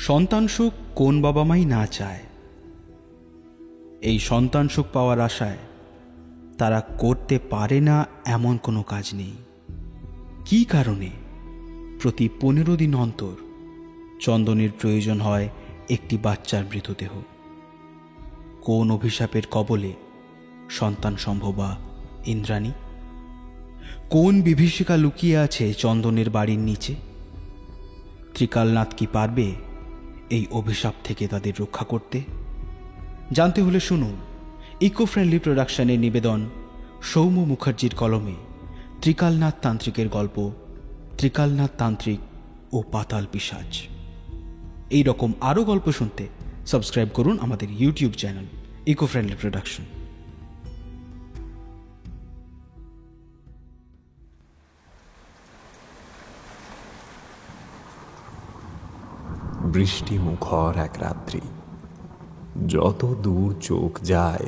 সন্তান সুখ কোন বাবা মাই না চায়। এই সন্তান সুখ পাওয়ার আশায় তারা করতে পারে না এমন কোনো কাজ নেই। কী কারণে প্রতি 15 দিন অন্তর চন্দনের প্রয়োজন হয় একটি বাচ্চার মৃতদেহ? কোন অভিশাপের কবলে সন্তান সম্ভবা ইন্দ্রাণী? কোন বিভীষিকা লুকিয়ে আছে চন্দনের বাড়ির নিচে? ত্রিকালনাথ কি পারবে এই অভিশাপ থেকে তাদের রক্ষা করতে? জানতে হলে শুনুন ইকো ফ্রেন্ডলি প্রোডাকশনের নিবেদন সৌম্য মুখার্জির কলমে ত্রিকালনাথ তান্ত্রিকের গল্প ত্রিকালনাথ তান্ত্রিক ও পাতাল পিশাচ। এই রকম আরও গল্প শুনতে সাবস্ক্রাইব করুন আমাদের YouTube channel eco friendly production. বৃষ্টি মুখর এক রাত্রি। যত দূর চোখ যায়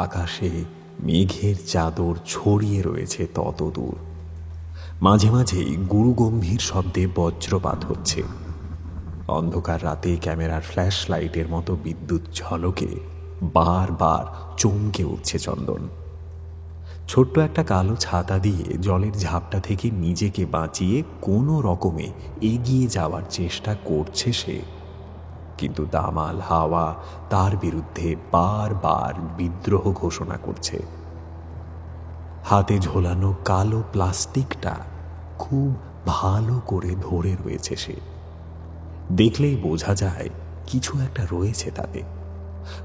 আকাশে মেঘের চাদর ছড়িয়ে রয়েছে তত দূর। মাঝে মাঝেই গুরুগম্ভীর শব্দে বজ্রপাত হচ্ছে। অন্ধকার রাতে ক্যামেরার ফ্ল্যাশ লাইটের মতো বিদ্যুৎ ঝলকে বারবার চমকে উঠছে চন্দন। ছোট্ট একটা কালো ছাতা দিয়ে জলের ঝাপটা থেকে নিজেকে বাঁচিয়ে কোনো রকমে এগিয়ে যাওয়ার চেষ্টা করছে সে, কিন্তু দামাল হাওয়া তার বিরুদ্ধে বারবার বিদ্রোহ ঘোষণা করছে। হাতে ঝোলানো কালো প্লাস্টিকটা খুব ভালো করে ধরে রয়েছে সে। দেখলেই বোঝা যায় কিছু একটা রয়েছে তাতে।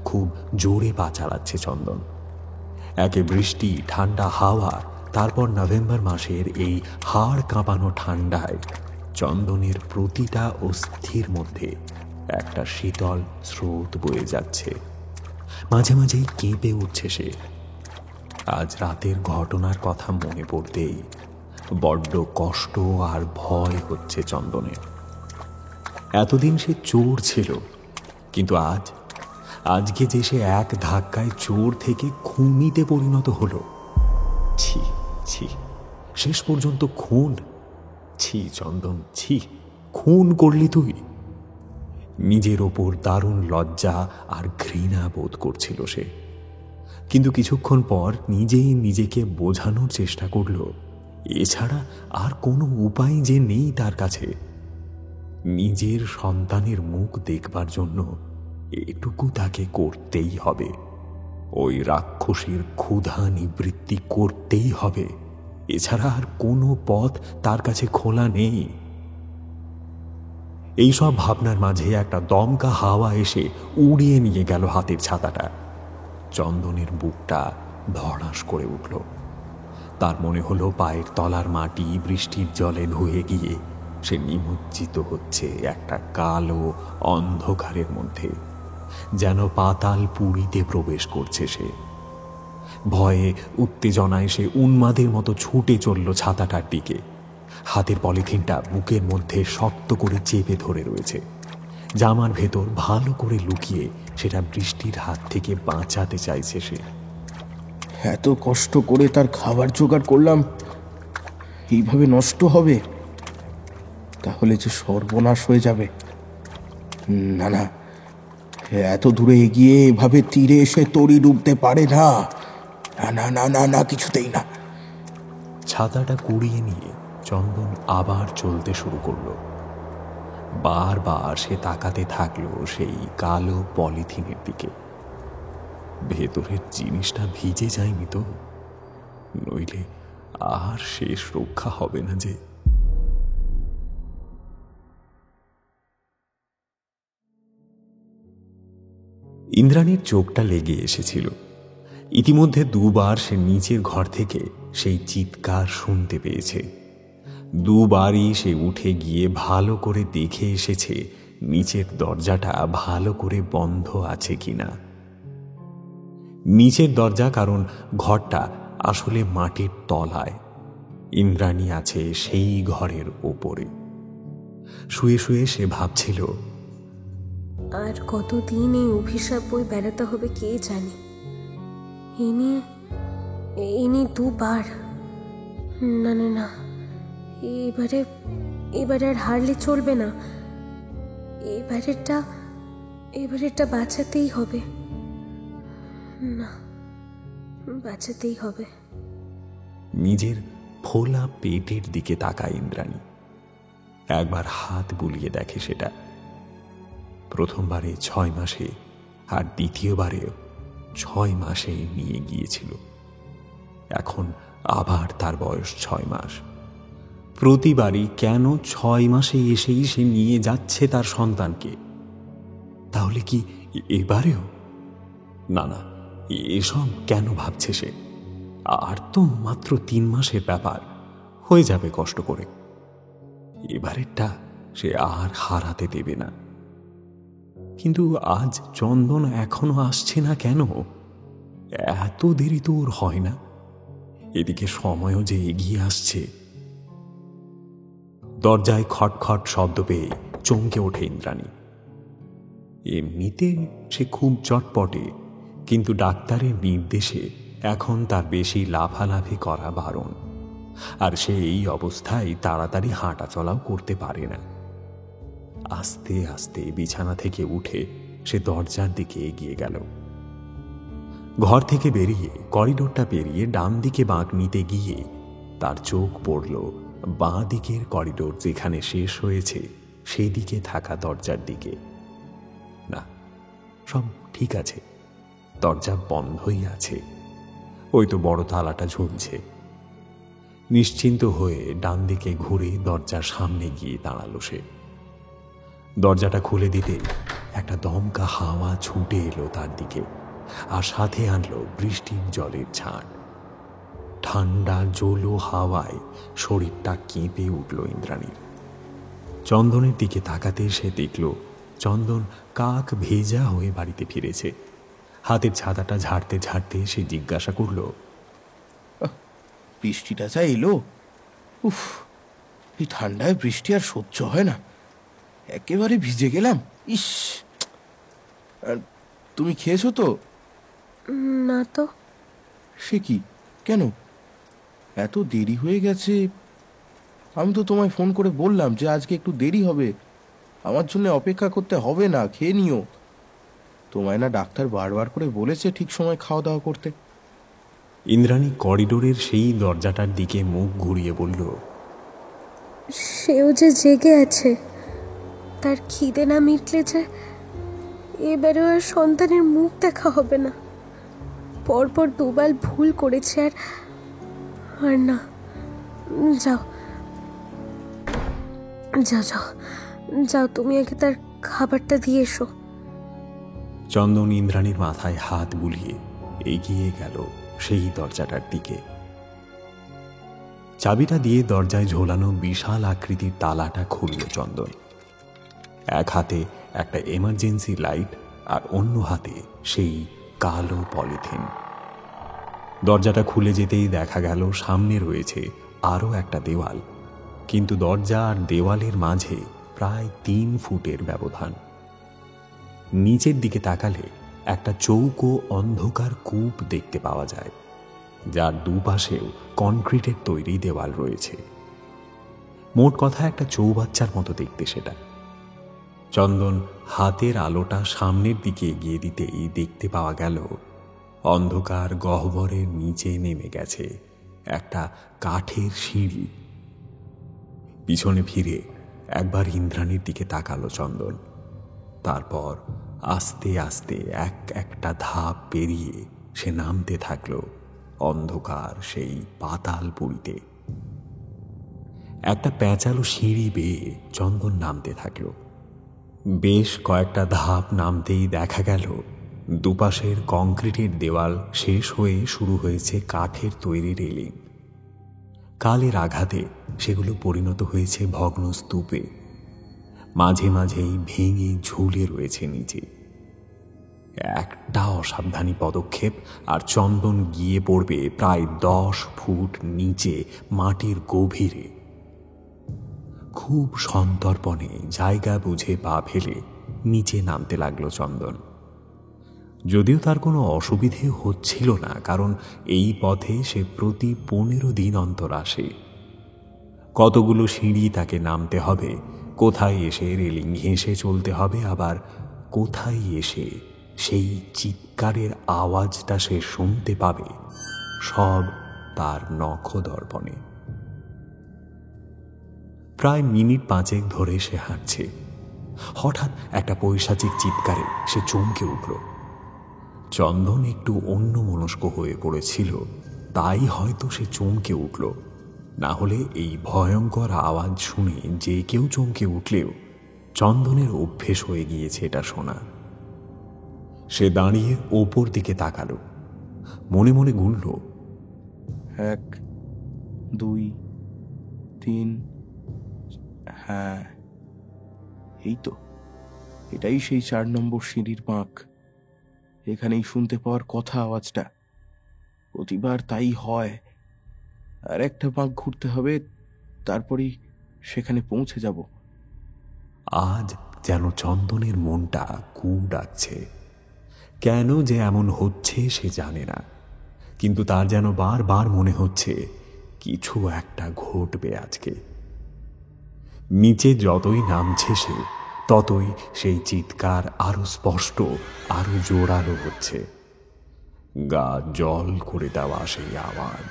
খুব জোরে পা চালাচ্ছে চন্দন। একে বৃষ্টি, ঠান্ডা হাওয়া, তারপর নভেম্বর মাসের এই হাড় কাঁপানো ঠান্ডায় চন্দনের প্রতিটা অস্থির মধ্যে একটা শীতল স্রোত বয়ে যাচ্ছে। মাঝে মাঝেই কেঁপে উঠছে সে। আজ রাতের ঘটনার কথা মনে পড়তেই বড্ড কষ্ট আর ভয় হচ্ছে চন্দনের। এতদিন সে চোর ছিল, কিন্তু আজকে যে সে এক ধাক্কায় চোর থেকে খুনিতে পরিণত হলো। ছি ছি, শেষ পর্যন্ত খুন। ছি চন্দন, ছি, খুন করলি তুই। নিজের ওপর দারুণ লজ্জা আর ঘৃণা বোধ করছিল সে, কিন্তু কিছুক্ষণ পর নিজেই নিজেকে বোঝানোর চেষ্টা করল এছাড়া আর কোনো উপায় যে নেই তার কাছে। নিজের সন্তানের মুখ দেখবার জন্য এটুকু তাকে করতেই হবে। ওই রাক্ষসীর ক্ষুধা নিবৃত্তি করতেই হবে, এছাড়া আর কোনো পথ তার কাছে খোলা নেই। এইসব ভাবনার মাঝে একটা দমকা হাওয়া এসে উড়িয়ে নিয়ে গেল হাতের ছাতাটা। চন্দনের বুকটা ধড়াস করে উঠল। তার মনে হলো পায়ের তলার মাটি বৃষ্টির জলে ধুয়ে গিয়ে সে নিমজ্জিত হচ্ছে একটা কালো অন্ধকারের মধ্যে, যেন পাতাল পুরীতে প্রবেশ করছে সে। ভয়ে উত্তেজনায় সে উন্মাদের মতো ছুটে চলল ছাতাটার দিকে। হাতের পলিথিনটা বুকের মধ্যে শক্ত করে চেপে ধরে রয়েছে। জামার ভেতর ভালো করে লুকিয়ে সেটা বৃষ্টির হাত থেকে বাঁচাতে চাইছে সে। এত কষ্ট করে তার খাবার জোগাড় করলাম, এইভাবে নষ্ট হবে? তাহলে যে সর্বনাশ হয়ে যাবে। না না, এত দূরে এগিয়ে এভাবে তীরে এসে তরি ডুবতে পারে না। না না না না, কিছুতেই না। ছাতাটা কুড়িয়ে নিয়ে চন্দন আবার চলতে শুরু করলো। বারবার সে তাকাতে থাকলো সেই কালো পলিথিনের দিকে। ভেতরের জিনিসটা ভিজে যায়নি তো? নইলে আর শেষ রক্ষা হবে না যে। ইন্দ্রাণীর চোখটা লেগে এসেছিল। ইতিমধ্যে দুবার সে নিচের ঘর থেকে সেই চিৎকার শুনতে পেয়েছে। দুবারই সে উঠে গিয়ে ভালো করে দেখে এসেছে নিচের দরজাটা ভালো করে বন্ধ আছে কিনা। নিচের দরজা, কারণ ঘরটা আসলে মাটির তলায়। ইন্দ্রাণী আছে সেই ঘরের ওপরে। শুয়ে শুয়ে সে ভাবছিল, আর কতদিন এই অভিশাপ বই বেড়াতে হবে কে জানে। ইনি দুবার, না না না, এবারে আর হারলে চলবে না। এবারেরটা বাঁচাতেই হবে। না, বাঁচাতেই হবে। নিজের ফোলা পেটের দিকে তাকায় ইন্দ্রাণী। একবার হাত বুলিয়ে দেখে সেটা। প্রথমবারে 6 মাসে আর দ্বিতীয়বারে 6 মাসে নিয়ে গিয়েছিল। এখন আবার তার বয়স 6 মাস। প্রতিবারই কেন 6 মাসে এসেই সে নিয়ে যাচ্ছে তার সন্তানকে? তাহলে কি এবারেও? না না, এসব কেন ভাবছে সে? আর তো মাত্র 3 মাসের ব্যাপার, হয়ে যাবে কষ্ট করে। এবারেরটা সে আর হারাতে দেবে না। কিন্তু আজ চন্দন এখনো আসছে না কেন? এত দেরি তো ওর হয় না। এদিকে সময়ও যে এগিয়ে আসছে। দরজায় খটখট শব্দ পেয়ে চমকে ওঠে ইন্দ্রাণী। এমনিতে সে খুব চটপটে, কিন্তু ডাক্তারের নির্দেশে এখন তার বেশি লাফালাফি করা বারণ। আর সে এই অবস্থায় তাড়াতাড়ি হাঁটা চলাও করতে পারে না। আস্তে আস্তে বিছানা থেকে উঠে সে দরজার দিকে এগিয়ে গেল। ঘর থেকে বেরিয়ে করিডোরটা পেরিয়ে ডান দিকে বাঁক নিতে গিয়ে তার চোখ পড়ল বাঁ দিকের করিডোর যেখানে শেষ হয়েছে সেই দিকে থাকা দরজার দিকে। না, সব ঠিক আছে, দরজা বন্ধই আছে। ওই তো বড় তালাটা ঝুলছে। নিশ্চিন্ত হয়ে ডান দিকে ঘুরে দরজার সামনে গিয়ে দাঁড়ালো সে। দরজাটা খুলে দিতে একটা দমকা হাওয়া ছুটে এলো তার দিকে, আর সাথে আনলো বৃষ্টির জলের ঝাঁট। ঠান্ডা জোলো হাওয়ায় শরীরটা কেঁপে উঠল ইন্দ্রাণীর। চন্দনের দিকে তাকাতে সে দেখল চন্দন কাক ভেজা হয়ে বাড়িতে ফিরেছে। হাতের ছাতাটা ঝাড়তে ঝাড়তে সে জিজ্ঞাসা করল, বৃষ্টিটা যা এলো! উফ, এই ঠান্ডায় বৃষ্টি আর সহ্য হয় না। একেবারে ভিজে গেলাম। ইস! আর তুমি খেয়েছো তো? না তো। সে কি, কেন এত দেরি হয়ে গেছে? আমি তো তোমায় ফোন করে বললাম যে আজকে একটু দেরি হবে, আমার জন্য অপেক্ষা করতে হবে না, খেয়ে নিও। তোমায় না ডাক্তার বারবার করে বলেছে ঠিক সময় খাওয়া দাওয়া করতে। ইন্দ্রাণী করিডোরের সেই দরজাটার দিকে মুখ ঘুরিয়ে বলল, সেও যে জেগে আছে, তার খিদে না মিটলে যে এবারে আর সন্তানের মুখ দেখা হবে না। পরপর দুবার ভুল করেছে, আর না। যাও যাও যাও যাও, তুমি আগে তার খাবারটা দিয়ে এসো। চন্দন ইন্দ্রাণীর মাথায় হাত বুলিয়ে এগিয়ে গেল সেই দরজাটার দিকে। চাবিটা দিয়ে দরজায় ঝোলানো বিশাল আকৃতির তালাটা খুলল চন্দন। এক হাতে একটা এমার্জেন্সি লাইট আর অন্য হাতে সেই কালো পলিথিন। দরজাটা খুলে যেতেই দেখা গেল সামনে রয়েছে আরও একটা দেওয়াল, কিন্তু দরজা আর দেওয়ালের মাঝে প্রায় 3 ফুটের ব্যবধান। নিচের দিকে তাকালে একটা চৌকো অন্ধকার কূপ দেখতে পাওয়া যায়, যার দুপাশেও কনক্রিটের তৈরি দেওয়াল রয়েছে। মোট কথা একটা চৌবাচ্চার মতো দেখতে সেটা। চন্দন হাতের আলোটা সামনের দিকে এগিয়ে দিতেই দেখতে পাওয়া গেল অন্ধকার গহ্বরের নিচে নেমে গেছে একটা কাঠের সিঁড়ি। পিছনে ফিরে একবার ইন্দ্রাণীর দিকে তাকালো চন্দন। তারপর আস্তে আস্তে একটা ধাপ পেরিয়ে সে নামতে থাকল অন্ধকার সেই পাতালপুরীতে। একটা প্যাঁচালো সিঁড়ি বেয়ে চন্দন নামতে থাকল। বেশ কয়েকটা ধাপ নামতেই দেখা গেল দুপাশের কংক্রিটের দেওয়াল শেষ হয়ে শুরু হয়েছে কাঠের তৈরি রেলিং। কালের আঘাতে সেগুলো পরিণত হয়েছে ভগ্ন স্তূপে। মাঝে মাঝেই ভেঙে ঝুলে রয়েছে নিচে। একটা অসাবধানী পদক্ষেপ আর চন্দন গিয়ে পড়বে প্রায় 10 ফুট নিচে মাটির গভীরে। খুব সন্তর্পণে জায়গা বুঝে পা ফেলে নিচে নামতে লাগলো চন্দন। যদিও তার কোনো অসুবিধে হচ্ছিল না, কারণ এই পথে সে প্রতি 15 দিন অন্তর আসে। কতগুলো সিঁড়ি তাকে নামতে হবে কোথায় এসে রেলিং ঘেঁষে চলতে হবে, আবার কোথায় এসে সেই চিৎকারের আওয়াজটা সে শুনতে পাবে, সব তার নখদর্পণে। প্রায় মিনিট 5 ধরে সে হাঁটছে। হঠাৎ একটা পৈশাচিক চিৎকারে সে চমকে উঠল। চন্দন একটু অন্যমনস্ক হয়ে পড়েছিল, তাই হয়তো সে চমকে উঠল। না হলে এই ভয়ঙ্কর আওয়াজ শুনে যে কেউ চমকে উঠলেও চন্দনের অভ্যেস হয়ে গিয়েছে এটা শোনা। সে দাঁড়িয়ে ওপর দিকে তাকালো, মনে মনে গুনল, 1, 2, 3। হ্যাঁ, এই তো, এটাই সেই 4 নম্বর সিঁড়ির বাঁক। এখানেই শুনতে পাওয়ার কথা আওয়াজটা। প্রতিবার তাই হয়। আর একটা বাঁক ঘুরতে হবে, তারপরেই সেখানে পৌঁছে যাব। আজ যেন চন্দনের মনটা কু ডাকছে। কেন যে এমন হচ্ছে সে জানে না, কিন্তু তার যেন বারবার মনে হচ্ছে কিছু একটা ঘটবে আজকে। নিচে যতই নামছে সে, ততই সেই চিৎকার আরো স্পষ্ট, আরো জোরালো হচ্ছে। গা জল করে দেওয়া সেই আওয়াজ।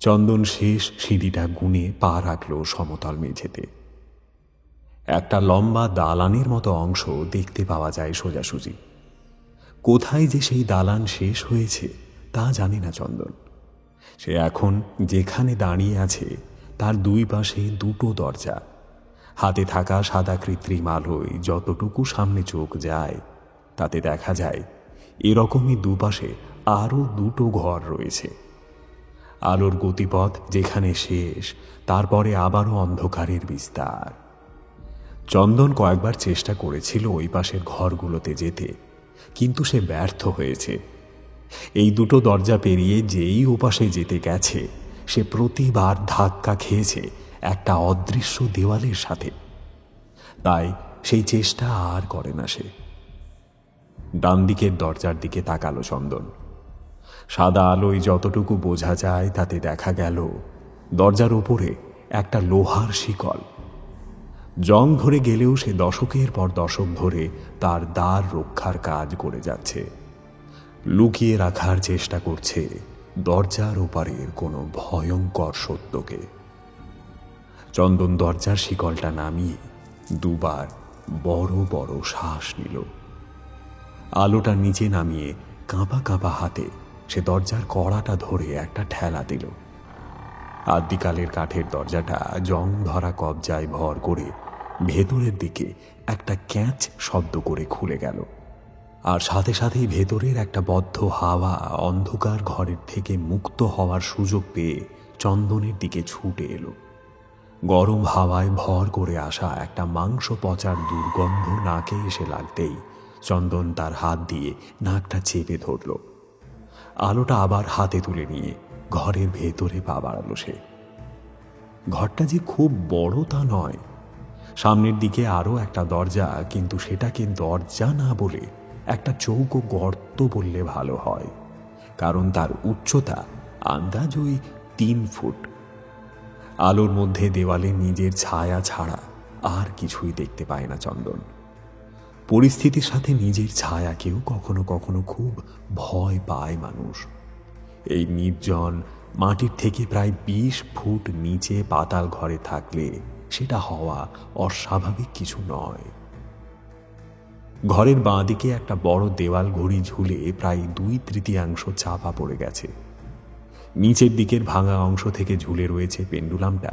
চন্দন শেষ সিঁড়িটা গুনে পা রাখল সমতল মেঝেতে। একটা লম্বা দালানের মতো অংশ দেখতে পাওয়া যায় সোজাসুজি। কোথায় যে সেই দালান শেষ হয়েছে তা জানে না চন্দন। সে এখন যেখানে দাঁড়িয়ে আছে তার 2 পাশে 2টো দরজা। হাতে থাকা সাদা কৃত্রিম আলোয় যতটুকু সামনে চোখ যায় তাতে দেখা যায় এরকমই দুপাশে আরো 2টো ঘর রয়েছে। আলোর গতিপথ যেখানে শেষ, তারপরে আবারও অন্ধকারের বিস্তার। চন্দন কয়েকবার চেষ্টা করেছিল ওই পাশের ঘরগুলোতে যেতে, কিন্তু সে ব্যর্থ হয়েছে। এই 2টো দরজা পেরিয়ে যেই ওপাশে যেতে গেছে, সে প্রতিবার ধাক্কা খেয়েছে একটা অদৃশ্য দেওয়ালের সাথে। তাই সেই চেষ্টা আর করে না সে। ডান দিকের দরজার দিকে তাকালো চন্দন। সাদা আলোয় যতটুকু বোঝা যায় তাতে দেখা গেল দরজার উপরে একটা লোহার শিকল। জং ধরে গেলেও সে দশকের পর দশক ধরে তার দ্বার রক্ষার কাজ করে যাচ্ছে। লুকিয়ে রাখার চেষ্টা করছে দরজার ওপারের কোনো ভয়ঙ্কর সত্যকে। চন্দন দরজার শিকলটা নামিয়ে 2বার বড় বড় শ্বাস নিল। আলোটা নিচে নামিয়ে কাঁপা কাঁপা হাতে সে দরজার কড়াটা ধরে একটা ঠেলা দিল। আদ্যিকালের কাঠের দরজাটা জং ধরা কবজায় ভর করে ভেতরের দিকে একটা ক্যাঁচ শব্দ করে খুলে গেল। আর সাথে সাথেই ভেতরের একটা বদ্ধ হাওয়া অন্ধকার ঘরের থেকে মুক্ত হওয়ার সুযোগ পেয়ে চন্দনের দিকে ছুটে এলো। গরম হাওয়ায় ভর করে আসা একটা মাংস পচার দুর্গন্ধ নাকে এসে লাগতেই চন্দন তার হাত দিয়ে নাকটা চেপে ধরল। আলোটা আবার হাতে তুলে নিয়ে ঘরের ভেতরে পা বাড়ালো সে। ঘরটা যে খুব বড় তা নয়। সামনের দিকে আরো একটা দরজা, কিন্তু সেটাকে দরজা না বলে একটা চৌকো গর্ত বললে ভালো হয়, কারণ তার উচ্চতা আন্দাজ ওই 3 ফুট। আলোর মধ্যে দেওয়ালে নিজের ছায়া ছাড়া আর কিছুই দেখতে পায় না চন্দন। পরিস্থিতির সাথে নিজের ছায়াকেও কখনো কখনো খুব ভয় পায় মানুষ। এই নির্জন মাটির থেকে প্রায় 20 ফুট নিচে পাতাল ঘরে থাকলে সেটা হওয়া অস্বাভাবিক কিছু নয়। ঘরের বাঁ দিকে একটা বড় দেওয়াল ঘড়ি ঝুলে প্রায় 2/3 চাপা পড়ে গেছে। নিচের দিকের ভাঙা অংশ থেকে ঝুলে রয়েছে পেন্ডুলামটা।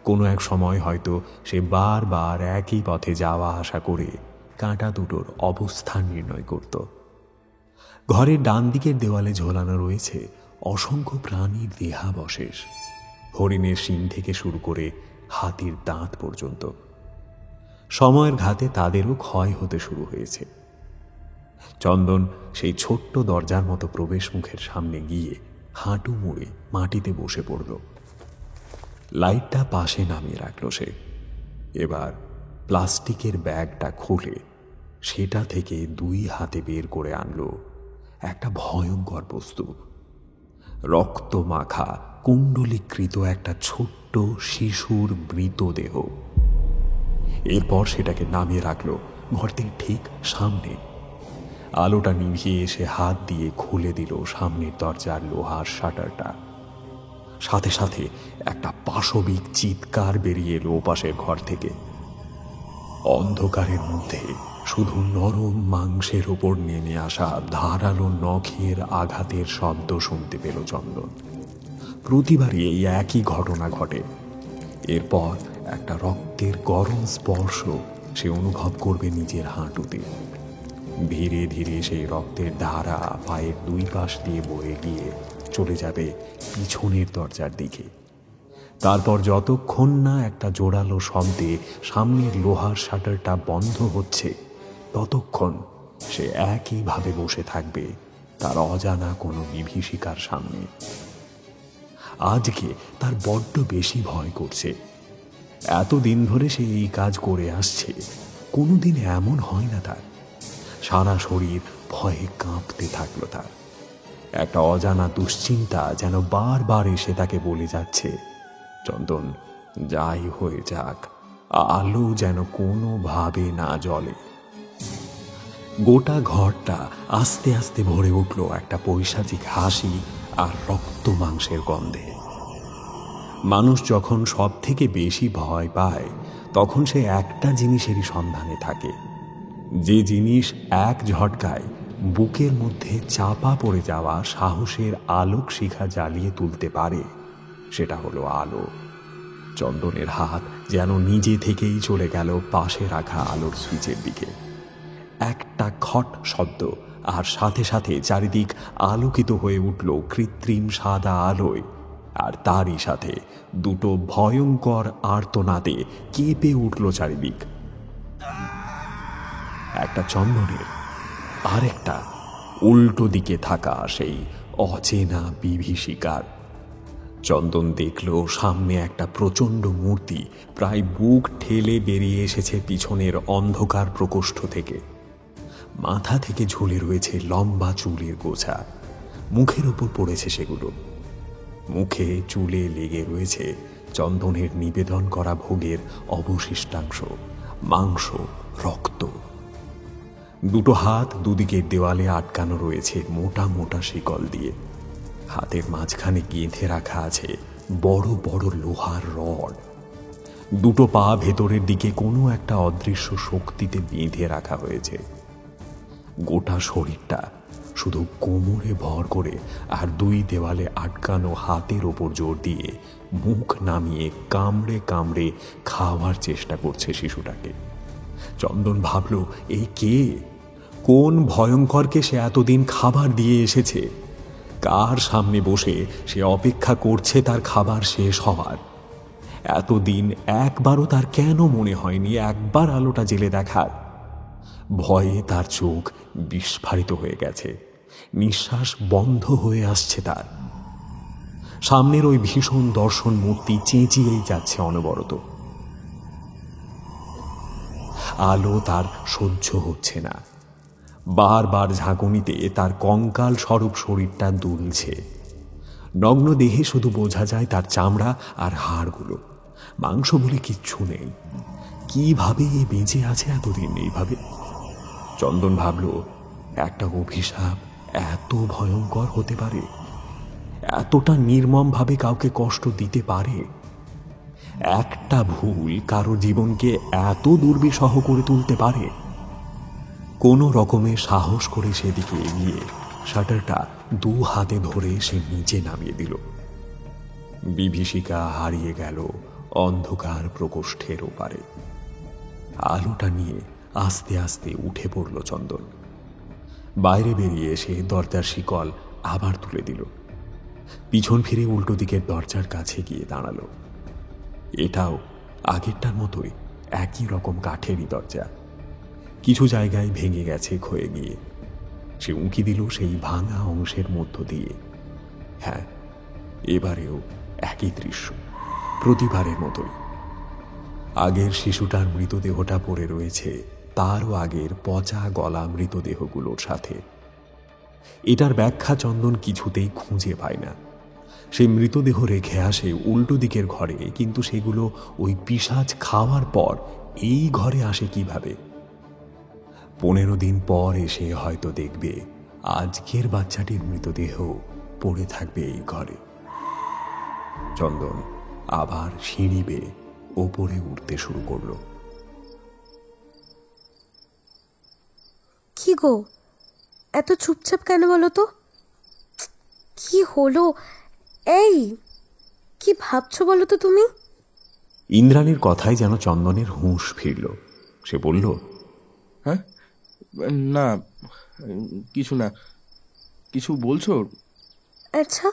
কোনো এক সময় হয়তো সে বারবার একই পথে যাওয়া আসা করে কাঁটা দুটোর অবস্থান নির্ণয় করত। ঘরের ডান দিকের দেওয়ালে ঝোলানো রয়েছে অসংখ্য প্রাণীর দেহাবশেষ, হরিণের শিং থেকে শুরু করে হাতির দাঁত পর্যন্ত। সময়ের ঘাতে তাদেরও ক্ষয় হতে শুরু হয়েছে। চন্দন সেই ছোট্ট দরজার মতো প্রবেশ মুখের সামনে গিয়ে হাঁটু মুড়ে মাটিতে বসে পড়ল। লাইটটা পাশে নামিয়ে রাখল সে। এবার প্লাস্টিকের ব্যাগটা খুলে সেটা থেকে 2 হাতে বের করে আনলো একটা ভয়ঙ্কর বস্তু। রক্ত মাখা কুণ্ডলীকৃত একটা ছোট্ট শিশুর মৃতদেহ। এরপর সেটাকে নামিয়ে রাখলো ঘরটির ঠিক সামনে। আলোটা নিভিয়ে এসে হাত দিয়ে খুলে দিল সামনের দরজার লোহার শাটারটা। সাথে সাথে একটা পাশবিক চিৎকার বেরিয়ে এলো ওপাশের ঘর থেকে। অন্ধকারের মধ্যে শুধু নরম মাংসের উপর নেমে আসা ধারালো নখের আঘাতের শব্দ শুনতে পেল চন্দন। প্রতিবারই এই একই ঘটনা ঘটে। এরপর একটা রক্তের গরম স্পর্শ সে অনুভব করবে নিজের হাঁটুতে। ধীরে ধীরে সেই রক্তের ধারা পায়ের দুই পাশ দিয়ে বয়ে গিয়ে চলে যাবে পিছনের দরজার দিকে। তারপর যতক্ষণ না একটা জোরালো শব্দে সামনের লোহার শাটারটা বন্ধ হচ্ছে, ততক্ষণ সে একইভাবে বসে থাকবে তার অজানা কোনো বিভীষিকার সামনে। আজকে তার বড্ড বেশি ভয় করছে। এতদিন ধরে সে এই কাজ করে আসছে, কোনোদিন এমন হয় না তার। সারা শরীর ভয়ে কাঁপতে থাকলো তার। একটা অজানা দুশ্চিন্তা যেন বারবার এসে তাকে বলে যাচ্ছে, চন্দন, যাই হয়ে যাক, আলো যেন কোনোভাবে না জ্বলে। গোটা ঘরটা আস্তে আস্তে ভরে উঠল একটা পৈশাচিক হাসি আর রক্ত মাংসের গন্ধে। মানুষ যখন সব থেকে বেশি ভয় পায়, তখন সে একটা জিনিসেরই সন্ধানে থাকে, যে জিনিস এক ঝটকায় বুকের মধ্যে চাপা পড়ে যাওয়া সাহসের আলোক শিখা জ্বালিয়ে তুলতে পারে, সেটা হলো আলো। চন্দনের হাত যেন নিজে থেকেই চলে গেল পাশে রাখা আলোর সুইচের দিকে। একটা খট শব্দ, আর সাথে সাথে চারিদিক আলোকিত হয়ে উঠল কৃত্রিম সাদা আলোয়। আর তারই সাথে দুটো ভয়ঙ্কর আর্তনাদে কেঁপে উঠল চারিদিক। একটা চন্দনের, আরেকটা উল্টো দিকে থাকা সেই অচেনা বিভীষিকার। চন্দন দেখল সামনে একটা প্রচণ্ড মূর্তি প্রায় বুক ঠেলে বেরিয়ে এসেছে পিছনের অন্ধকার প্রকোষ্ঠ থেকে। মাথা থেকে ঝুলে রয়েছে লম্বা চুলের গোছা, মুখের ওপর পড়েছে সেগুলো। মুখে চুলে লেগে রয়েছে চন্দনের নিবেদন করা ভোগের অবশিষ্টাংশ, মাংস, রক্ত। দুটো হাত দুদিকের দেওয়ালে আটকানো রয়েছে মোটা মোটা শিকল দিয়ে। হাতের মাঝখানে গেঁথে রাখা আছে বড় বড় লোহার রড। দুটো পা ভেতরের দিকে কোনো একটা অদৃশ্য শক্তিতে বেঁধে রাখা হয়েছে। গোটা শরীরটা শুধু কোমরে ভর করে আর দুই দেওয়ালে আটকানো হাতের ওপর জোর দিয়ে মুখ নামিয়ে কামড়ে কামড়ে খাওয়ার চেষ্টা করছে শিশুটাকে। চন্দন ভাবল, এই কে? কোন ভয়ঙ্করকে সে এতদিন খাবার দিয়ে এসেছে? কার সামনে বসে সে অপেক্ষা করছে তার খাবার শেষ হওয়ার? এতদিন একবারও তার কেন মনে হয়নি একবার আলোটা জ্বেলে দেখার? ভয়ে তার চোখ বিস্ফারিত হয়ে গেছে, নিঃশ্বাস বন্ধ হয়ে আসছে তার। সামনের ওই ভীষণ দর্শন মূর্তি চেঁচিয়েই যাচ্ছে অনবরত। আলো তার সহ্য হচ্ছে না। বারবার ঝাঁকুনিতে তার কঙ্কাল স্বরূপ শরীরটা দুলছে। নগ্ন দেহে শুধু বোঝা যায় তার চামড়া আর হাড়গুলো, মাংস বলে কিচ্ছু নেই। কিভাবে এ বেঁচে আছে এতদিন এইভাবে? চন্দন ভাবল, একটা অভিশাপ এত ভয়ঙ্কর হতে পারে? এতটা নির্মমভাবে কাউকে কষ্ট দিতে পারে? একটা ভুল কারো জীবনকে এত দুর্বিষহ করে তুলতে পারে? কোনো রকমে সাহস করে সেদিকে এগিয়ে শাটারটা দু হাতে ধরে সে নিচে নামিয়ে দিল। বিভীষিকা হারিয়ে গেল অন্ধকার প্রকোষ্ঠের ওপারে। আলোটা নিয়ে আস্তে আস্তে উঠে পড়ল চন্দন। বাইরে বেরিয়ে এসে দরজার শিকল আবার তুলে দিল। পিছন ফিরে উল্টো দিকের দরজার কাছে গিয়ে দাঁড়ালো। এটাও আগেরটার মতোই একই রকম কাঠেরই দরজা, কিছু জায়গায় ভেঙে গেছে ক্ষয়ে গিয়ে। সে উঁকি দিল সেই ভাঙা অংশের মধ্য দিয়ে। হ্যাঁ, এবারেও একই দৃশ্য, প্রতিবারের মতোই। আগের শিশুটার মৃতদেহটা পড়ে রয়েছে তারও আগের পচা গলা মৃতদেহগুলোর সাথে। এটার ব্যাখ্যা চন্দন কিছুতেই খুঁজে পায় না। সে মৃতদেহ রেখে আসে উল্টো দিকের ঘরে, কিন্তু সেগুলো ওই পিশাচ খাওয়ার পর এই ঘরে আসে কিভাবে? 15 দিন পর এসে হয়তো দেখবে আজকের বাচ্চাটির মৃতদেহ পড়ে থাকবে এই ঘরে। চন্দন আবার সিঁড়ি বেয়ে ওপরে উঠতে শুরু করলো। কি গো, এত চুপচাপ কেন বলো তো? কি হলো? এই কি ভাবছো বলো তো তুমি? ইন্দ্রাণীর কথায় যেন চন্দনের হুঁশ ফিরল। সে বলল, হ্যাঁ, না কিছু না। কিছু বলছো? আচ্ছা,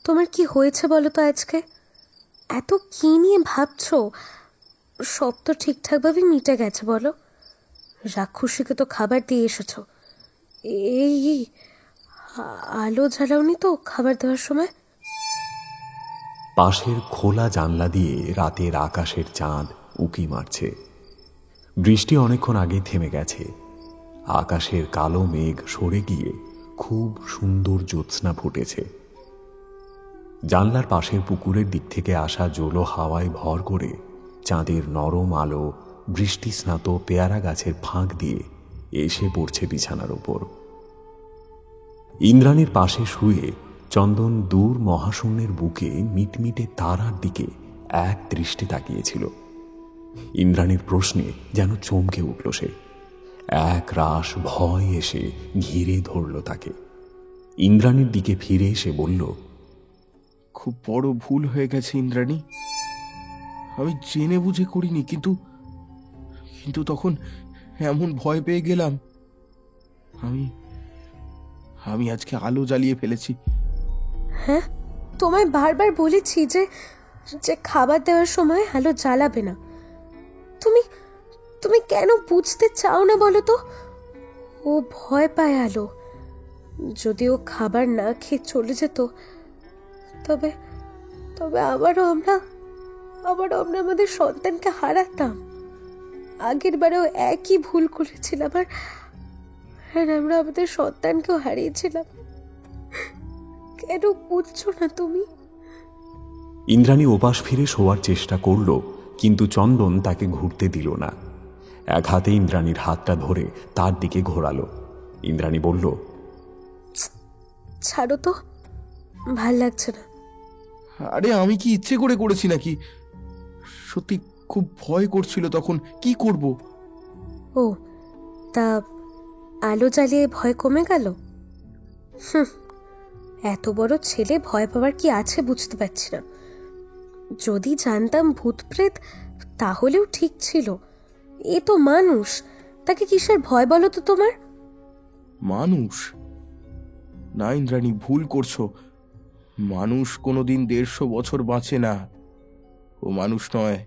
তোমার কি হয়েছে বলো তো আজকে? এত কি নিয়ে ভাবছো? সব তো ঠিকঠাকভাবে মিটে গেছে বলো। রাক্ষসীকে তো খাবার দিয়ে এসেছো। এই আলো জ্বালাওনি তো খাবার দেওয়ার সময়? পাশের খোলা জানলা দিয়ে রাতের আকাশের চাঁদ উকি মারছে। বৃষ্টি অনেকক্ষণ আগে থেমে গেছে। আকাশের কালো মেঘ সরে গিয়ে খুব সুন্দর জ্যোৎস্না ফুটেছে। জানলার পাশের পুকুরের দিক থেকে আসা জোলো হাওয়ায় ভর করে চাঁদের নরম আলো বৃষ্টি স্নাত পেয়ারা গাছের ফাঁক দিয়ে এসে পড়ছে বিছানার উপর। ইন্দ্রাণীর পাশে শুয়ে চন্দন দূর মহাশূন্যের বুকে মিটমিটে তারার দিকে এক দৃষ্টি তাকিয়েছিল। ইন্দ্রাণীর প্রশ্নে যেন চমকে উঠল সে। এক রাশ ভয় এসে ঘিরে ধরল তাকে। ইন্দ্রাণীর দিকে ফিরে এসে বলল, খুব বড় ভুল হয়ে গেছে ইন্দ্রাণী। আমি জেনে বুঝে করিনি, কিন্তু কিন্তু তখন এমন ভয় পেয়ে গেলাম। আমি আমি আজকে আলো জ্বালিয়ে ফেলেছি। হ্যাঁ, তোমায় বারবার বলেছি যে যে খাবার দেওয়ার সময় আলো জ্বালাবে না। তুমি তুমি কেন বুঝতে চাও না বলো তো? ও ভয় পায় আলো। যদি ও খাবার না খেয়ে চলে যেত, তবে তবে আবারও আমরা আমাদের সন্তানকে হারাতাম। আগের বারেও একই ভুল করেছিলাম, আর আমরা আমাদের সন্তানকেও হারিয়েছিলাম। কেন বুঝছো না তুমি? ইন্দ্রাণী ওপাশ ফিরে শোয়ার চেষ্টা করল, কিন্তু চন্দন তাকে ঘুরতে দিল না। এক হাতে ইন্দ্রাণীর হাতটা ধরে তার দিকে ঘোরালো। ইন্দ্রাণী বলল, ছাড়ো তো, ভাল লাগছে না। আরে আমি কি ইচ্ছে করে করেছি নাকি? সত্যি খুব ভয় করছিল তখন। কি করব? ও, তা আলো জ্বালিয়ে ভয় কমে গেল? এত বড় ছেলে ভয় পাওয়ার কি আছে বুঝতে পারছি না। যদি জানতাম ভূত প্রেত, তাহলেও ঠিক ছিল। এ তো মানুষ, তাকে কিসের ভয় বলো তো তোমার? মানুষ না ইন্দ্রাণী, ভুল করছো। মানুষ কোনোদিন 150 বছর বাঁচে না। ও মানুষ নয়,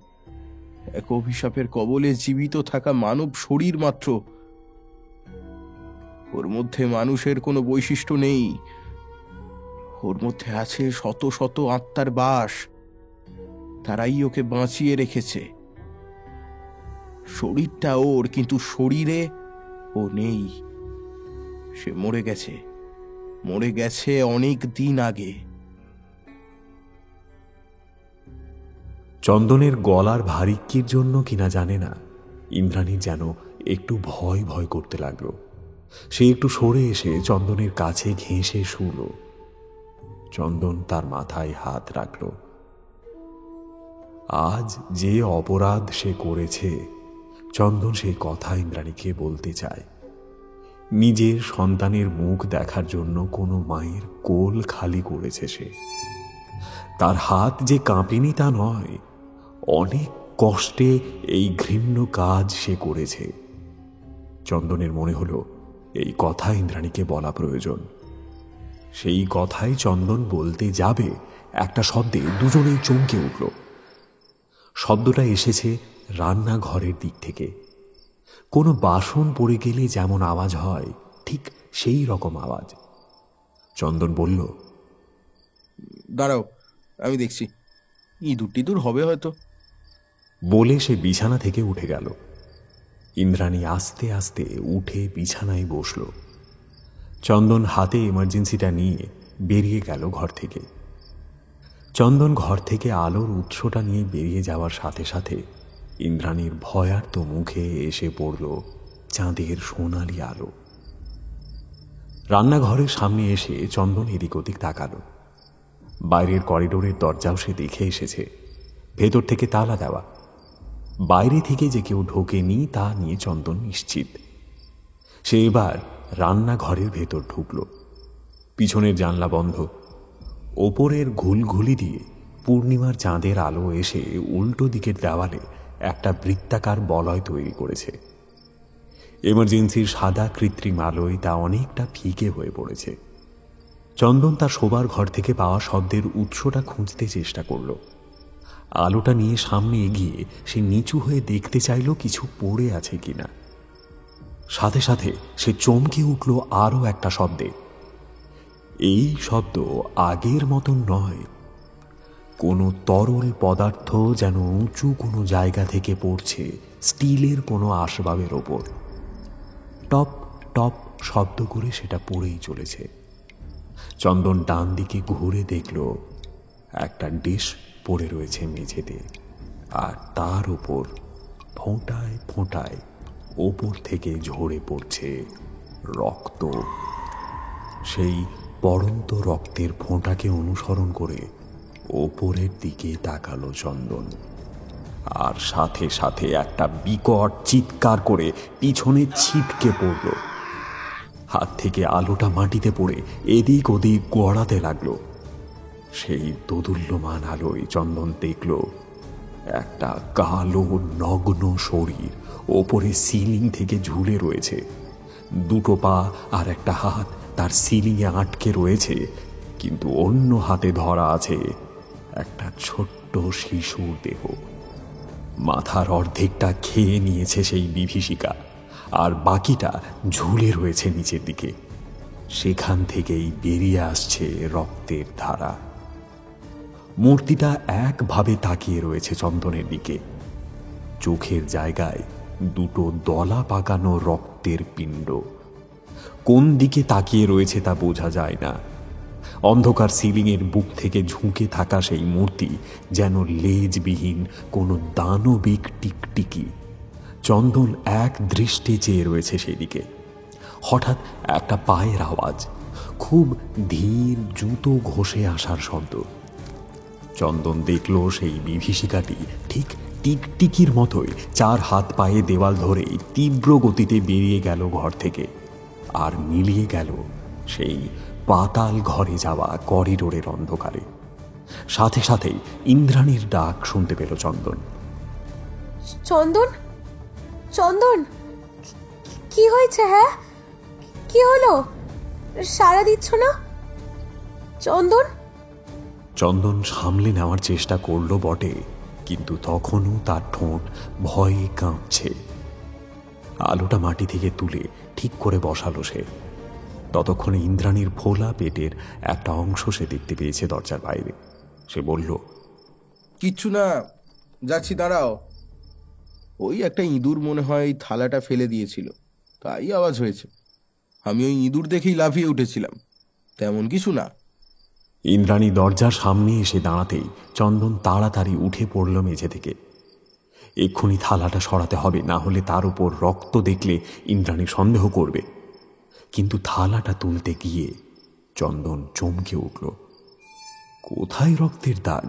এক অভিশাপের কবলে জীবিত থাকা মানব শরীর মাত্র। ওর মধ্যে মানুষের কোনো বৈশিষ্ট্য নেই। ওর মধ্যে আছে শত শত আত্মার বাস। তারাই ওকে বাঁচিয়ে রেখেছে। শরীরটা ওর, কিন্তু শরীরে ও নেই। সে মরে গেছে অনেক দিন আগে। চন্দনের গলার ভারিক্কির জন্য কিনা জানে না, ইন্দ্রাণী যেন একটু ভয় ভয় করতে লাগল। সে একটু সরে এসে চন্দনের কাছে ঘেঁষে শুল। চন্দন তার মাথায় হাত রাখল। আজ যে অপরাধ সে করেছে, চন্দন সেই কথা ইন্দ্রাণীকে বলতে চায়। নিজের সন্তানের মুখ দেখার জন্য কোনো মায়ের কোল খালি করেছে সে। তার হাত যে কাঁপেনি তা নয়, অনেক কষ্টে এই ঘৃণ্য কাজ সে করেছে। চন্দনের মনে হলো এই কথা ইন্দ্রাণীকে বলা প্রয়োজন। সেই কথাই চন্দন বলতে যাবে, একটা শব্দে দুজনেই চমকে উঠল। শব্দটা এসেছে রান্নাঘরের দিক থেকে। কোনো বাসন পড়ে গেলে যেমন আওয়াজ হয়, ঠিক সেই রকম আওয়াজ। চন্দন বলল, দাঁড়াও, আমি দেখছি। ইঁদুর টিঁদুর হবে হয়তো। বলে সে বিছানা থেকে উঠে গেল। ইন্দ্রাণী আস্তে আস্তে উঠে বিছানায় বসল। চন্দন হাতে এমার্জেন্সিটা নিয়ে বেরিয়ে গেল ঘর থেকে। চন্দন ঘর থেকে আলোর উৎসটা নিয়ে বেরিয়ে যাওয়ার সাথে সাথে ইন্দ্রাণীর ভয়ার্ত মুখে এসে পড়ল চাঁদের সোনালি আলো। রান্নাঘরের সামনে এসে চন্দন এদিক ওদিক তাকালো। বাইরের করিডোরের দরজাও সে দেখে এসেছে, ভেতর থেকে তালা দেওয়া। বাইরে থেকে যে কেউ ঢোকেনি তা নিয়ে চন্দন নিশ্চিত। সে এবার রান্নাঘরের ভেতর ঢুকল। পিছনের জানলা বন্ধ। ওপরের ঘুলঘুলি দিয়ে পূর্ণিমার চাঁদের আলো এসে উল্টো দিকের দেওয়ালে একটা বৃত্তাকার বলয় তৈরি করেছে। এমার্জেন্সির সাদা কৃত্রিম আলোয় তা অনেকটা ফিকে হয়ে পড়েছে। চন্দন তার শোবার ঘর থেকে পাওয়া শব্দের উৎসটা খুঁজতে চেষ্টা করল। আলোটা নিয়ে সামনে এগিয়ে সে নিচু হয়ে দেখতে চাইল কিছু পড়ে আছে কিনা। সাথে সাথে সে চমকে উঠল আরও একটা শব্দে। এই শব্দ আগের মতন নয়। কোনো তরল পদার্থ যেন উঁচু কোনো জায়গা থেকে পড়ছে স্টিলের কোনো আসবাবের ওপর। টপ টপ শব্দ করে সেটা পড়েই চলেছে। চন্দন ডান দিকে ঘুরে দেখল একটা ডিশ পড়ে রয়েছে মেঝেতে, আর তার উপর ফোঁটায় ফোঁটায় ওপর থেকে ঝরে পড়ছে রক্ত। সেই পড়ন্ত রক্তের ফোঁটাকে অনুসরণ করে ওপরের দিকে তাকালো চন্দন, আর সাথে সাথে একটা বিকট চিৎকার করে পিছনে ছিটকে পড়ল। হাত থেকে আলোটা মাটিতে পড়ে এদিক ওদিক গড়াতে লাগলো। সেই দোদুল্যমান আলোয় চন্দন দেখল একটা কালো নগ্ন শরীর ওপরে সিলিং থেকে ঝুলে রয়েছে। দুটো পা আর একটা হাত তার সিলিংয়ে আটকে রয়েছে, কিন্তু অন্য হাতে ধরা আছে একটা ছোট্ট শিশুর দেহ। মাথার অর্ধেকটা খেয়ে নিয়েছে সেই বিভীষিকা, আর বাকিটা ঝুলে রয়েছে নিচের দিকে। সেখান থেকেই বেরিয়ে আসছে রক্তের ধারা। মূর্তিটা একভাবে তাকিয়ে রয়েছে চন্দনের দিকে। চোখের জায়গায় দুটো দলা পাকানো রক্তের পিণ্ড। কোন দিকে তাকিয়ে রয়েছে তা বোঝা যায় না। অন্ধকার সিলিংয়ের বুক থেকে ঝুঁকে থাকা সেই মূর্তি যেন লেজবিহীন কোনো দানবিক টিকটিকি। চন্দন এক দৃষ্টে চেয়ে রয়েছে সেদিকে। হঠাৎ একটা পায়ের আওয়াজ, খুব ধীর জুতো ঘষে আসার শব্দ। চন্দন দেখল সেই বিভীষিকাটি ঠিক টিকটিকির মতোই চার হাত পায়ে দেওয়াল ধরেই তীব্র গতিতে বেরিয়ে গেল ঘর থেকে, আর মিলিয়ে গেল সেই পাতাল ঘরে যাওয়া করিডোরের অন্ধকারে। সাথে সাথেই ইন্দ্রাণীর ডাক শুনতে পেল চন্দন। চন্দন, চন্দন, কি হয়েছে? হ্যাঁ, কি হলো? সাড়া দিচ্ছ না চন্দন? চন্দন সামলে নেওয়ার চেষ্টা করলো বটে, কিন্তু তখনও তার ঠোঁট ভয়ে কাঁপছে। আলোটা মাটি থেকে তুলে ঠিক করে বসালো সে। ততক্ষণে ইন্দ্রাণীর ফোলা পেটের একটা অংশ সে দেখতে পেয়েছে দরজার বাইরে। সে বলল, কিচ্ছু না, যাচ্ছি, দাঁড়াও। ওই একটা ইঁদুর মনে হয় এই থালাটা ফেলে দিয়েছিল, তাই আওয়াজ হয়েছে। আমি ওই ইঁদুর দেখেই লাফিয়ে উঠেছিলাম, তেমন কিছু না। ইন্দ্রাণী দরজার সামনে এসে দাঁড়াতেই চন্দন তাড়াতাড়ি উঠে পড়ল মেঝে থেকে। এক্ষুনি থালাটা সরাতে হবে, না হলে তার উপর রক্ত দেখলে ইন্দ্রাণী সন্দেহ করবে। কিন্তু থালাটা তুলতে গিয়ে চন্দন চমকে উঠল। কোথায় রক্তের দাগ?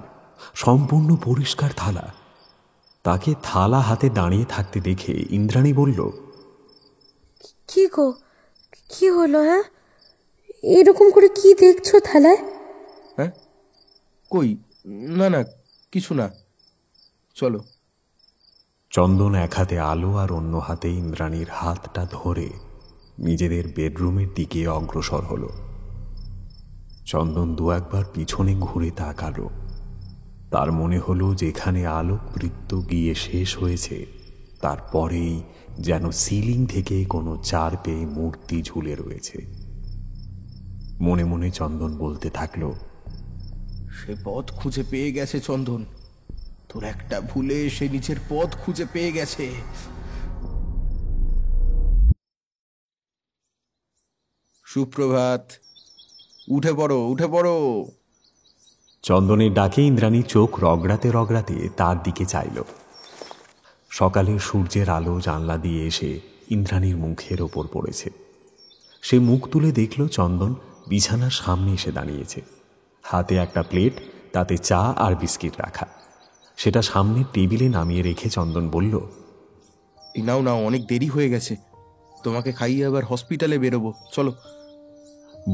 সম্পূর্ণ পরিষ্কার থালা। তাকে থালা হাতে দাঁড়িয়ে থাকতে দেখে ইন্দ্রাণী বলল, কি গো, কি হলো? হ্যাঁ, এরকম করে কি দেখছো থালায়? হ্যাঁ, কই, না না, কিছু না, চলো। চন্দন এক হাতে আলো আর অন্য হাতে ইন্দ্রাণীর হাতটা ধরে নিজেদের বেডরুমের দিকে অগ্রসর হল। চন্দন দু একবার পিছনে ঘুরে তাকালো। তার মনে হলো যেখানে আলোকবৃত্ত গিয়ে শেষ হয়েছে তারপরেই যেন সিলিং থেকে কোনো চার পেয়ে মূর্তি ঝুলে রয়েছে। মনে মনে চন্দন বলতে থাকলো, সে পথ খুঁজে পেয়ে গেছে চন্দন, তোর একটা ভুলে সে নিচের পথ খুঁজে পেয়ে গেছে। সুপ্রভাত, উঠে পড়ো, উঠে পড়ো। চন্দনের ডাকে ইন্দ্রাণী চোখ রগড়াতে রগড়াতে তার দিকে চাইল। সকালে সূর্যের আলো জানলা দিয়ে এসে ইন্দ্রাণীর মুখের ওপর পড়েছে। সে মুখ তুলে দেখল চন্দন বিছানার সামনে এসে দাঁড়িয়েছে, হাতে একটা প্লেট, তাতে চা আর বিস্কিট রাখা। সেটা সামনের টেবিলে নামিয়ে রেখে চন্দন বলল, নাও নাও, অনেক দেরি হয়ে গেছে, তোমাকে খাইয়ে আবার হসপিটালে বেরোবো, চলো।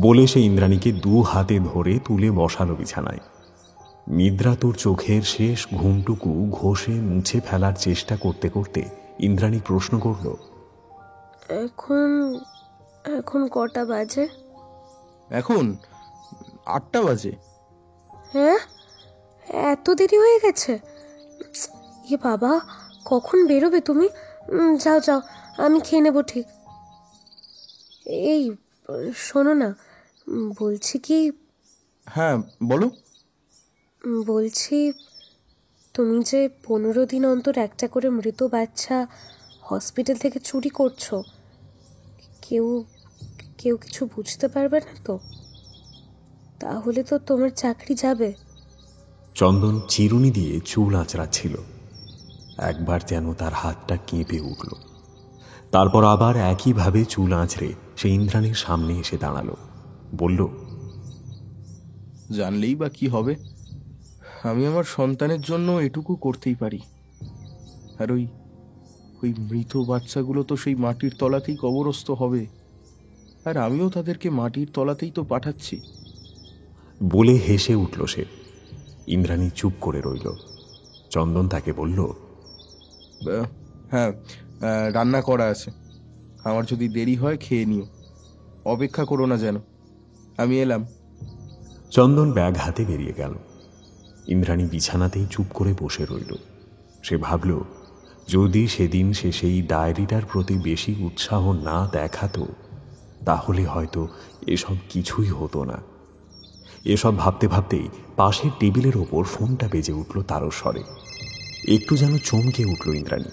বলে সে ইন্দ্রাণীকে দু হাতে ধরে তুলে বসালো বিছানায়। নিদ্রাতুর চোখের শেষ ঘুমটুকু ঘষে মুছে ফেলার চেষ্টা করতে করতে ইন্দ্রাণী প্রশ্ন করল, এখন এখন কটা বাজে? এখন 8টা বাজে। হ্যাঁ, এত দেরি হয়ে গেছে? এ বাবা, কখন বেরোবে তুমি? যাও যাও, আমি খেয়ে নেবো ঠিক। এই শোনো না, বলছি কি, হ্যাঁ বলো। বলছি তুমি যে 15 দিন অন্তর একটা করে মৃত বাচ্চা হসপিটাল থেকে চুরি করছো, কেউ কেউ কিছু বুঝতে পারবে না তো? তাহলে তো তোমার চাকরি যাবে। চন্দন চিরুনি দিয়ে চুল আঁচড়াচ্ছিল। একবার যেন তার হাতটা কেঁপে উঠল। তারপর আবার একইভাবে চুল আঁচড়ে সে ইন্দ্রাণীর সামনে এসে দাঁড়ালো, বলল, জানলেই বা কি হবে, আমি আমার সন্তানের জন্য এটুকু করতেই পারি। আর ওই মৃত বাচ্চাগুলো তো সেই মাটির তলাতেই কবরস্থ হবে, আর আমিও তাদেরকে মাটির তলাতেই তো পাঠাচ্ছি। বলে হেসে উঠল সে। ইন্দ্রাণী চুপ করে রইল। চন্দন তাকে বলল, হ্যাঁ, রান্না করা আছে, আমার যদি দেরি হয় খেয়ে নিও, অপেক্ষা করো না যেন, আমি এলাম। চন্দন ব্যাগ হাতে বেরিয়ে গেল। ইন্দ্রাণী বিছানাতেই চুপ করে বসে রইল। সে ভাবল, যদি সেদিন সে সেই ডায়েরিটার প্রতি বেশি উৎসাহ না দেখাতো, তাহলে হয়তো এসব কিছুই হতো না। এসব ভাবতে ভাবতেই পাশের টেবিলের ওপর ফোনটা বেজে উঠল তারস্বরে। একটু যেন চমকে উঠল ইন্দ্রাণী।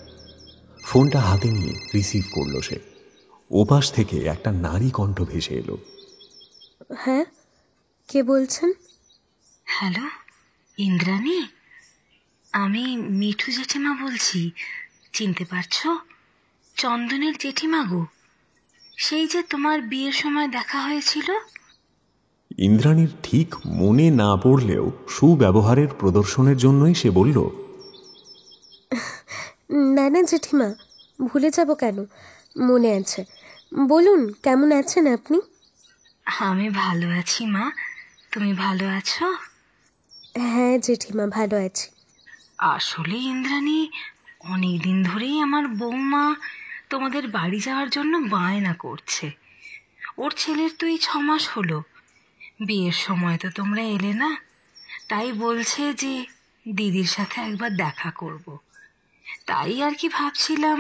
ফোনটা হাতে নিয়ে রিসিভ করল সে। ওপাশ থেকে একটা নারী কণ্ঠ ভেসে এলো। হ্যাঁ, কে বলছেন? হ্যালো ইন্দ্রাণী, আমি মিঠু জেঠিমা বলছি। চিনতে পারছো? চন্দনের জেঠিমা গো, সেই যে তোমার বিয়ের সময় দেখা হয়েছিল। ইন্দ্রাণীর ঠিক মনে না পড়লেও সুব্যবহারের প্রদর্শনের জন্যই সে বলল, না না জেঠিমা, ভুলে যাব কেন, মনে আছে। বলুন, কেমন আছেন আপনি? আমি ভালো আছি মা, তুমি ভালো আছো? হ্যাঁ জেঠিমা, ভালো আছি। আসলে ইন্দ্রাণী, অনেক দিন ধরেই আমার বৌমা তোমাদের বাড়ি যাওয়ার জন্য বায়না করছে। ওর ছেলের তো এই 6 মাস হলো, বিয়ের সময় তো তোমরা এলে না, তাই বলছে যে দিদির সাথে একবার দেখা করব। তাই আর কি ভাবছিলাম,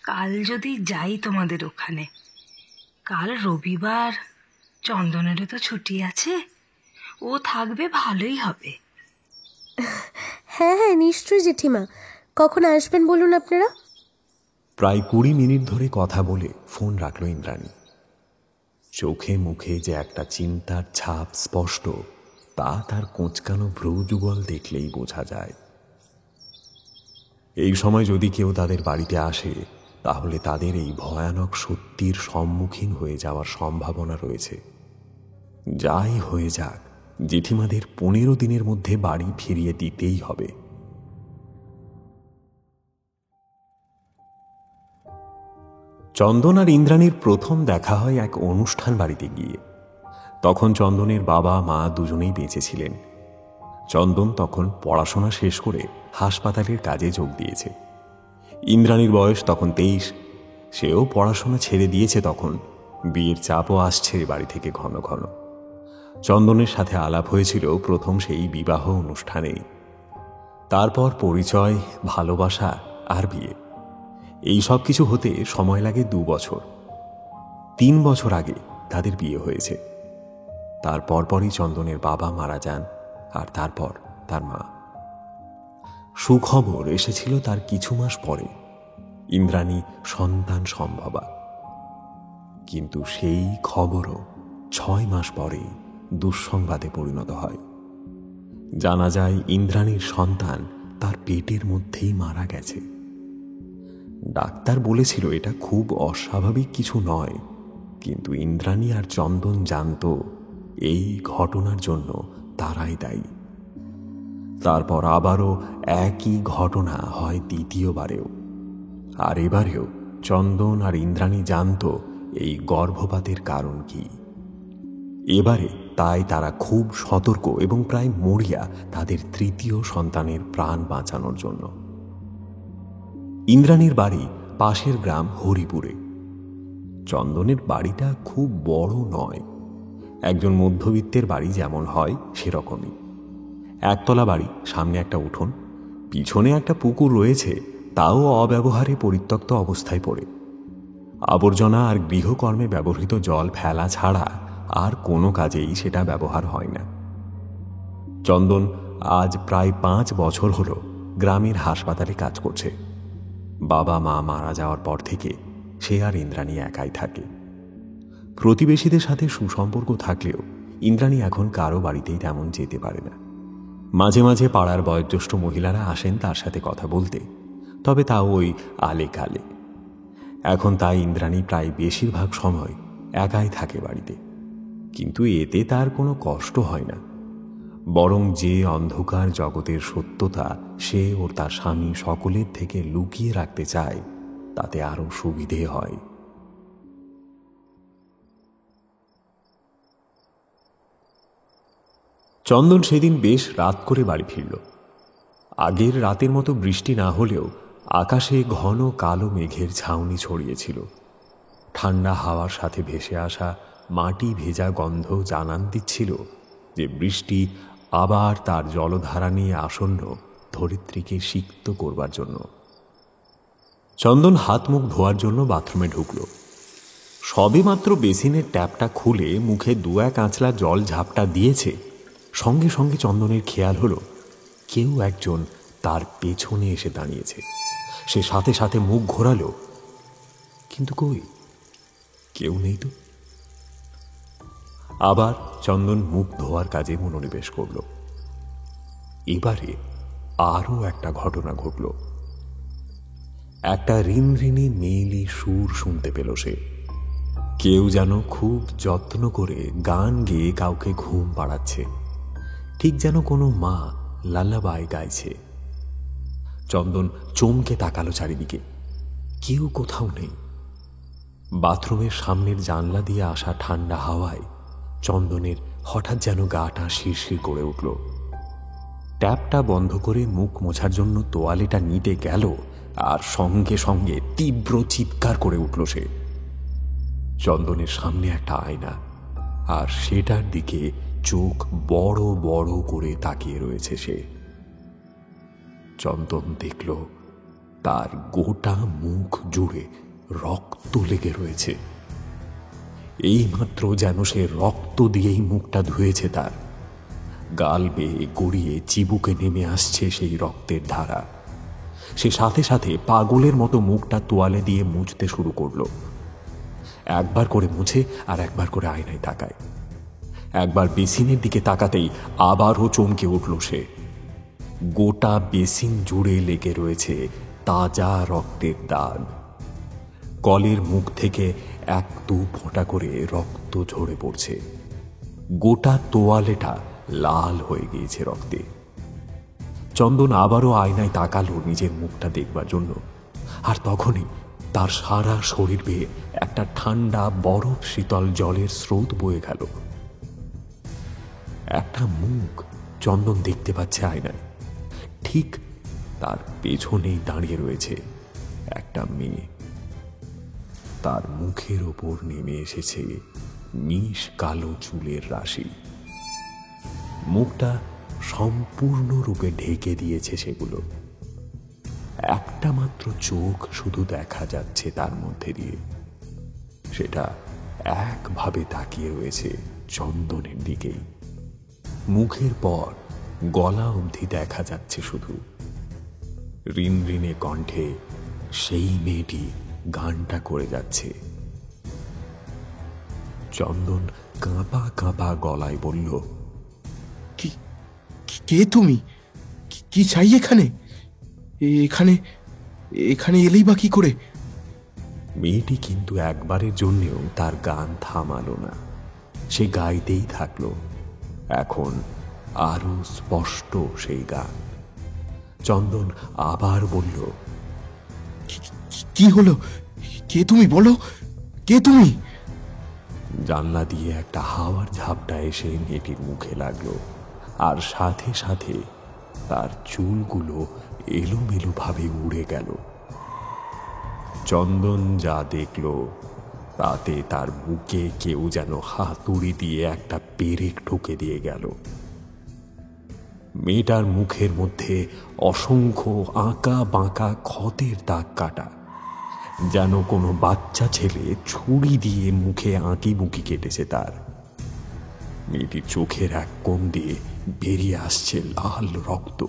কাল যদি যাই তোমাদের ওখানে। কাল রবিবার, চন্দনেরও তো ছুটি আছে, ও থাকবে, ভালোই হবে। হ্যাঁ হ্যাঁ, নিশ্চয়ই জেঠিমা। কখন আসবেন বলুন আপনারা? প্রায় 20 মিনিট ধরে কথা বলে ফোন রাখল ইন্দ্রাণী। চোখে মুখে যে একটা চিন্তার ছাপ স্পষ্ট, তা তার কোঁচকানো ভ্রু যুগল দেখলেই বোঝা যায়। এই সময় যদি কেউ তাদের বাড়িতে আসে, তাহলে তাদের এই ভয়ানক সত্যির সম্মুখীন হয়ে যাওয়ার সম্ভাবনা রয়েছে। যাই হয়ে যাক, জেঠিমাদের 15 দিনের মধ্যে বাড়ি ফিরিয়ে দিতেই হবে। চন্দন আর ইন্দ্রাণীর প্রথম দেখা হয় এক অনুষ্ঠান বাড়িতে গিয়ে। তখন চন্দনের বাবা মা দুজনেই বেঁচে ছিলেন। চন্দন তখন পড়াশোনা শেষ করে হাসপাতালের কাজে যোগ দিয়েছে। ইন্দ্রাণীর বয়স তখন 23। সেও পড়াশোনা ছেড়ে দিয়েছে তখন। বিয়ের চাপও আসছে বাড়ি থেকে ঘন ঘন। চন্দনের সাথে আলাপ হয়েছিল প্রথম সেই বিবাহ অনুষ্ঠানেই। তারপর পরিচয়, ভালোবাসা আর বিয়ে। এই সব কিছু হতে সময় লাগে 2 বছর। 3 বছর আগে তাদের বিয়ে হয়েছে। তার পরপরই চন্দনের বাবা মারা যান, আর তারপর তার মা। সুখবর এসেছিল তার কিছু মাস পরে, ইন্দ্রাণী সন্তান সম্ভবা। কিন্তু সেই খবরও 6 মাস পরে দুঃসংবাদে পরিণত হয়। জানা যায় ইন্দ্রাণীর সন্তান তার পেটের মধ্যেই মারা গেছে। ডাক্তার বলেছিল এটা খুব অস্বাভাবিক কিছু নয়, কিন্তু ইন্দ্রাণী আর চন্দন জানতো এই ঘটনার জন্য তারাই দায়ী। তারপর আবারও একই ঘটনা হয় দ্বিতীয়বারেও, আর এবারেও চন্দন আর ইন্দ্রাণী জানতো এই গর্ভপাতের কারণ কি। এবারে তাই তারা খুব সতর্ক এবং প্রায় মরিয়া তাদের তৃতীয় সন্তানের প্রাণ বাঁচানোর জন্য। ইন্দ্রাণীর বাড়ি পাশের গ্রাম হরিপুরে। চন্দনের বাড়িটা খুব বড় নয়, একজন মধ্যবিত্তের বাড়ি যেমন হয় সেরকমই। একতলা বাড়ি, সামনে একটা উঠোন, পিছনে একটা পুকুর রয়েছে, তাও অব্যবহারে পরিত্যক্ত অবস্থায় পড়ে। আবর্জনা আর গৃহকর্মে ব্যবহৃত জল ফেলা ছাড়া আর কোনো কাজেই সেটা ব্যবহার হয় না। চন্দন আজ প্রায় 5 বছর হলো গ্রামের হাসপাতালে কাজ করছে। বাবা মা মারা যাওয়ার পর থেকে সে আর ইন্দ্রাণী একাই থাকে। প্রতিবেশীদের সাথে সুসম্পর্ক থাকলেও ইন্দ্রাণী এখন কারো বাড়িতেই তেমন যেতে পারে না। মাঝে মাঝে পাড়ার বয়োজ্যেষ্ঠ মহিলারা আসেন তার সাথে কথা বলতে, তবে তাও ওই আলে কালে। এখন তাই ইন্দ্রাণী প্রায় বেশিরভাগ সময় একাই থাকে বাড়িতে, কিন্তু এতে তার কোনো কষ্ট হয় না। বরং যে অন্ধকার জগতের সত্যতা সে ওর তার স্বামী সকলের থেকে লুকিয়ে রাখতে চায়, তাতে আরো সুবিধে হয়। চন্দন সেদিন বেশ রাত করে বাড়ি ফিরল। আগের রাতের মতো বৃষ্টি না হলেও আকাশে ঘন কালো মেঘের ছাউনি ছড়িয়েছিল। ঠান্ডা হাওয়ার সাথে ভেসে আসা মাটি ভেজা গন্ধ জানান দিচ্ছিল যে বৃষ্টি আবার তার জলধারা নিয়ে আসন্ন ধরিত্রীকে সিক্ত করবার জন্য। চন্দন হাত মুখ ধোয়ার জন্য বাথরুমে ঢুকল। সবে মাত্র বেসিনের ট্যাপটা খুলে মুখে 2-1 আঁচলা জল ঝাপটা দিয়েছে, সঙ্গে সঙ্গে চন্দনের খেয়াল হলো কেউ একজন তার পেছনে এসে দাঁড়িয়েছে। সে সাথে সাথে মুখ ঘোরালো, কিন্তু কই, কেউ নেই তো। আবার চন্দন মুখ ধোয়ার কাজে মনোনিবেশ করল। এবারে আরো একটা ঘটনা ঘটল। একটা রিনরিনি মেয়েলি সুর শুনতে পেল সে। কেউ যেন খুব যত্ন করে গান গেয়ে কাউকে ঘুম পাড়াচ্ছে, ঠিক যেন কোনো মা লাল্লাবাই গাইছে। চন্দন চমকে তাকালো চারিদিকে, কেউ কোথাও নেই। বাথরুমের সামনের জানলা দিয়ে আসা ঠান্ডা হাওয়ায় চন্দনের হঠাৎ যেন গাটা শিরশির করে উঠল। ট্যাপটা বন্ধ করে মুখ মোছার জন্য তোয়ালেটা নিতে গেল, আর সঙ্গে সঙ্গে তীব্র চিৎকার করে উঠল সে। চন্দনের সামনে একটা আয়না, আর সেটার দিকে চোখ বড় বড় করে তাকিয়ে রয়েছে সে। চন্দন দেখল তার গোটা মুখ জুড়ে রক্ত লেগে রয়েছে। এইমাত্র যেন সে রক্ত দিয়েই মুখটা ধুয়েছে। তার গাল বেয়ে গড়িয়ে চিবুকে নেমে আসছে সেই রক্তের ধারা। সে সাথে সাথে পাগলের মতো মুখটা তোয়ালে দিয়ে মুছতে শুরু করলো। একবার করে মুছে আর একবার করে আয়নায় তাকায়। একবার বেসিনের দিকে তাকাতেই আবারও চমকে উঠল সে। গোটা বেসিন জুড়ে লেগে রয়েছে তাজা রক্তের দাগ। কলের মুখ থেকে 1-2 ফোঁটা করে রক্ত ঝরে পড়ছে। গোটা তোয়ালেটা লাল হয়ে গিয়েছে রক্তে। চন্দন আবারও আয়নায় তাকালো নিজের মুখটা দেখবার জন্য, আর তখনই তার সারা শরীর বেয়ে একটা ঠান্ডা বরফ শীতল জলের স্রোত বয়ে গেল। একটা মুখ চন্দন দেখতে পাচ্ছে আয়নায়। ঠিক তার পেছনেই দাঁড়িয়ে রয়েছে একটা মেয়ে। তার মুখের ওপর নেমে এসেছে মিশ কালো চুলের রাশি। মুখটা সম্পূর্ণরূপে ঢেকে দিয়েছে সেগুলো। একটা মাত্র চোখ শুধু দেখা যাচ্ছে তার মধ্যে দিয়ে। সেটা একভাবে তাকিয়ে রয়েছে চন্দনের দিকেই। মুখের পর গলা অবধি দেখা যাচ্ছে শুধু। রিনরিনে কণ্ঠে সেই মেয়েটি গানটা করে যাচ্ছে। চন্দন কাঁপা কাঁপা গলায় বলল, কে তুমি? কি চাই এখানে? এখানে এখানে এলেই বা কি করে? মেয়েটি কিন্তু একবারের জন্যেও তার গান থামালো না, সে গাইতেই থাকলো। এখন আরো স্পষ্ট সেই গান। চন্দন আবার বলল, কি হলো? কে তুমি? বলো, কে তুমি? জানলা দিয়ে একটা হাওয়ার ঝাপটা এসে মেয়েটির মুখে লাগলো, আর সাথে সাথে তার চুলগুলো এলোমেলো ভাবে উড়ে গেল। চন্দন যা দেখল তাতে তার বুকে কেউ যেন হাতুড়ি দিয়ে একটা পেরেক ঠুকে দিয়ে গেল। মেয়েটার মুখের মধ্যে অসংখ্য আঁকা বাঁকা ক্ষতের দাগ কাটা, যেন কোনো বাচ্চা ছেলে ছুরি দিয়ে মুখে আঁকি বুকি কেটেছে তার। মেয়েটির চোখের এক কোণ দিয়ে বেরিয়ে আসছে লাল রক্ত।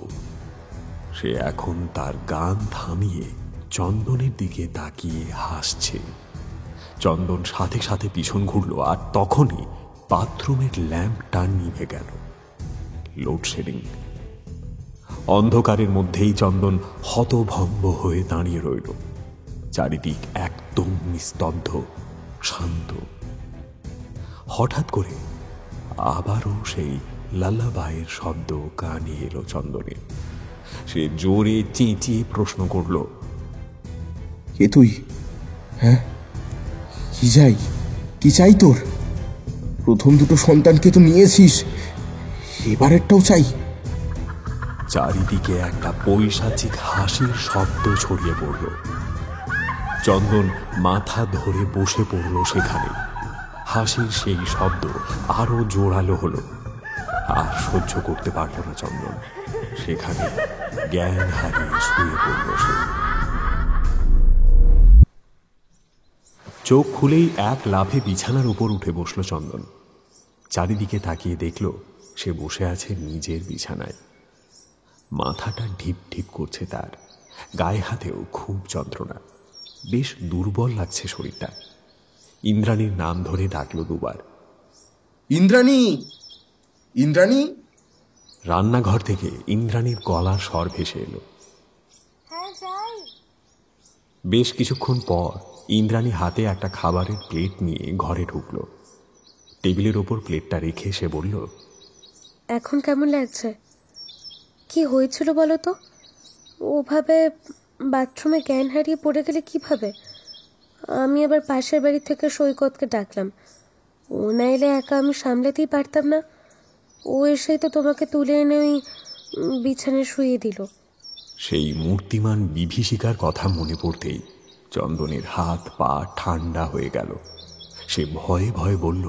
সে এখন তার গান থামিয়ে চন্দনের দিকে তাকিয়ে হাসছে। চন্দন সাথে সাথে পিছন ঘুরল, আর তখনই বাথরুমের ল্যাম্পটা নিভে গেল। লোডশেডিং। অন্ধকারের মধ্যেই চন্দন হতভম্ব হয়ে দাঁড়িয়ে রইল। চারিদিক একদম নিস্তব্ধ, শান্ত। হঠাৎ করে আবারও সেই লাল্লাবাইয়ের শব্দ কানে এলো চন্দনের। সে জোরে চেঁচিয়ে প্রশ্ন করল, কে তুই? হ্যাঁ, কি চাই তোর? প্রথম দুটো সন্তানকে তো নিয়েছিস, এবারেরটাও চাই? চারিদিকে একটা পৈশাচিক হাসির শব্দ ছড়িয়ে পড়ল। চন্দন মাথা ধরে বসে পড়ল সেখানে। হাসির সেই শব্দ আরো জোরালো হলো। আর সহ্য করতে পারল না চন্দন, সেখানে জ্ঞান হারিয়ে শুয়ে পড়ল সে। চোখ খুলেই এক লাফে বিছানার উপর উঠে বসল চন্দন। চারিদিকে তাকিয়ে দেখল সে বসে আছে নিজের বিছানায়। মাথাটা ঢিপ ঢিপ করছে তার, গায়ে হাতেও খুব যন্ত্রণা, বেশ দুর্বল লাগছে শরীরটা। ইন্দ্রাণীর নাম ধরে ডাকলো দুবার, ইন্দ্রাণী, ইন্দ্রাণী। রান্নাঘর থেকে ইন্দ্রাণীর গলার স্বর ভেসে এলো। বেশ কিছুক্ষণ পর ইন্দ্রাণী হাতে একটা খাবারের প্লেট নিয়ে ঘরে ঢুকলো। টেবিলের ওপর প্লেটটা রেখে সে বলল, এখন কেমন লাগছে? কি হয়েছিল বলো তো? ওভাবে বাথরুমে জ্ঞান হারিয়ে পড়ে গেলে কিভাবে? আমি আবার পাশের বাড়ি থেকে সৈকতকে ডাকলাম। ও না এলে একা আমি সামলাতেই পারতাম না। ও এসেই তো তোমাকে তুলে এনে ওই বিছানায় শুয়ে দিল। সেই মূর্তিমান বিভীষিকার কথা মনে পড়তেই চন্দনের হাত পা ঠান্ডা হয়ে গেল। সে ভয়ে ভয়ে বলল,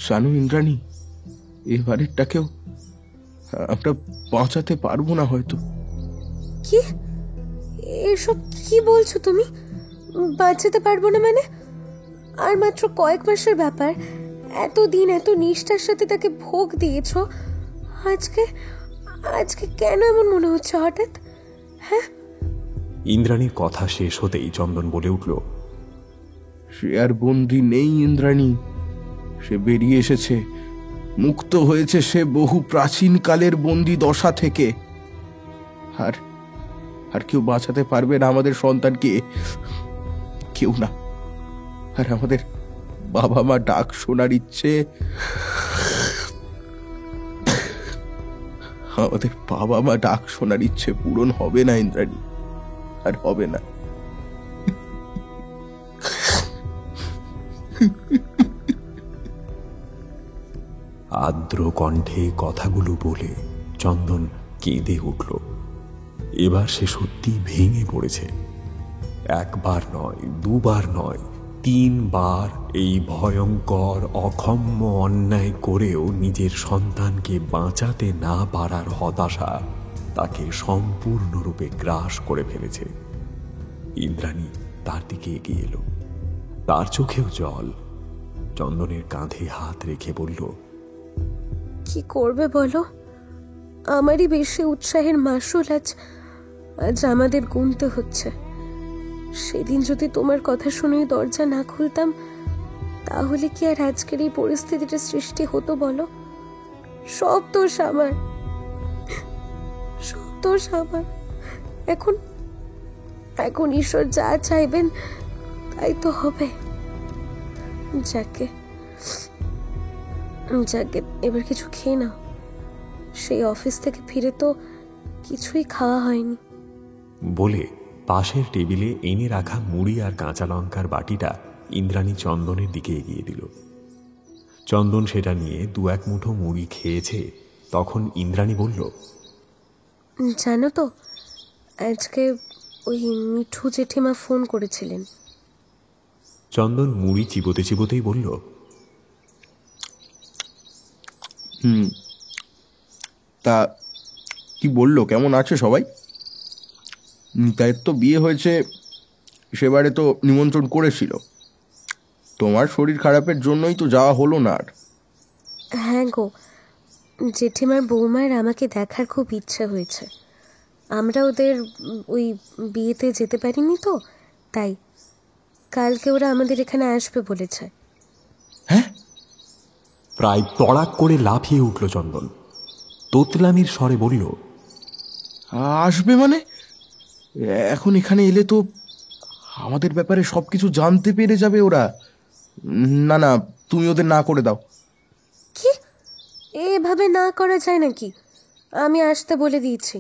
জানো ইন্দ্রাণী, এবারেরটাকেও আমরা বাঁচাতে পারবো না হয়তো। কি এসব কি বলছো তুমি? বাঁচাতে পারবো না মানে? আর মাত্র কয়েক মাসের ব্যাপার। এতদিন এত নিষ্ঠার সাথে তাকে ভোগ দিয়েছো, আজকে আজকে কেন এমন মনে হচ্ছে হঠাৎ? হ্যাঁ। ইন্দ্রাণীর কথা শেষ হতেই চন্দন বলে উঠল, সে আর বন্দি নেই ইন্দ্রাণী, সে বেরিয়ে এসেছে, মুক্ত হয়েছে সে বহু প্রাচীন কালের বন্দি দশা থেকে। আর আর কেউ বাঁচাতে পারবে না আমাদের সন্তানকে, কেউ না। আর আমাদের বাবা মা ডাক শোনার ইচ্ছে, আমাদের বাবা মা ডাক শোনার ইচ্ছে পূরণ হবে না ইন্দ্রাণী, আর হবে না। আর্দ্র কণ্ঠে কথাগুলো বলে চন্দন কেঁদে উঠল। এবার সে সত্যি ভেঙে পড়েছে। একবার নয়, দুবার নয়, 3 বার এই ভয়ঙ্কর অক্ষম্য অন্যায় করেও নিজের সন্তানকে বাঁচাতে না পারার হতাশা তাকে সম্পূর্ণরূপে গ্রাস করে ফেলেছে। ইন্দ্রাণী তার দিকে এগিয়ে এলো, তার চোখেও জল। চন্দনের কাঁধে হাত রেখে বলল, কি করবে বলো? আমারই বেশি উৎসাহের মাসুল আজ আমাদের গুনতে হচ্ছে। সেদিন যদি তোমার কথা শুনেই দরজা না খুলতাম, তাহলে কি আর আজকের এই পরিস্থিতিটা সৃষ্টি হতো বলো? সব দোষ আমার, সব দোষ আমার। এখন এখন ঈশ্বর যা চাইবেন তাই তো হবে। যাকে যাকে এবার কিছু খেয়ে নাও। সেই অফিস থেকে ফিরে তো কিছুই খাওয়া হয়নি। বলে পাশের টেবিলে এনে রাখা মুড়ি আর কাঁচা লঙ্কার বাটিটা ইন্দ্রাণী চন্দনের দিকে এগিয়ে দিল। চন্দন সেটা নিয়ে 2-1 মুঠো মুড়ি খেয়েছে। তখন ইন্দ্রাণী বলল, জানো তো, আজকে ওই মিঠু জেঠিমা ফোন করেছিলেন। চন্দন মুড়ি চিবোতে চিবোতেই বলল, তা কি বললো, কেমন আছে সবাই? নিতাইয়ের তো বিয়ে হয়েছে, সেবারে তো নিমন্ত্রণ করেছিল। তোমার শরীর খারাপের জন্যই তো যাওয়া হলো না আর। হ্যাঁ গো, জেঠিমার বৌমার আমাকে দেখার খুব ইচ্ছা হয়েছে। আমরা ওদের ওই বিয়েতে যেতে পারিনি তো, তাই কালকে ওরা আমাদের এখানে আসবে বলেছে। হ্যাঁ? প্রায় তড়াক করে লাফিয়ে উঠল চন্দন। তোতলামির স্বরে বলল, আসবে মানে? এখন এখানে এলে তো আমাদের ব্যাপারে সব কিছু জানতে পেরে যাবে ওরা। না না, তুমি ওদের না করে দাও। কি, এভাবে না করা যায় নাকি? আমি আসতে বলে দিয়েছি,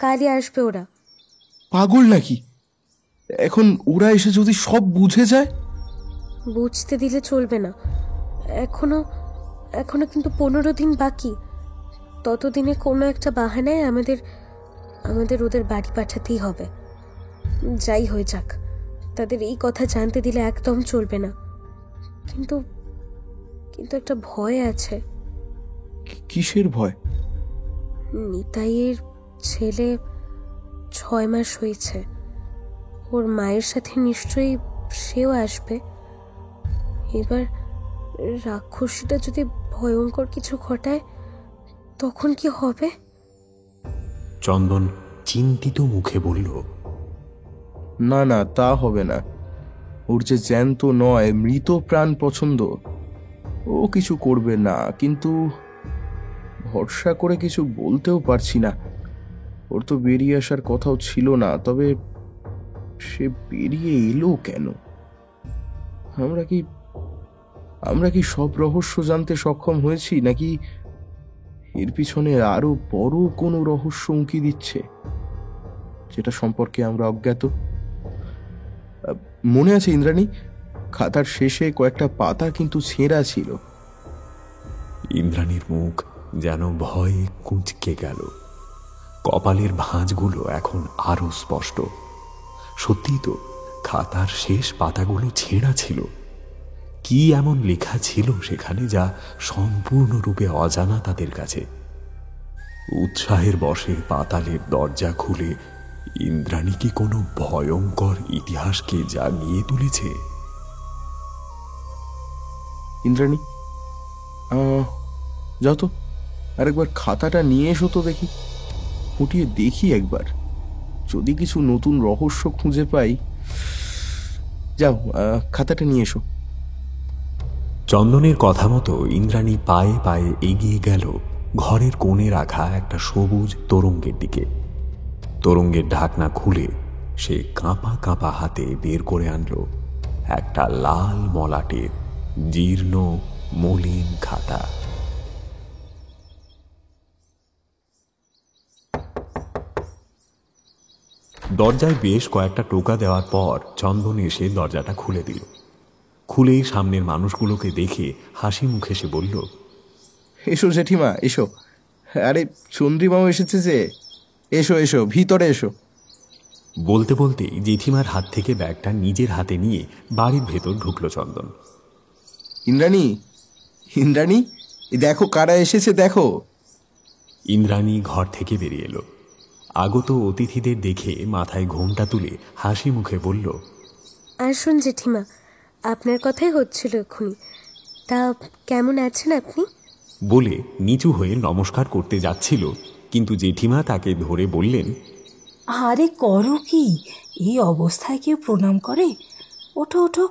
কালই আসবে ওরা। পাগল নাকি? এখন ওরা এসে যদি সব বুঝে যায়? বুঝতে দিলে চলবে না। এখনো কিন্তু 15 দিন বাকি। ততদিনে কোনো একটা বাহানায় আমাদের ওদের বাড়ি পাঠাতেই হবে। যাই হয়ে যাক, তাদের এই কথা জানতে দিলে একদম চলবে না। কিন্তু একটা ভয় আছে। কিসের ভয়? নিতাইয়ের ছেলে 6 মাস হয়েছে। ওর মায়ের সাথে নিশ্চয়ই সেও আসবে। এবার রাক্ষসীটা যদি ভয়ঙ্কর কিছু ঘটায় তখন কি হবে? চন্দন চিন্তিত মুখে বলল, না না, তা হবে না। ওর যে জ্যান্ত নয়, মৃত প্রাণ পছন্দ। ও কিছু করবে না, কিন্তু ভরসা করে কিছু বলতেও পারছি না। ওর তো বেরিয়ে আসার কথাও ছিল না, তবে সে বেরিয়ে এলো কেন? আমরা কি সব রহস্য জানতে সক্ষম হয়েছি, নাকি এর পিছনে আরো বড় কোনো রহস্য উঁকি দিচ্ছে, যেটা সম্পর্কে আমরা অজ্ঞাত? মনে আছে ইন্দ্রাণী, খাতার শেষে কয়েকটা পাতা কিন্তু ছেঁড়া ছিল। ইন্দ্রাণীর মুখ যেন ভয়ে কুঁচকে গেল। কপালের ভাঁজগুলো এখন আরো স্পষ্ট। সত্যি তো, খাতার শেষ পাতাগুলো ছেঁড়া ছিল। কি এমন লেখা ছিল সেখানে যা সম্পূর্ণরূপে অজানা তাদের কাছে? উৎসাহের বশে পাতালের দরজা খুলে ইন্দ্রাণী কি কোনো ভয়ঙ্কর ইতিহাসকে জাগিয়ে তুলেছে? ইন্দ্রাণী, যাও তো, আরেকবার খাতাটা নিয়ে এসো তো, দেখি, ফুটিয়ে দেখি একবার, যদি কিছু নতুন রহস্য খুঁজে পাই। যাও, খাতাটা নিয়ে এসো। চন্দনের কথা মতো ইন্দ্রাণী পায়ে পায়ে এগিয়ে গেল ঘরের কোণে রাখা একটা সবুজ তোরঙ্গের দিকে। তোরঙ্গের ঢাকনা খুলে সে কাঁপা কাঁপা হাতে বের করে আনলো একটা লাল মলাটের জীর্ণ মলিন খাতা। দরজায় বেশ কয়েকটা টোকা দেওয়ার পর চন্দন এসে দরজাটা খুলে দিল। খুলেই সামনের মানুষগুলোকে দেখে হাসি মুখে সে বলল, এসো জেঠিমা, এসো। আরে চন্দ্রিমাও এসেছে যে, এসো এসো, ভিতরে এসো। বলতে বলতেই জেঠিমার হাত থেকে ব্যাগটা নিজের হাতে নিয়ে বাড়ির ভেতর ঢুকল চন্দন। ইন্দ্রাণী, ইন্দ্রাণী, দেখো কারা এসেছে, দেখো। ইন্দ্রাণী ঘর থেকে বেরিয়ে এলো। আগত অতিথিদের দেখে মাথায় ঘোমটা তুলে হাসি মুখে বলল, আসুন জেঠিমা, আপনার কথাই হচ্ছিল এক্ষুনি। তা কেমন আছেন আপনি? বলে নিচু হয়ে নমস্কার করতে যাচ্ছিল, কিন্তু জেঠিমা তাকে ধরে বললেন, আরে করো কি, এই অবস্থায় কেউ প্রণাম করে? ওঠো ওঠো,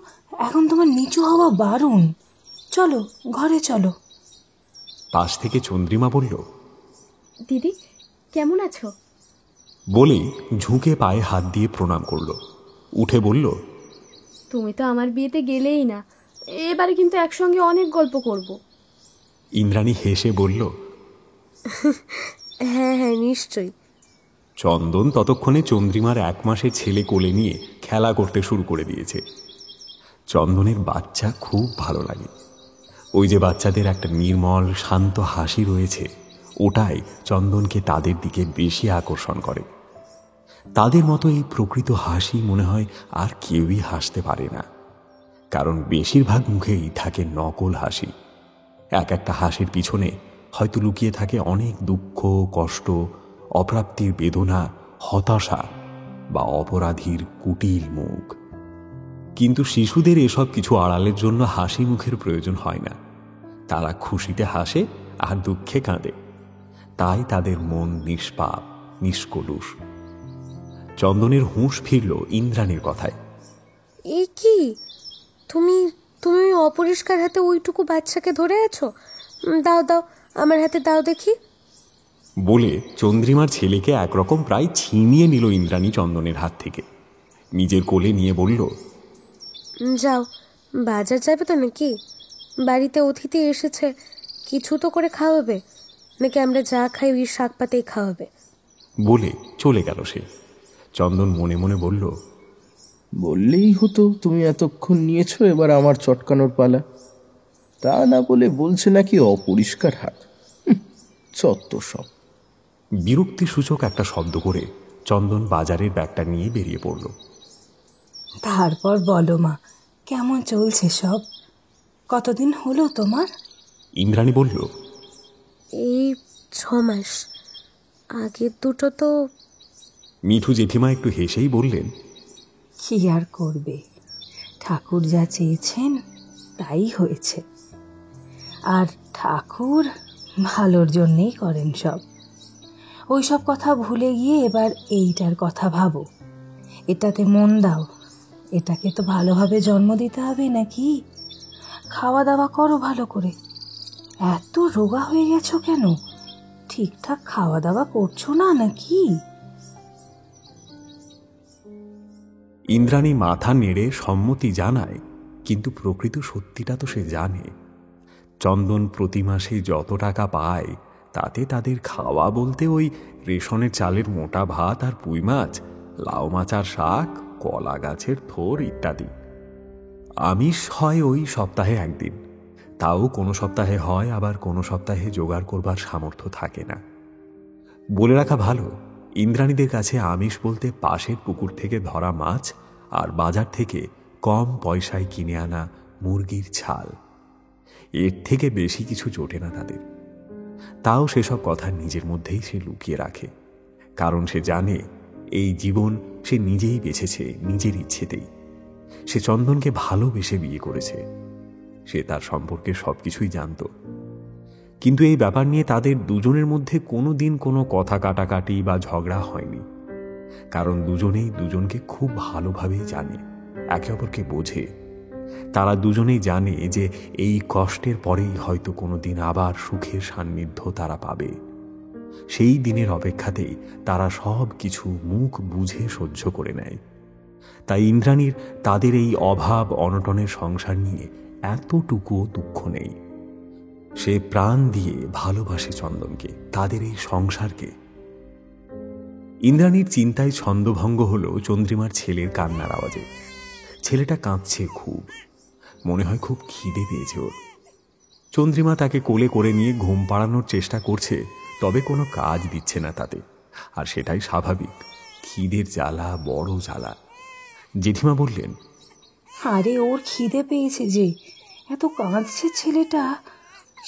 এখন তোমার নিচু হওয়া বারণ। চলো ঘরে চলো। পাশ থেকে চন্দ্রিমা বলল, দিদি কেমন আছো? বলেই ঝুঁকে পায়ে হাত দিয়ে প্রণাম করল। উঠে বলল, তুমি তো আমার বিয়েতে গেলেই না, এবারে কিন্তু একসঙ্গে অনেক গল্প করব। ইন্দ্রাণী হেসে বলল, হ্যাঁ হ্যাঁ নিশ্চয়ই। চন্দন ততক্ষণে চন্দ্রিমার 1 মাসের ছেলে কোলে নিয়ে খেলা করতে শুরু করে দিয়েছে। চন্দনের বাচ্চা খুব ভালো লাগে। ওই যে বাচ্চাদের একটা নির্মল শান্ত হাসি রয়েছে, ওটাই চন্দনকে তাদের দিকে বেশি আকর্ষণ করে। তাদের মতো এই প্রকৃত হাসি মনে হয় আর কেউই হাসতে পারে না, কারণ বেশিরভাগ মুখেই থাকে নকল হাসি। একটা হাসির পিছনে হয়তো লুকিয়ে থাকে অনেক দুঃখ, কষ্ট, অপ্রাপ্তির বেদনা, হতাশা বা অপরাধীর কুটিল মুখ। কিন্তু শিশুদের এসব কিছু আড়ালের জন্য হাসি মুখের প্রয়োজন হয় না। তারা খুশিতে হাসে আর দুঃখে কাঁদে, তাই তাদের মন নিষ্পাপ, নিষ্কলুষ। চন্দনের হুঁশ ফিরল ইন্দ্রাণীর কথায়। এ কি, তুমি তুমি ওই অপরিষ্কার হাতে ওইটুকু বাচ্চাকে ধরে আছো? দাও দাও, আমার হাতে দাও দেখি। বলে চন্দ্রিমার ছেলেকে একরকম প্রায় ছিনিয়ে নিল ইন্দ্রাণী চন্দনের হাত থেকে। নিজের কোলে নিয়ে বলল, যাও, বাজার যাবে তো নাকি? বাড়িতে অতিথি এসেছে, কিছু তো করে খাওয়াবে, নাকি আমরা যা খাই ওই শাক পাতেই খাওয়াবে? বলে চলে গেল সে। চন্দন মনে মনে বলল, বললেই হতো তুমি এতক্ষণ নিয়েছো, এবার আমার চটকানোর পালা। তা না বলে বলছে নাকি অপরিষ্কার হাত। চত্ব সব। বিরক্তিসূচক একটা শব্দ করে চন্দন বাজারের ব্যাগটা নিয়ে বেরিয়ে পড়ল। তারপর বলো মা, কেমন চলছে সব? কতদিন হলো তোমার? ইন্দ্রাণী বলল, এই 6 মাস। আগের দুটো তো। মিঠু জেঠিমা একটু হেসেই বললেন, কি আর করবে, ঠাকুর যা চেয়েছেন তাই হয়েছে। আর ঠাকুর ভালোর জন্যেই করেন সব। ওই সব কথা ভুলে গিয়ে এবার এইটার কথা ভাবো, এটাতে মন দাও। এটাকে তো ভালোভাবে জন্ম দিতে হবে নাকি? খাওয়া দাওয়া করো ভালো করে। এত রোগা হয়ে গেছো কেন? ঠিকঠাক খাওয়া দাওয়া করছো না নাকি? ইন্দ্রাণী মাথা নেড়ে সম্মতি জানায়, কিন্তু প্রকৃত সত্যিটা তো সে জানে। চন্দন প্রতি মাসে যত টাকা পায় তাতে তাদের খাওয়া বলতে ওই রেশনের চালের মোটা ভাত আর পুঁই মাছ, লাউ মাছ আর শাক, কলা গাছের থোর ইত্যাদি। আমিষ হয় ওই সপ্তাহে 1 দিন, তাও কোনো সপ্তাহে হয়, আবার কোনো সপ্তাহে জোগাড় করবার সামর্থ্য থাকে না। বলে রাখা ভালো, ইন্দ্রাণীদের কাছে আমিষ বলতে পাশের পুকুর থেকে ধরা মাছ আর বাজার থেকে কম পয়সায় কিনে আনা মুরগির ছাল। এর থেকে বেশি কিছু জোটে না তাদের। তাও সেসব কথা নিজের মধ্যেই সে লুকিয়ে রাখে, কারণ সে জানে এই জীবন সে নিজেই বেছেছে, নিজের ইচ্ছেতেই। সে চন্দনকে ভালোবেসে বিয়ে করেছে, সে তার সম্পর্কে সবকিছুই জানত। কিন্তু এই ব্যাপার নিয়ে তাদের দুজনের মধ্যে কোনো দিন কোনো কথা কাটাকাটি বা ঝগড়া হয়নি, কারণ দুজনেই দুজনকে খুব ভালোভাবেই জানে, একে অপরকে বোঝে। তারা দুজনেই জানে যে এই কষ্টের পরেই হয়তো কোনো দিন আবার সুখের সান্নিধ্য তারা পাবে। সেই দিনের অপেক্ষাতেই তারা সব কিছু মুখ বুঝে সহ্য করে নেয়। তাই ইন্দ্রাণীর তাদের এই অভাব অনটনের সংসার নিয়ে এতটুকুও দুঃখ নেই। সে প্রাণ দিয়ে ভালোবাসে চন্দনকে, তাদের এই সংসারকে। ইন্দ্রাণীর চিন্তায় ছন্দভঙ্গ হল চন্দ্রিমার ছেলের কান্নার আওয়াজে। ছেলেটা কাঁদছে খুব, মনে হয় খুব খিদে পেয়েছে ওর। চন্দ্রিমা তাকে কোলে করে নিয়ে ঘুম পাড়ানোর চেষ্টা করছে, তবে কোনো কাজ দিচ্ছে না তাতে, আর সেটাই স্বাভাবিক। খিদের জ্বালা বড় জ্বালা। জেঠিমা বললেন, আরে ওর খিদে পেয়েছে যে, এত কাঁদছে ছেলেটা,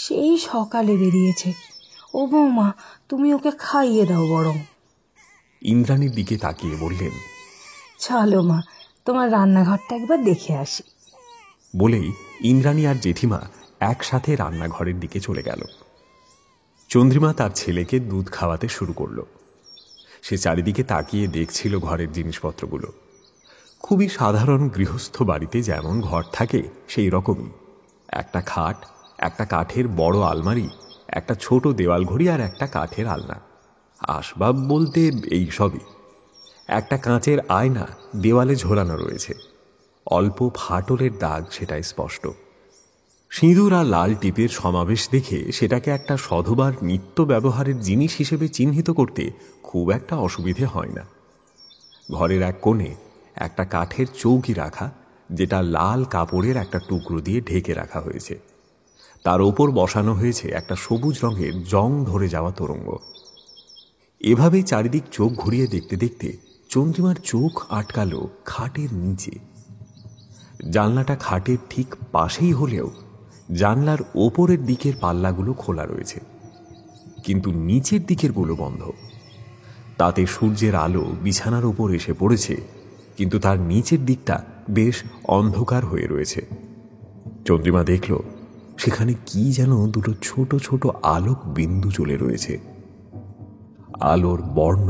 সেই সকালে বেরিয়েছে। ও বৌমা, তুমি ওকে খাইয়ে দাও বরং। ইন্দ্রাণীর দিকে তাকিয়ে বললেন, চলো মা, তোমার রান্নাঘরটা একবার দেখে আসি। বলেই ইন্দ্রাণী আর জেঠিমা একসাথে রান্নাঘরের দিকে চলে গেল। চন্দ্রিমা তার ছেলেকে দুধ খাওয়াতে শুরু করল। সে চারিদিকে তাকিয়ে দেখছিল ঘরের জিনিসপত্রগুলো। খুবই সাধারণ গৃহস্থ বাড়িতে যেমন ঘর থাকে সেই রকমই। একটা খাট, একটা কাঠের বড় আলমারি, একটা ছোট দেওয়াল ঘড়ি আর একটা কাঠের আলনা, আসবাব বলতে এই সবই। একটা কাঁচের আয়না দেওয়ালে ঝোলানো রয়েছে, অল্প ফাটলের দাগ সেটাই স্পষ্ট। সিঁদুর আর লাল টিপের সমাবেশ দেখে সেটাকে একটা শতবার নিত্য ব্যবহারের জিনিস হিসেবে চিহ্নিত করতে খুব একটা অসুবিধে হয় না। ঘরের এক কোণে একটা কাঠের চৌকি রাখা, যেটা লাল কাপড়ের একটা টুকরো দিয়ে ঢেকে রাখা হয়েছে। তার ওপর বসানো হয়েছে একটা সবুজ রঙের জং ধরে যাওয়া তোরঙ্গ। এভাবেই চারিদিক চোখ ঘুরিয়ে দেখতে দেখতে চন্দ্রিমার চোখ আটকালো খাটের নিচে। জানলাটা খাটের ঠিক পাশেই হলেও জানলার ওপরের দিকের পাল্লাগুলো খোলা রয়েছে, কিন্তু নিচের দিকের গুলো বন্ধ। তাতে সূর্যের আলো বিছানার উপর এসে পড়েছে, কিন্তু তার নিচের দিকটা বেশ অন্ধকার হয়ে রয়েছে। চন্দ্রিমা দেখল সেখানে কি যেন দুটো ছোট ছোট আলোক বিন্দু জ্বলে রয়েছে। আলোর বর্ণ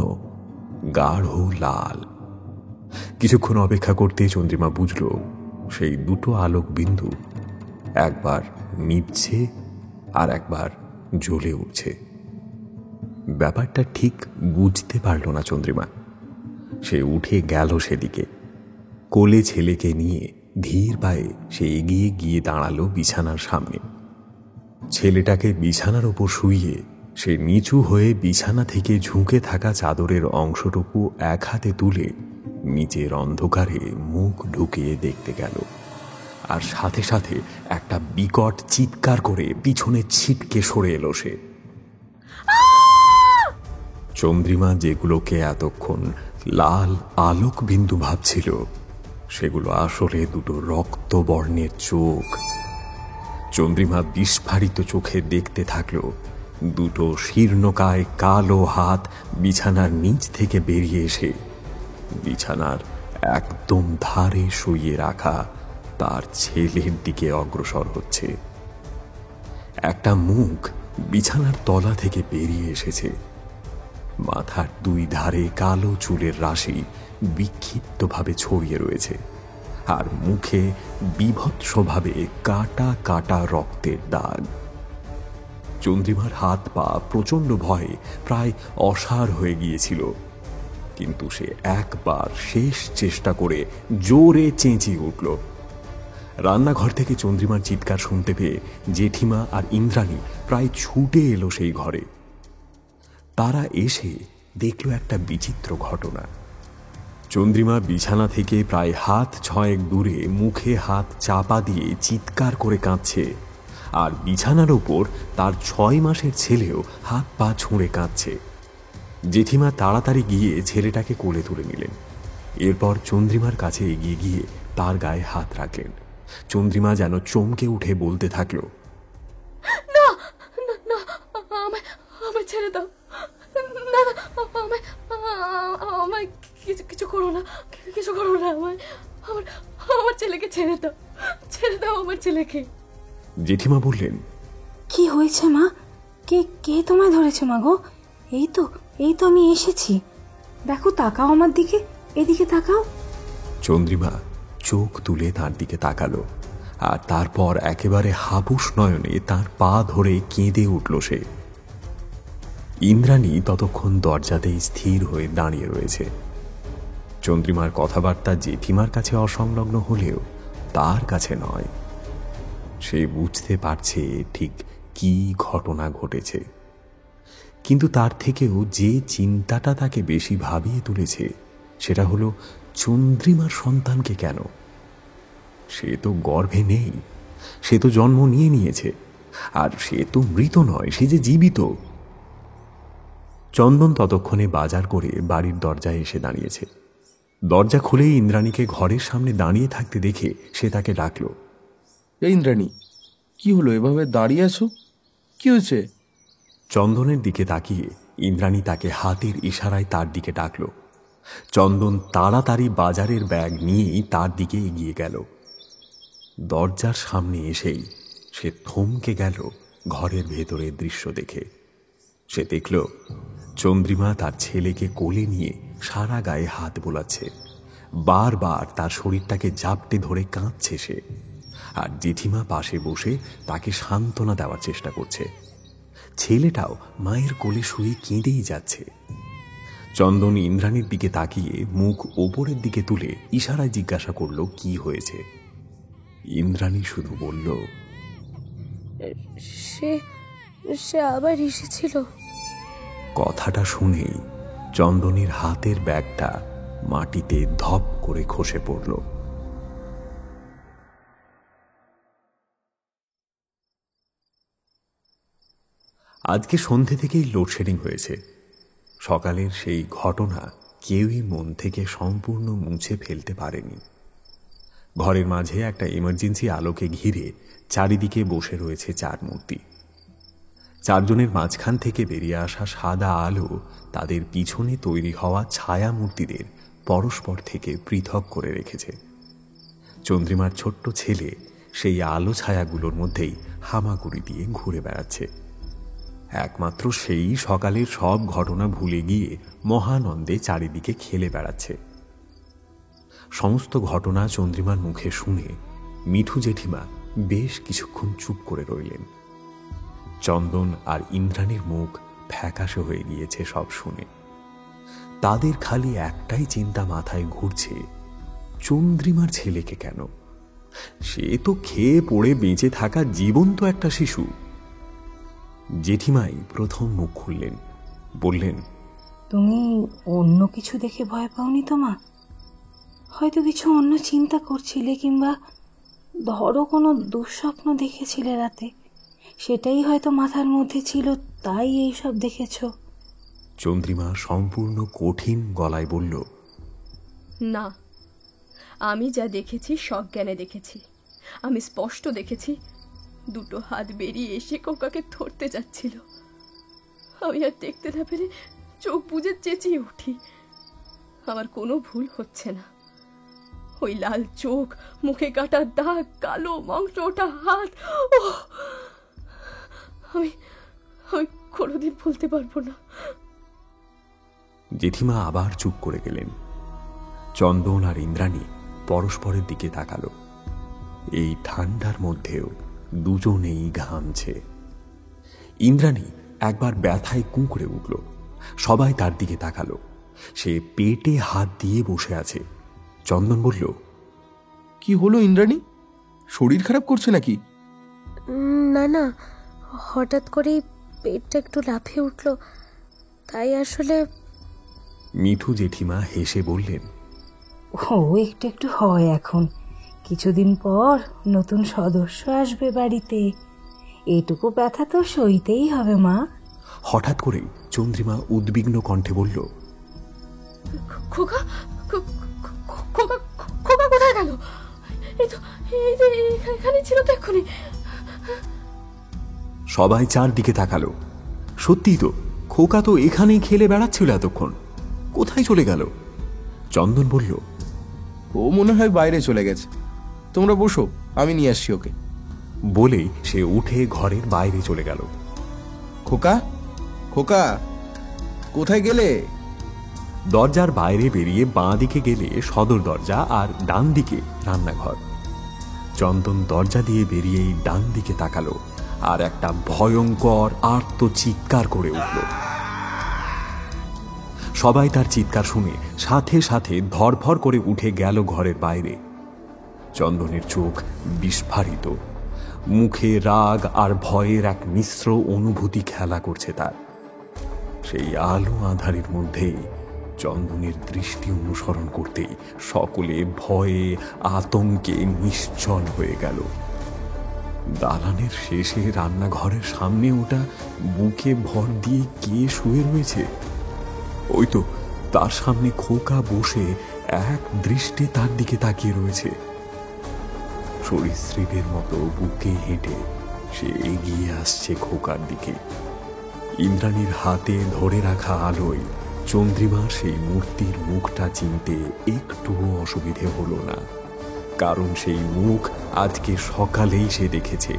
গাঢ় লাল। কিছুক্ষণ অপেক্ষা করতে চন্দ্রিমা বুঝল সেই দুটো আলোক বিন্দু একবার নিভছে আর একবার জ্বলে উঠছে। ব্যাপারটা ঠিক বুঝতে পারল না চন্দ্রিমা। সে উঠে গেল সেদিকে। কোলে ছেলেকে নিয়ে ধীর পায়ে সে এগিয়ে গিয়ে দাঁড়ালো বিছানার সামনে। ছেলেটাকে বিছানার ওপর শুইয়ে সে নিচু হয়ে বিছানা থেকে ঝুঁকে থাকা চাদরের অংশটুকু এক হাতে তুলে নিচের অন্ধকারে মুখ ঢুকিয়ে দেখতে গেল, আর সাথে সাথে একটা বিকট চিৎকার করে পিছনে ছিটকে সরে এলো সে। চন্দ্রিমা যেগুলোকে এতক্ষণ লাল আলোক বিন্দু ভাবছিল, সেগুলো আসলে দুটো রক্তবর্ণের চোখ। চন্দ্রিমা বিস্ফারিত চোখে দেখতে থাকল দুটো শীর্ণকায় কালো হাত বিছানার নিচ থেকে বেরিয়ে এসে বিছানার একদম ধারে শুইয়ে রাখা তার ছেলের দিকে অগ্রসর হচ্ছে। একটা মুখ বিছানার তলা থেকে বেরিয়ে এসেছে। মাথার দুই ধারে কালো চুলের রাশি বিক্ষিপ্তভাবে ছড়িয়ে রয়েছে, আর মুখে বীভৎসভাবে কাটা কাটা রক্তের দাগ। চন্দ্রিমার হাত পা প্রচণ্ড ভয়ে প্রায় অসাড় হয়ে গিয়েছিল, কিন্তু সে একবার শেষ চেষ্টা করে জোরে চেঁচিয়ে উঠল। রান্নাঘর থেকে চন্দ্রিমার চিৎকার শুনতে পেয়ে জেঠিমা আর ইন্দ্রাণী প্রায় ছুটে এলো সেই ঘরে। তারা এসে দেখল একটা বিচিত্র ঘটনা। চন্দ্রিমা বিছানা থেকে প্রায় হাত 6 দূরে মুখে হাত চাপা দিয়ে চিৎকার করে কাঁদছে, আর বিছানার ওপর তার 6 মাসের ছেলেও হাত পা ছুঁড়ে কাঁদছে। জেঠিমা তাড়াতাড়ি গিয়ে ছেলেটাকে কোলে তুলে নিলেন। এরপর চন্দ্রিমার কাছে এগিয়ে গিয়ে তার গায়ে হাত রাখলেন। চন্দ্রিমা যেন চমকে উঠে বলতে থাকলো, না না না, আমায় ছেড়ে দাও, না না, আমায় কিছু করো না, কিছু করো না, আমার ছেলেকে ছেড়ে দাও, ছেড়ে দাও আমার ছেলেকে। জেঠিমা বললেন, কি হয়েছে মা? কে তোমায় ধরেছে মা গো? এই তো আমি এসেছি, দেখো, তাকাও আমার দিকে, এদিকে তাকাও। চন্দ্রিমা চোখ তুলে তার দিকে তাকালো, আর তারপর একেবারে হাবুস নয়নে তার পা ধরে কেঁদে উঠল সে। ইন্দ্রাণী ততক্ষণ দরজাতেই স্থির হয়ে দাঁড়িয়ে রয়েছে। চন্দ্রিমার কথাবার্তা জেঠিমার কাছে অসংলগ্ন হলেও তার কাছে নয়। সে বুঝতে পারছে ঠিক কি ঘটনা ঘটেছে, কিন্তু তার থেকেও যে চিন্তাটা তাকে বেশি ভাবিয়ে তুলেছে সেটা হলো চন্দ্রিমার সন্তানকে কেন? সে তো গর্ভে নেই, সে তো জন্ম নিয়েছে, আর সে তো মৃত নয়, সে যে জীবিত। চন্দন ততক্ষণে বাজার করে বাড়ির দরজায় এসে দাঁড়িয়েছে। দরজা খুলেই ইন্দ্রাণীকে ঘরের সামনে দাঁড়িয়ে থাকতে দেখে সে তাকে ডাকল। এই ইন্দ্রাণী, কি হলো, এভাবে দাঁড়িয়ে আছো? কি হয়েছে? চন্দনের দিকে তাকিয়ে ইন্দ্রাণী তাকে হাতের ইশারায় তার দিকে ডাকল। চন্দন তাড়াতাড়ি বাজারের ব্যাগ নিয়েই তার দিকে এগিয়ে গেল। দরজার সামনে এসেই সে থমকে গেল ঘরের ভেতরের দৃশ্য দেখে। সে দেখল চন্দ্রিমা তার ছেলেকে কোলে নিয়ে সারা গায়ে হাত বোলাচ্ছে, বারবার তার শরীরটাকে জাপটে ধরে কাঁদছে সে, আর জেঠিমা পাশে বসে তাকে সান্ত্বনা দেওয়ার চেষ্টা করছে। ছেলেটাও মায়ের কোলে শুয়ে কেঁদেই যাচ্ছে। চন্দন ইন্দ্রাণীর দিকে তাকিয়ে মুখ ওপরের দিকে তুলে ইশারায় জিজ্ঞাসা করল কি হয়েছে। ইন্দ্রাণী শুধু বলল, সে সে আবার এসেছিল। কথাটা শুনেই চন্দনের হাতের ব্যাগটা মাটিতে ধপ করে খসে পড়ল। আজকে সন্ধে থেকেই লোডশেডিং হয়েছে। সকালের সেই ঘটনা কেউই মন থেকে সম্পূর্ণ মুছে ফেলতে পারেনি। ঘরের মাঝে একটা ইমার্জেন্সি আলোকে ঘিরে চারিদিকে বসে রয়েছে চার মূর্তি। চারজনের মাঝখান থেকে বেরিয়ে আসা সাদা আলো তাদের পিছনে তৈরি হওয়া ছায়া মূর্তিদের পরস্পর থেকে পৃথক করে রেখেছে। চন্দ্রিমার ছোট্ট ছেলে সেই আলো ছায়াগুলোর মধ্যেই হামাগুড়ি দিয়ে ঘুরে বেড়াচ্ছে। একমাত্র সেই সকালের সব ঘটনা ভুলে গিয়ে মহানন্দে চারিদিকে খেলে বেড়াচ্ছে। সমস্ত ঘটনা চন্দ্রিমার মুখে শুনে মিঠু জেঠিমা বেশ কিছুক্ষণ চুপ করে রইলেন। চন্দন আর ইন্দ্রাণীর মুখ ফ্যাকাশে হয়ে গিয়েছে সব শুনে। তাদের খালি একটাই চিন্তা মাথায় ঘুরছে, চন্দ্রিমার ছেলেকে কেন? সে তো খেয়ে পড়ে বেঁচে থাকা জীবন্ত একটা শিশু। জেঠিমাই প্রথম মুখ খুললেন, বললেন, তুমি অন্য কিছু দেখে ভয় পাওনি তো মা? হয়তো কিছু অন্য চিন্তা করছিলে, কিংবা ধরো কোনো দুঃস্বপ্ন দেখেছিলে রাতে, সেটাই হয়তো মাথার মধ্যে ছিল, তাই এইসব দেখেছ। চন্দ্রিমা সম্পূর্ণ কঠিন গলায় বলল, না, আমি যা দেখেছি সজ্ঞানে দেখেছি। আমি স্পষ্ট দেখেছি দুটো হাত বেরিয়ে এসে খোকাকে ধরতে যাচ্ছিল। আমি আর দেখতে না পেরে চোখ বুজে চেঁচিয়ে উঠি। আমার কোনো ভুল হচ্ছে না। ওই লাল চোখ, মুখে কাটার দাগ, কালো মাংস ওটা হাত, আমি আমি কোনোদিন বলতে পারবো না। জেঠিমা আবার চুপ করে গেলেন। চন্দন আর ইন্দ্রাণী পরস্পরের দিকে তাকালো। এই ঠান্ডার মধ্যেও দুজনেই ঘামছে। ইন্দ্রাণী একবার ব্যথায় কুঁকড়ে উঠল। সবাই তার দিকে তাকালো। সে পেটে হাত দিয়ে বসে আছে। চন্দন বলল, কি হলো ইন্দ্রাণী, শরীর খারাপ করছে নাকি? না না, হঠাৎ করেই পেটটা একটু লাফিয়ে উঠল, তাই আসলে। মিঠু জেঠিমা হেসে বললেন, ও একটু একটু হয় এখন, কিছুদিন পর নতুন সদস্য আসবে বাড়িতে, এটুকু ব্যথা তো সইতেই হবে মা। হঠাৎ করেই চন্দ্রিমা উদ্বিগ্ন কণ্ঠে বলল, খোকা খোকা খোকা কোথায় গেল? এই তো এখানে ছিল তো এক্ষুনি। সবাই চারদিকে তাকালো। সত্যিই তো, খোকা তো এখানেই খেলে বেড়াচ্ছিল এতক্ষণ। কোথায় চলে গেল? চন্দন বলল, ও মনে হয় বাইরে চলে গেছে, তোমরা বসো, আমি নিয়ে আসছি ওকে। বলেই সে উঠে ঘরের বাইরে চলে গেল। খোকা, খোকা, কোথায় গেলে? দরজার বাইরে বেরিয়ে বাঁ দিকে গেলে সদর দরজা, আর ডান দিকে রান্নাঘর। চন্দন দরজা দিয়ে বেরিয়েই ডান দিকে তাকালো, আর একটা ভয়ঙ্কর আর্ত চিৎকার করে উঠল। সবাই তার চিৎকার শুনে সাথে সাথে ধরফর করে উঠে গেল ঘরের বাইরে। চন্দনের চোখ বিস্ফারিত, মুখে রাগ আর ভয়ের এক মিশ্র অনুভূতি খেলা করছে তার। সেই আলো আঁধারের মধ্যেই চন্দনের দৃষ্টি অনুসরণ করতেই সকলে ভয়ে আতঙ্কে নিশ্চল হয়ে গেল। দালানের শেষে রান্নাঘরের সামনে ওটা বুকে ভর দিয়ে কে শুয়ে রয়েছে? ওই তো, তার সামনে খোকা বসে এক দৃষ্টে তার দিকে তাকিয়ে রয়েছে। সরীসৃপের মতো বুকে হেঁটে সে এগিয়ে আসছে খোকার দিকে। ইন্দ্রাণীর হাতে ধরে রাখা আলোয় চন্দ্রিমার সেই মূর্তির মুখটা চিনতে একটুও অসুবিধে হলো না, কারণ সেই মুখ আজকে সকালেই সে দেখেছে।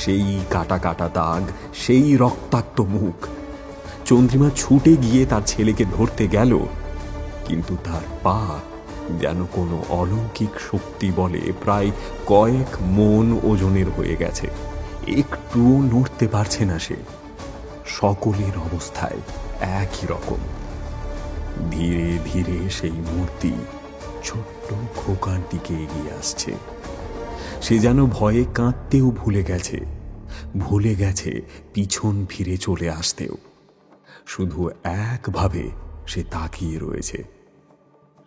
সেই কাটা কাটা দাগ, সেই রক্তাক্ত মুখ। চন্দ্রিমা ছুটে গিয়ে তার ছেলেকে ধরতে গেল, কিন্তু তার পা যেন কোনো অলৌকিক শক্তি বলে প্রায় কয়েক মন ওজনের হয়ে গেছে। একটুও নড়তে পারছে না সে। সকলের অবস্থায় একই রকম। ধীরে ধীরে সেই মূর্তি ছোট্ট খোকার দিকে এগিয়ে আসছে। সে যেন ভয়ে কাঁদতেও ভুলে গেছে পিছন ফিরে চলে আসতেও। শুধু একভাবে সে তাকিয়ে রয়েছে।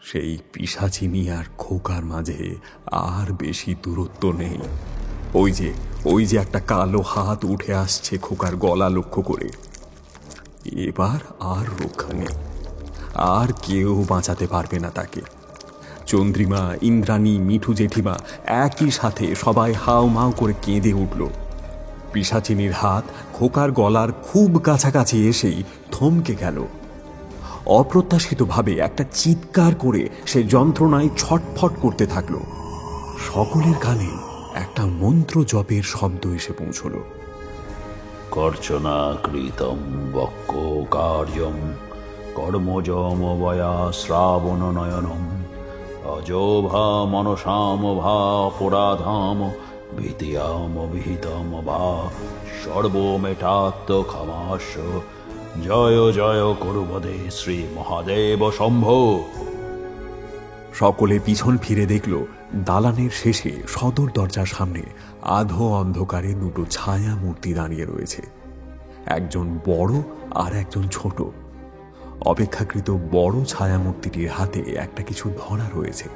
সেই পিশাচিনী আর খোকার মাঝে আর বেশি দূরত্ব নেই। ওই যে একটা কালো হাত উঠে আসছে খোকার গলা লক্ষ্য করে। এবার আর রক্ষা নেই, আর কেউ বাঁচাতে পারবে না তাকে। চন্দ্রিমা, ইন্দ্রাণী, মিঠু জেঠিমা একই সাথে সবাই হাও মাও করে কেঁদে উঠল। পিশাচিনীর হাত খোকার গলার খুব কাছাকাছি এসেই থমকে গেল। অপ্রত্যাশিতভাবে একটা চিৎকার করে সে যন্ত্রণায় ছটফট করতে থাকল। সকলের কানে একটা মন্ত্র জপের শব্দ এসে পৌঁছল। কর্চনা কৃতম বক্ষ কার্যম কর্মজম বয়া শ্রাবণ নয়নম অজোভা মনসাম ভা অপরাধাম ভীতিয়াম বিহিতম ভা সর্বমেটাত্ম ক্ষমাস জয় জয় করুবদে শ্রী মহাদেব শম্ভো। সকলে পিছন ফিরে দেখল দালানের শেষে সদর দরজার সামনে আধো অন্ধকারে দুটো ছায়া মূর্তি দাঁড়িয়ে রয়েছে। একজন বড় আর একজন ছোট। অপেক্ষাকৃত বড় ছায়া মূর্তিটির হাতে একটা কিছু ধরা রয়েছে।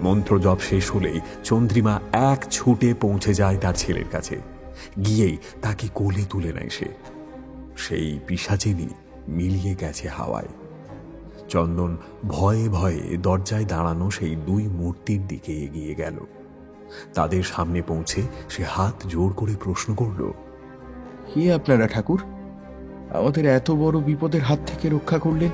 মন্ত্র জপ শেষ হলেই চন্দ্রিমা এক ছুটে পৌঁছে যায় তার ছেলের কাছে। গিয়েই তাকে কোলে তুলে নেয় সে। সেই পিশাচিনী মিলিয়ে গেছে হাওয়ায়। চন্দন ভয়ে ভয়ে দরজায় দাঁড়ানো সেই দুই মূর্তির দিকে এগিয়ে গেল। তাদের সামনে পৌঁছে সে হাত জোর করে প্রশ্ন করল, কে আপনারা ঠাকুর? আমাদের এত বড় বিপদের হাত থেকে রক্ষা করলেন।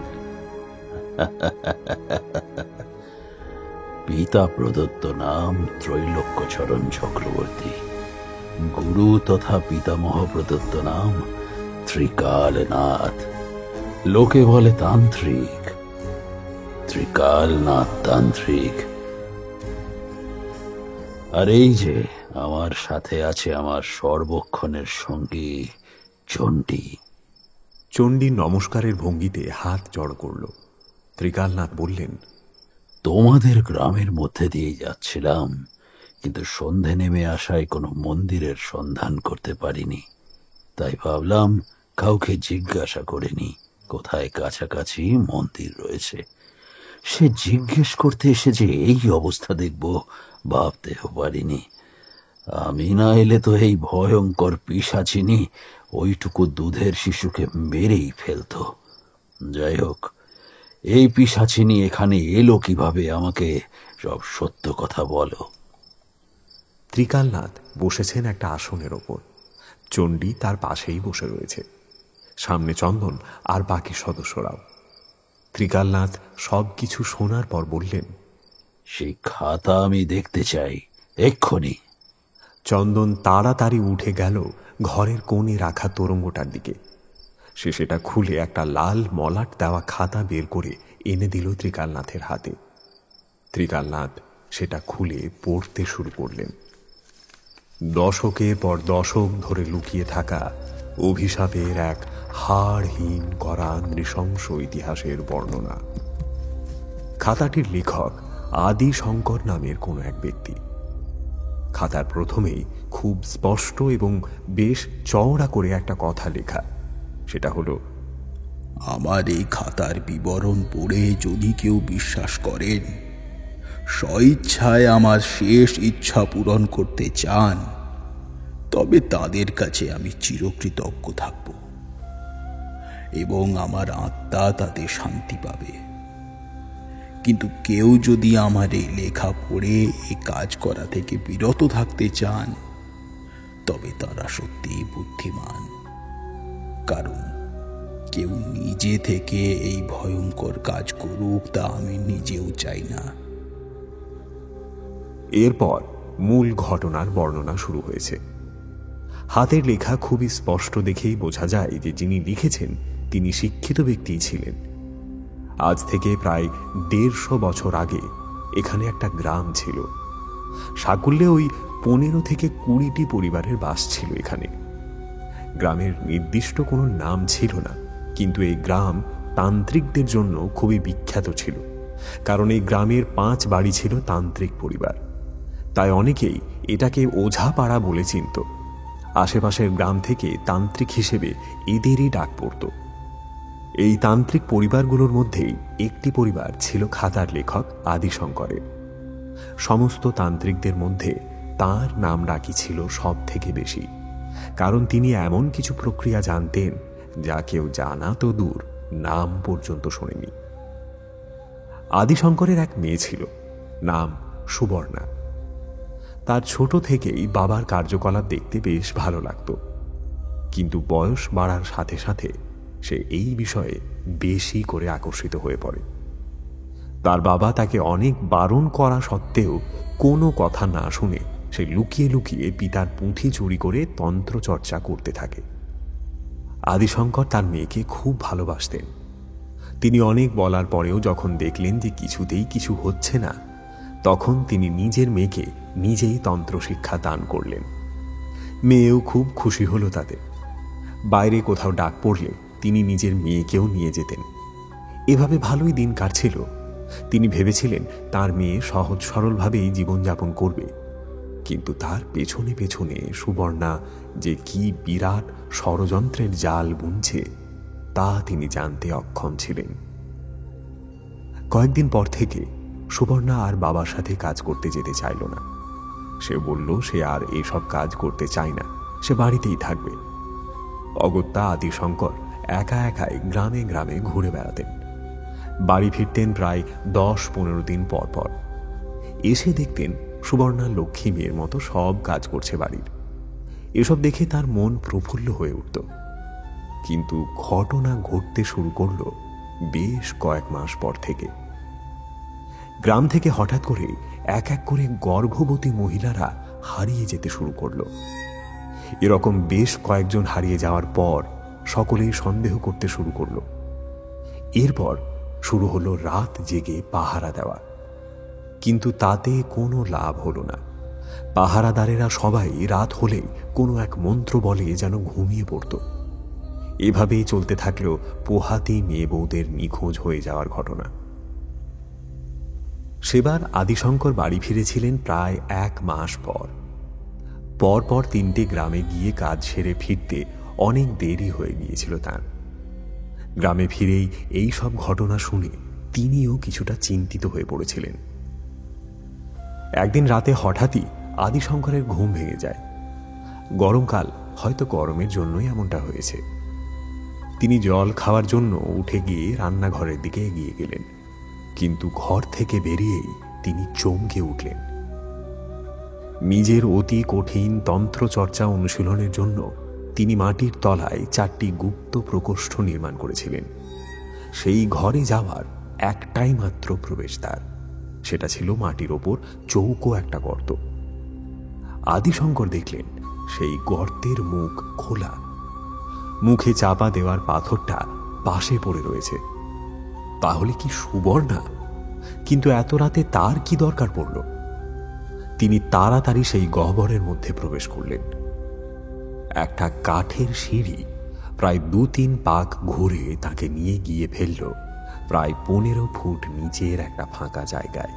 পিতা প্রদত্ত নাম ত্রৈলোক্যচরণ চক্রবর্তী। গুরু তথা পিতামহ প্রদত্ত নাম ত্রিকালনাথ। লোকে বলে তান্ত্রিক, ত্রিকালনাথ তান্ত্রিক। আর এই যে আমার সাথে আছে আমার সর্বক্ষণের সঙ্গী চণ্ডী। চণ্ডী নমস্কারের ভঙ্গিতে হাত জড়ো করল। ত্রিকালনাথ বললেন, তোমাদের গ্রামের মধ্যে দিয়ে যাচ্ছিলাম, কিন্তু সন্ধে নেমে আসায় কোনো মন্দিরের সন্ধান করতে পারিনি। তাই ভাবলাম কাউকে জিজ্ঞাসা করিনি কোথায় কাছাকাছি মন্দির রয়েছে। সে জিজ্ঞেস করতে এসে যে এই অবস্থা দেখব ভাবতেও পারিনি। আমি না এলে তো এই ভয়ঙ্কর পিশাচিনী ওইটুকু দুধের শিশুকে মেরেই ফেলত। যাই হোক, এই পিশাচিনী এখানে এলো কিভাবে, আমাকে সব সত্য কথা বলো। ত্রিকালনাথ বসেছেন একটা আসনের ওপর। চণ্ডী তার পাশেই বসে রয়েছে। সামনে চন্দন আর বাকি সদস্যরাও। ত্রিকালনাথ সবকিছু শোনার পর বললেন, সেই খাতা আমি দেখতে চাই এক্ষুনি। চন্দন তাড়াতাড়ি উঠে গেল ঘরের কোণে রাখা তোরঙ্গটার দিকে। সে সেটা খুলে একটা লাল মলাট দেওয়া খাতা বের করে এনে দিল ত্রিকালনাথের হাতে। ত্রিকালনাথ সেটা খুলে পড়তে শুরু করলেন। দশকের পর দশক ধরে লুকিয়ে থাকা অভিশাপের এক হাড়হীন করা নৃশংস ইতিহাসের বর্ণনা। খাতাটির লেখক আদি শঙ্কর নামের কোনো এক ব্যক্তি। খাতার প্রথমেই খুব স্পষ্ট এবং বেশ চওড়া করে একটা কথা লেখা। সেটা হলো, আমার এই খাতার বিবরণ পড়ে যদি কেউ বিশ্বাস করেন স্বইচ্ছায় আমার শেষ ইচ্ছা পূরণ করতে চান, তবে তাদের কাছে আমি চিরকৃতজ্ঞ থাকব এবং আমার আত্মা তাতে শান্তি পাবে। কিন্তু কেউ যদি আমার এই লেখা পড়ে এই কাজ করা থেকে বিরত থাকতে চান, তবে তারা সত্যিই বুদ্ধিমান, কারণ কেউ নিজে থেকে এই ভয়ঙ্কর কাজ করুক তা আমি নিজেও চাই না। এরপর মূল ঘটনার বর্ণনা শুরু হয়েছে। হাতের লেখা খুবই স্পষ্ট দেখেই বোঝা যায় যে যিনি লিখেছেন তিনি শিক্ষিত ব্যক্তিই ছিলেন। আজ থেকে প্রায় ১৫০ বছর আগে এখানে একটা গ্রাম ছিল। সাকুল্যে ওই ১৫ থেকে ২০টি পরিবারের বাস ছিল এখানে। গ্রামের নির্দিষ্ট কোনো নাম ছিল না, কিন্তু এই গ্রাম তান্ত্রিকদের জন্য খুবই বিখ্যাত ছিল, কারণ এই গ্রামের 5 বাড়ি ছিল তান্ত্রিক পরিবার। তাই অনেকেই এটাকে ওঝাপাড়া বলে চিনত। আশেপাশের গ্রাম থেকে তান্ত্রিক হিসেবে এদেরই ডাক পড়ত। এই তান্ত্রিক পরিবারগুলোর মধ্যেই একটি পরিবার ছিল খাতার লেখক আদিশঙ্করের। সমস্ত তান্ত্রিকদের মধ্যে তার নাম ডাকি ছিল সব থেকে বেশি, কারণ তিনি এমন কিছু প্রক্রিয়া জানতেন যা কেউ জানা তো দূর, নাম পর্যন্ত শোনেনি। আদিশঙ্করের এক মেয়ে ছিল, নাম সুবর্ণা। তার ছোট থেকেই বাবার কার্যকলাপ দেখতে বেশ ভালো লাগত, কিন্তু বয়স বাড়ার সাথে সাথে সে এই বিষয়ে বেশি করে আকর্ষিত হয়ে পড়ে। তার বাবা তাকে অনেক বারণ করা সত্ত্বেও কোনো কথা না শুনে সে লুকিয়ে লুকিয়ে পিতার পুঁথি চুরি করে তন্ত্র চর্চা করতে থাকে। আদিশঙ্কর তার মেয়েকে খুব ভালোবাসতেন। তিনি অনেক বলার পরেও যখন দেখলেন যে কিছুতেই কিছু হচ্ছে না, তখন তিনি নিজের মেয়েকে নিজেই তন্ত্র শিক্ষা দান করলেন। মেয়েও খুব খুশি হল তাতে। বাইরে কোথাও ডাক পড়লে তিনি নিজের মেয়েকেও নিয়ে যেতেন। এভাবে ভালোই দিন কাটছিল। তিনি ভেবেছিলেন তার মেয়ে সহজ সরলভাবেই জীবনযাপন করবে, কিন্তু তার পেছনে পেছনে সুবর্ণা যে কি বিরাট ষড়যন্ত্রের জাল বুনছে তা তিনি জানতে অক্ষম ছিলেন। কয়েকদিন পর থেকে সুবর্ণা আর বাবার সাথে কাজ করতে যেতে চাইল না। সে বলল সে আর এসব কাজ করতে চায় না, সে বাড়িতেই থাকবে। অগত্যা আদিশঙ্কর একা একাই গ্রামে গ্রামে ঘুরে বেড়াতেন। বাড়ি ফিরতেন প্রায় 10-15 দিন পর পর। এসে দেখতেন সুবর্ণা লক্ষ্মী মেয়ের মতো সব কাজ করছে বাড়ির। এসব দেখে তার মন প্রফুল্ল হয়ে উঠত। কিন্তু ঘটনা ঘটতে শুরু করল বেশ কয়েক মাস পর থেকে। গ্রাম থেকে হঠাৎ করে এক এক করে গর্ভবতী মহিলারা হারিয়ে যেতে শুরু করল। এরকম বেশ কয়েকজন হারিয়ে যাওয়ার পর সকলেই সন্দেহ করতে শুরু করল। এরপর শুরু হলো রাত জেগে পাহারা দেওয়া, কিন্তু তাতে কোনো লাভ হলো না। পাহারাদারেরা সবাই রাত হলেই কোনো এক মন্ত্র বলে যেন ঘুমিয়ে পড়ত। এভাবেই চলতে থাকলো পোহাতি মেয়ে বউদের নিখোঁজ হয়ে যাওয়ার ঘটনা। সেবার আদিশঙ্কর বাড়ি ফিরেছিলেন প্রায় 1 মাস পর। পরপর 3টে গ্রামে গিয়ে কাজ সেরে ফিরতে অনেক দেরি হয়ে গিয়েছিল তার। গ্রামে ফিরেই এই সব ঘটনা শুনে তিনিও কিছুটা চিন্তিত হয়ে পড়েছিলেন। একদিন রাতে হঠাৎই আদিশঙ্করের ঘুম ভেঙে যায়। গরমকাল, হয়তো গরমের জন্যই এমনটা হয়েছে। তিনি জল খাওয়ার জন্য উঠে গিয়ে রান্নাঘরের দিকে এগিয়ে গেলেন, কিন্তু ঘর থেকে বেরিয়েই তিনি চমকে উঠলেন। নিজের অতি কঠিন তন্ত্রচর্চা অনুশীলনের জন্য তিনি মাটির তলায় 4টি গুপ্ত প্রকোষ্ঠ নির্মাণ করেছিলেন। সেই ঘরে যাওয়ার একটাই মাত্র প্রবেশদ্বার, সেটা ছিল মাটির ওপর চৌকো একটা গর্ত। আদিশঙ্কর দেখলেন সেই গর্তের মুখ খোলা, মুখে চাপা দেওয়ার পাথরটা পাশে পড়ে রয়েছে। তাহলে কি সুবর্ণা? কিন্তু এত রাতে তার কি দরকার পড়ল? তিনি তাড়াতাড়ি সেই গহ্বরের মধ্যে প্রবেশ করলেন। একটা কাঠের সিঁড়ি প্রায় 2-3 পাক ঘুরে তাকে নিয়ে গিয়ে ফেলল প্রায় 15 ফুট নিচের একটা ফাঁকা জায়গায়।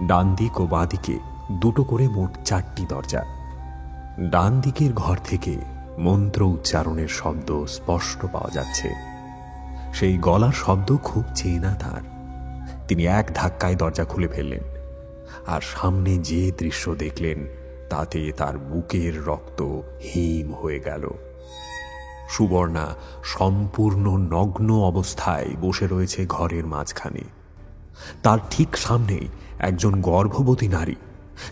ডান দিক ও বাঁ দিকে 2টো করে মোট 4টি দরজা। ডান দিকের ঘর থেকে মন্ত্র উচ্চারণের শব্দ স্পষ্ট পাওয়া যাচ্ছে। সেই গলার শব্দ খুব চেনা তার। তিনি এক ধাক্কায় দরজা খুলে ফেললেন, আর সামনে যে দৃশ্য দেখলেন তাতে তার বুকের রক্ত হিম হয়ে গেল। সুবর্ণা সম্পূর্ণ নগ্ন অবস্থায় বসে রয়েছে ঘরের মাঝখানে। তার ঠিক সামনেই একজন গর্ভবতী নারী,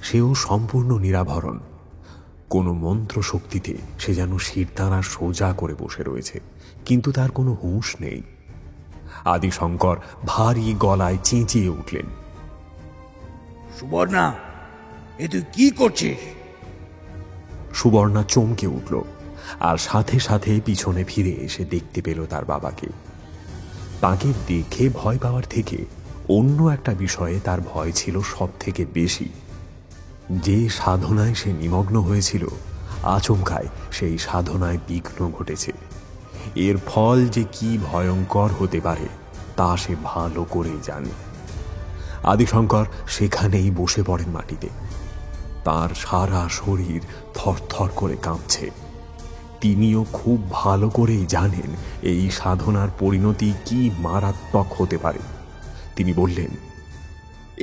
সেও সম্পূর্ণ নিরাভরণ। কোনো মন্ত্র শক্তিতে সে যেন শিরদাঁড়া সোজা করে বসে রয়েছে, কিন্তু তার কোনো হুঁশ নেই। আদিশঙ্কর ভারী গলায় চেঁচিয়ে উঠলেন, সুবর্ণা, এ তুই কি করছিস? সুবর্ণা চমকে উঠল, আর সাথে সাথে পিছনে ফিরে এসে দেখতে পেল তার বাবাকে। তাকে দেখে ভয় পাওয়ার থেকে অন্য একটা বিষয়ে তার ভয় ছিল সব থেকে বেশি। যে সাধনায় সে নিমগ্ন হয়েছিল আচমকায় সেই সাধনায় বিঘ্ন ঘটেছে। এর ফল যে কি ভয়ঙ্কর হতে পারে তা সে ভালো করেই জানে। আদিশঙ্কর সেখানেই বসে পড়েন মাটিতে। তার সারা শরীর থরথর করে কাঁপছে। তিনিও খুব ভালো করেই জানেন এই সাধনার পরিণতি কি মারাত্মক হতে পারে। তিনি বললেন,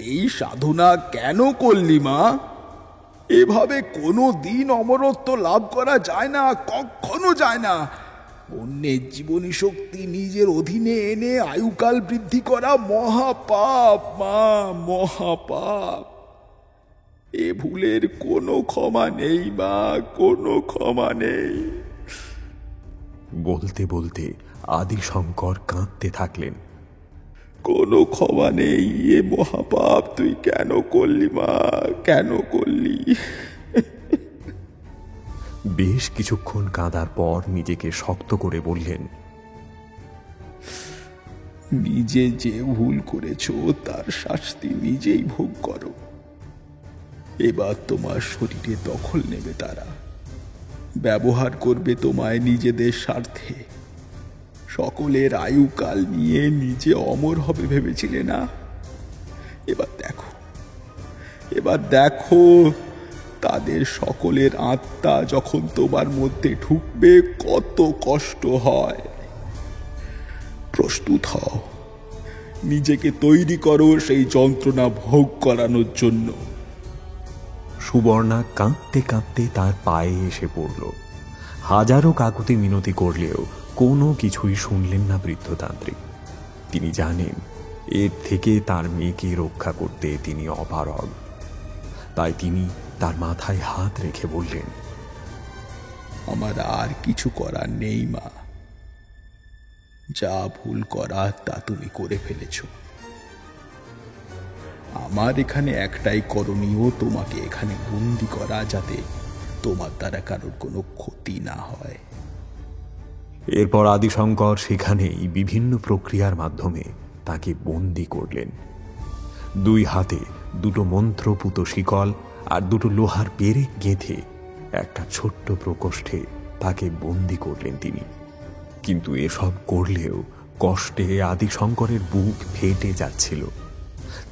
এই সাধনা কেন করলি মা? এভাবে কোনো দিন অমরত্ব লাভ করা যায় না, কখনো যায় না। অন্যের জীবনী শক্তি নিজের অধীনে এনে আয়ুকাল বৃদ্ধি করা মহাপাপ মা, মহাপাপ। এ ভুলের কোনো ক্ষমা নেই মা, কোনো ক্ষমা নেই। বলতে বলতে আদিশঙ্কর কাঁদতে থাকলেন। কোনো ক্ষমা নেই, এ মহাপাপ তুই কেন করলি মা, কেন করলি? বেশ কিছুক্ষণ কাঁদার পর নিজেকে শক্ত করে বললেন, নিজে যে ভুল করেছ তার শাস্তি নিজেই ভোগ করো। এবার তোমার শরীরে দখল নেবে তারা, ব্যবহার করবে তোমায় নিজেদের স্বার্থে। সকলের আয়ুকাল নিয়ে নিজে অমর হবে ভেবেছিলে না? এবার দেখো তাদের সকলের আত্মা যখন তোমার মধ্যে ঢুকবে কত কষ্ট হয়। প্রস্তুত হও, নিজেকে তৈরি করো সেই যন্ত্রণা ভোগ করানোর জন্য। সুবর্ণা কাঁদতে কাঁদতে তার পায়ে এসে পড়ল। হাজারো কাকুতি মিনতি করলেও কোনো কিছুই শুনলেন না বৃদ্ধতান্ত্রিক। তিনি জানেন এর থেকে তার মেয়েকে রক্ষা করতে তিনি অপারগ। তাই তিনি তার মাথায় হাত রেখে বললেন, আমার আর কিছু করার নেই মা, যা ভুল করার তা তুমি করে ফেলেছ। আমার এখানে একটাই করণীয়, তোমাকে এখানে বন্দি করা, যাতে তোমার দ্বারা কারোর কোনো ক্ষতি না হয়। এরপর আদিশঙ্কর সেখানেই বিভিন্ন প্রক্রিয়ার মাধ্যমে তাকে বন্দি করলেন। দুই হাতে দুটো মন্ত্রপুত শিকল আর দুটো লোহার পেরেক গেঁথে একটা ছোট্ট প্রকোষ্ঠে তাকে বন্দি করলেন তিনি। কিন্তু এসব করলেও কষ্টে আদিশঙ্করের বুক ফেটে যাচ্ছিল।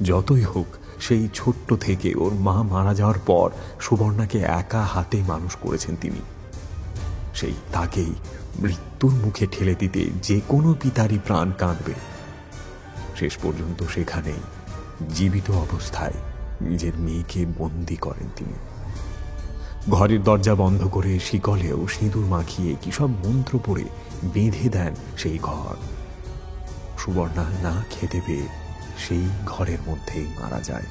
যতই হোক, সেই ছোট্ট থেকে ওর মা মারা যাওয়ার পর সুবর্ণাকে একা হাতে মানুষ করেছেন তিনি। সেই তাকেই মৃত্যুর মুখে ঠেলে দিতে যে কোনো পিতারই প্রাণ কাঁদবে। শেষ পর্যন্ত সেখানেই জীবিত অবস্থায় নিজের মেয়েকে বন্দি করেন তিনি। ঘরের দরজা বন্ধ করে শিকলেও সিঁদুর মাখিয়ে কি সব মন্ত্র পড়ে বেঁধে দেন সেই ঘর। সুবর্ণা না খেতে পেয়ে সেই ঘরের মধ্যেই মারা যায়।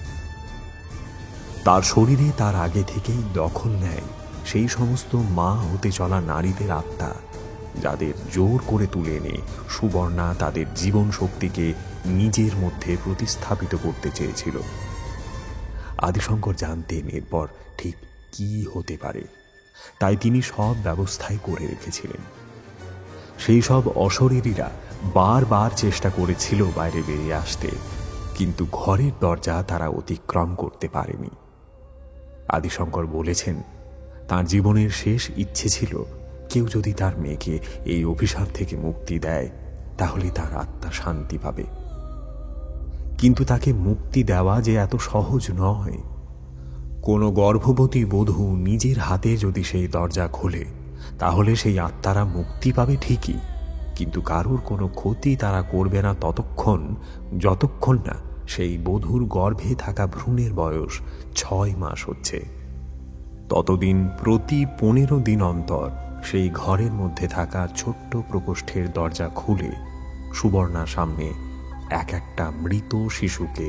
তার শরীরে তার আগে থেকেই দখল নেয় সেই সমস্ত মা হতে চলা নারীদের আত্মা, যাদের জোর করে তুলে এনে সুবর্ণা তাদের জীবন শক্তিকে নিজের মধ্যে প্রতিস্থাপিত করতে চেয়েছিল। আদিশঙ্কর জানতেন এরপর ঠিক কি হতে পারে, তাই তিনি সব ব্যবস্থাই করে রেখেছিলেন। সেই সব অশরীরীরা বারবার চেষ্টা করেছিল বাইরে বেরিয়ে আসতে, কিন্তু ঘরের দরজা তারা অতিক্রম করতে পারেনি। আদিশঙ্কর বলেছেন তার জীবনের শেষ ইচ্ছে ছিল কেউ যদি তার মেয়েকে এই অভিশাপ থেকে মুক্তি দেয় তাহলে তার আত্মা শান্তি পাবে। কিন্তু তাকে মুক্তি দেওয়া যে এত সহজ নয়। কোনো গর্ভবতী বধূ নিজের হাতে যদি সেই দরজা খোলে তাহলে সেই আত্মারা মুক্তি পাবে ঠিকই, কিন্তু কারোর কোনো ক্ষতি তারা করবে না যতক্ষণ না সেই বধূর গর্ভে থাকা ভ্রূণের বয়স 6 মাস হচ্ছে। ততদিন প্রতি 15 দিন অন্তর সেই ঘরের মধ্যে থাকা ছোট্ট প্রকোষ্ঠের দরজা খুলে সুবর্ণার সামনে এক একটা মৃত শিশুকে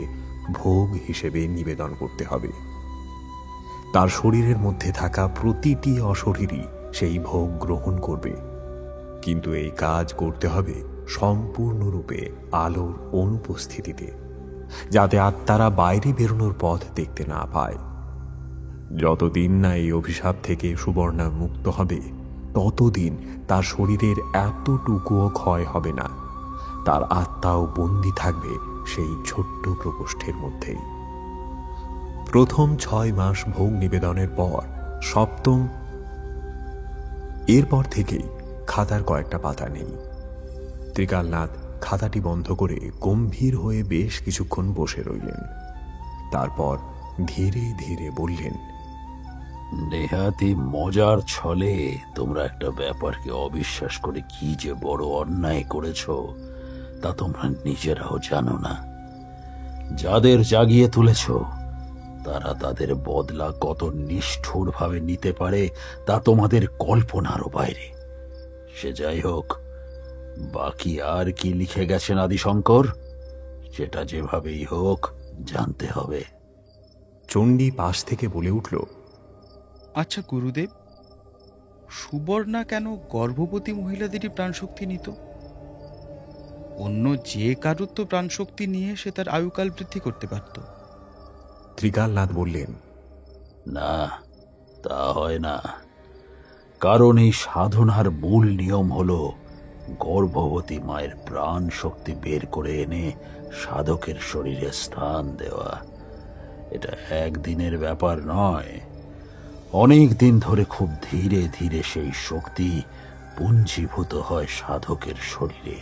ভোগ হিসেবে নিবেদন করতে হবে। তার শরীরের মধ্যে থাকা প্রতিটি অশরীরই সেই ভোগ গ্রহণ করবে, কিন্তু এই কাজ করতে হবে সম্পূর্ণরূপে আলোর অনুপস্থিতিতে, যাতে আত্মারা বাইরে বেরোনোর পথ দেখতে না পায়। যতদিন না এই অভিশাপ থেকে সুবর্ণা মুক্ত হবে ততদিন তার শরীরের এতটুকুও ক্ষয় হবে না, তার আত্মাও বন্দী থাকবে সেই ছোট্ট প্রকোষ্ঠের মধ্যেই। প্রথম 6 মাস ভোগ নিবেদনের পর এরপর থেকেই খাতার কয়েকটা পাতা নেই। ত্রিকালনাথ খাতাটি বন্ধ করে গম্ভীর হয়ে বেশ কিছুক্ষণ বসে রইলেন। তারপর ধীরে ধীরে বললেন, নেহাতি মজার ছলে তোমরা একটা ব্যাপারকে অবিশ্বাস করে কি যে বড় অন্যায় করেছ তা তোমরা নিজেরাও জানো না। যাদের জাগিয়ে তুলেছ তারা তাদের বদলা কত নিষ্ঠুরভাবে নিতে পারে তা তোমাদের কল্পনারও বাইরে। সে যাই হোক, বাকি আর কি লিখে গেছেন আদিশঙ্কর, সেটা যেভাবেই হোক জানতে হবে। চণ্ডী পাশ থেকে বলে উঠল, আচ্ছা গুরুদেব, সুবর্ণা কেন গর্ভবতী মহিলাদেরই প্রাণশক্তি নিত? অন্য যে কারুর তো প্রাণশক্তি নিয়ে সে তার আয়ুকাল বৃদ্ধি করতে পারত। ত্রিকালনাথ বললেন, না, তা হয় না। কারণ এই সাধনার মূল নিয়ম হলো গর্ভবতী মায়ের প্রাণ শক্তি বের করে এনে সাধকের শরীরে স্থান দেওয়া। এটা একদিনের ব্যাপার নয়, অনেক দিন ধরে খুব ধীরে ধীরে সেই শক্তি পুঞ্জীভূত হয় সাধকের শরীরে।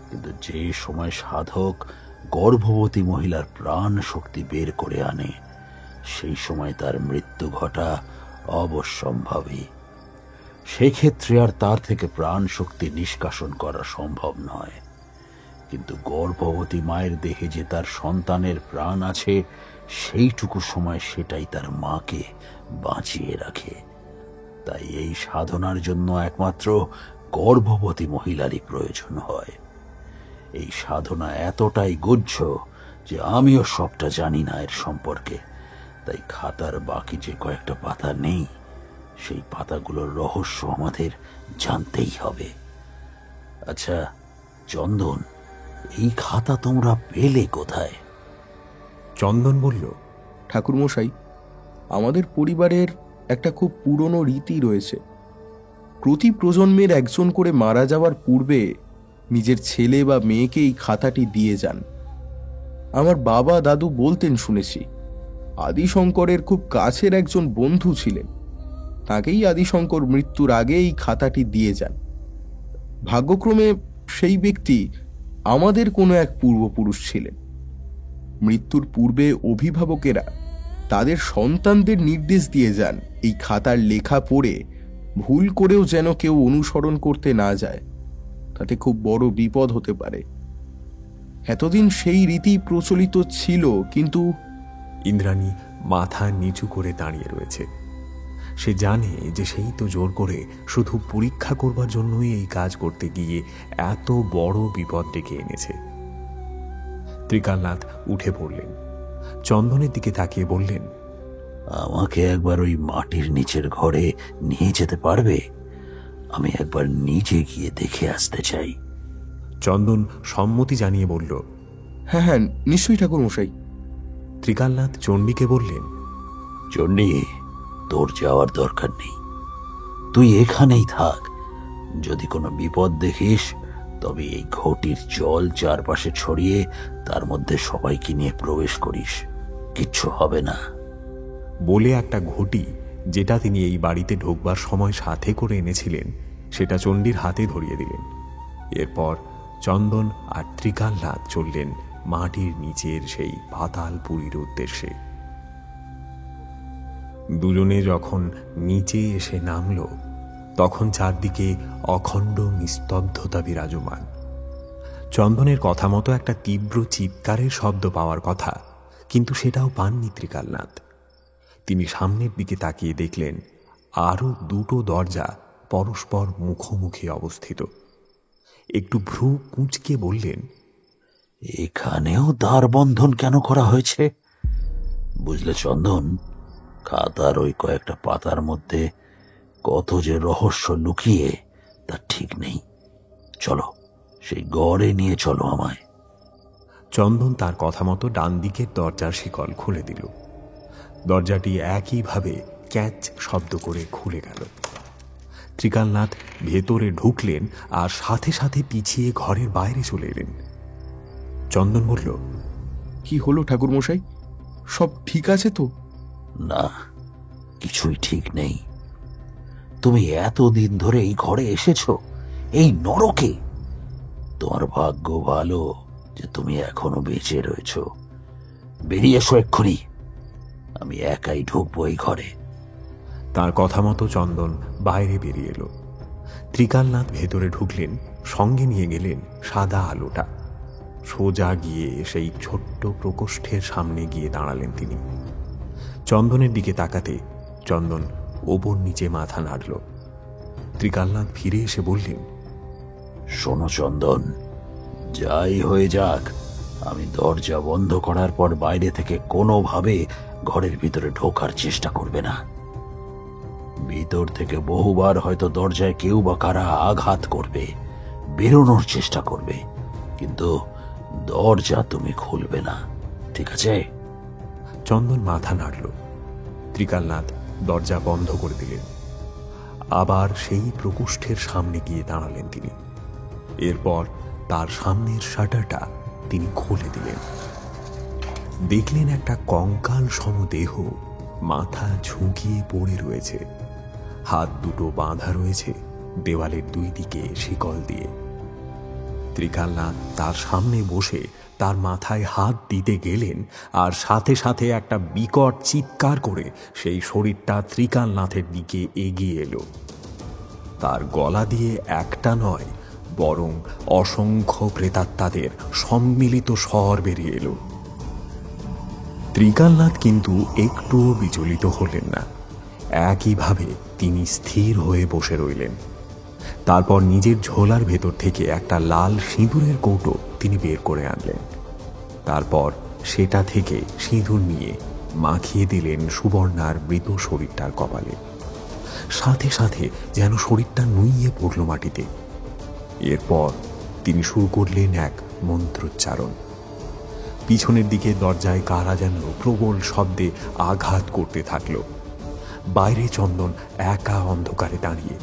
কিন্তু যে সময় সাধক গর্ভবতী মহিলার প্রাণ শক্তি বের করে আনে, সেই সময় তার মৃত্যু ঘটা অবশ্যম্ভাবী। সেক্ষেত্রে আর তার থেকে প্রাণ শক্তি নিষ্কাশন করা সম্ভব নয়। কিন্তু গর্ভবতী মায়ের দেহে যে তার সন্তানের প্রাণ আছে, সেইটুকু সময় সেটাই তার মাকে বাঁচিয়ে রাখে। তাই এই সাধনার জন্য একমাত্র গর্ভবতী মহিলারই প্রয়োজন হয়। এই সাধনা এতটাই গুহ্য যে আমিও সবটা জানি না এর সম্পর্কে। তাই খাতার বাকি যে কয়েকটা পাতা নেই, সেই পাতাগুলোর রহস্য আমাদের জানতেই হবে। আচ্ছা চন্দন, এই খাতা তোমরা পেলে কোথায়? চন্দন বলল, ঠাকুরমশাই, আমাদের পরিবারের একটা খুব পুরনো রীতি রয়েছে। প্রতি প্রজন্মের একজন করে মারা যাওয়ার পূর্বে নিজের ছেলে বা মেয়েকে এই খাতাটি দিয়ে যান। আমার বাবা দাদু বলতেন শুনেছি, আদিশঙ্করের খুব কাছের একজন বন্ধু ছিলেন, তাকেই আদিশঙ্কর মৃত্যুর আগে এই খাতাটি দিয়ে যান। ভাগ্যক্রমে সেই ব্যক্তি আমাদের কোনো এক পূর্বপুরুষ ছিলেন। মৃত্যুর পূর্বে অভিভাবকেরা তাদের সন্তানদের নির্দেশ দিয়ে যান এই খাতার লেখা পড়ে ভুল করেও যেন কেউ অনুসরণ করতে না যায়, তাতে খুব বড় বিপদ হতে পারে। এতদিন সেই রীতি প্রচলিত ছিল, কিন্তু ইন্দ্রাণী মাথা নিচু করে দাঁড়িয়ে রয়েছে। সে জানে যে সেই তো জোর করে শুধু পরীক্ষা করবার জন্যই এই কাজ করতে গিয়ে এত বড় বিপদ ডেকে এনেছে। ত্রিকালনাথ উঠে পড়লেন, চন্দনের দিকে তাকিয়ে বললেন, আমাকে একবার ওই মাটির নিচের ঘরে নিয়ে যেতে পারবে? আমি একবার নিজে গিয়ে দেখে আসতে চাই। চন্দন সম্মতি জানিয়ে বলল, হ্যাঁ হ্যাঁ, নিশ্চয়ই ঠাকুরমশাই। ত্রিকালনাথ চণ্ডীকে বললেন, চণ্ডী, তোর যাওয়ার দরকার নেই, তুই এখানেই থাক। যদি কোনো বিপদ দেখিস তবে এই ঘটির জল চারপাশে ছড়িয়ে তার মধ্যে সবাইকে নিয়ে প্রবেশ করিস, কিচ্ছু হবে না। বলে একটা ঘটি, যেটা তিনি এই বাড়িতে ঢোকবার সময় সাথে করে এনেছিলেন, সেটা চণ্ডীর হাতে ধরিয়ে দিলেন। এরপর চন্দন আর ত্রিকালনাথ চললেন মাটির নিচের সেই পাতালপুরীর উদ্দেশ্যে। দুজনে যখন নিচে এসে নামল, তখন চারদিকে অখণ্ড নিস্তব্ধতা বিরাজমান। চন্দনের কথা মতো একটা তীব্র চিৎকারের শব্দ পাওয়ার কথা, কিন্তু সেটাও পাননি ত্রিকালনাথ। তিনি সামনের দিকে তাকিয়ে দেখলেন আরো দুটো দরজা পরস্পর মুখোমুখি অবস্থিত। একটু ভ্রু কুঁচকে বললেন, এখানেও দ্বার বন্ধন কেন করা হয়েছে? বুঝলে চন্দন, খাতার ওই কয়েকটা পাতার মধ্যে কত যে রহস্য লুকিয়ে তা ঠিক নেই। চলো, সেই গড়ে নিয়ে চলো আমায়। চন্দন তার কথা মতো ডান দিকের দরজার শিকল খুলে দিল। দরজাটি একইভাবে ক্যাচ শব্দ করে খুলে গেল। ত্রিকালনাথ ভেতরে ঢুকলেন আর সাথে সাথে পিছিয়ে ঘরের বাইরে চলে এলেন। চন্দন বলল, কি হলো ঠাকুরমশাই, সব ঠিক আছে তো? না, কিছুই ঠিক নেই। তুমি এতদিন ধরে এই ঘরে এসেছো, এই নরকে? তোমার ভাগ্য ভালো যে তুমি এখনো বেঁচে রয়েছো। বেরিয়ে এসো এক্ষুনি, আমি একাই ঢুকবো এই ঘরে। তার কথা মতো চন্দন বাইরে বেরিয়ে এলো। ত্রিকালনাথ ভেতরে ঢুকলেন, সঙ্গে নিয়ে গেলেন সাদা আলোটা। সোজা গিয়ে সেই ছোট্ট প্রকোষ্ঠের সামনে গিয়ে দাঁড়ালেন তিনি। চন্দনের দিকে তাকাতে চন্দন ওপর নিচে মাথা নাড়ল। ত্রিকালনাথ ফিরে এসে বললেন, শোনো চন্দন, যাই হয়ে যাক, আমি দরজা বন্ধ করার পর বাইরে থেকে কোনোভাবে ঘরের ভিতরে ঢোকার চেষ্টা করবে না। ভিতর থেকে বহুবার হয়তো দরজায় কেউ বা কারা আঘাত করবে, বেরোনোর চেষ্টা করবে, কিন্তু দরজা তুমি খুলবে না, ঠিক আছে? চন্দন মাথা নাড়ল। ত্রিকালনাথ দরজা বন্ধ করে দিলেন। আবার সেই প্রকোষ্ঠের সামনে গিয়ে দাঁড়ালেন তিনি। এরপর তার সামনের শাটারটা তিনি খুলে দিলেন। দেখলেন একটা কঙ্কাল সম দেহ মাথা ঝুঁকিয়ে পড়ে রয়েছে। হাত দুটো বাঁধা রয়েছে দেওয়ালের দুই দিকে শিকল দিয়ে। ত্রিকালনাথ তার সামনে বসে তার মাথায় হাত দিতে গেলেন, আর সাথে সাথে একটা বিকট চিৎকার করে সেই শরীরটা ত্রিকালনাথের দিকে এগিয়ে এলো। তার গলা দিয়ে একটা নয়, বরং অসংখ্য প্রেতাত্মাদের সম্মিলিত স্বর বেরিয়ে এলো। ত্রিকালনাথ কিন্তু একটুও বিচলিত হলেন না। একইভাবে তিনি স্থির হয়ে বসে রইলেন। তারপর নিজের ঝোলার ভেতর থেকে একটা লাল সিঁদুরের কৌটো তিনি বের করে আনলেন। তারপর সেটা থেকে সিঁদুর নিয়ে মাখিয়ে দিলেন সুবর্ণার মৃত শরীরটার কপালে। সাথে সাথে যেন শরীরটা নুইয়ে পড়ল মাটিতে। এরপর তিনি শুরু করলেন এক মন্ত্রোচ্চারণ। পিছনের দিকে দরজায় কারা যেন প্রবল শব্দে আঘাত করতে থাকল। বাইরে চন্দন একা অন্ধকারে দাঁড়িয়ে।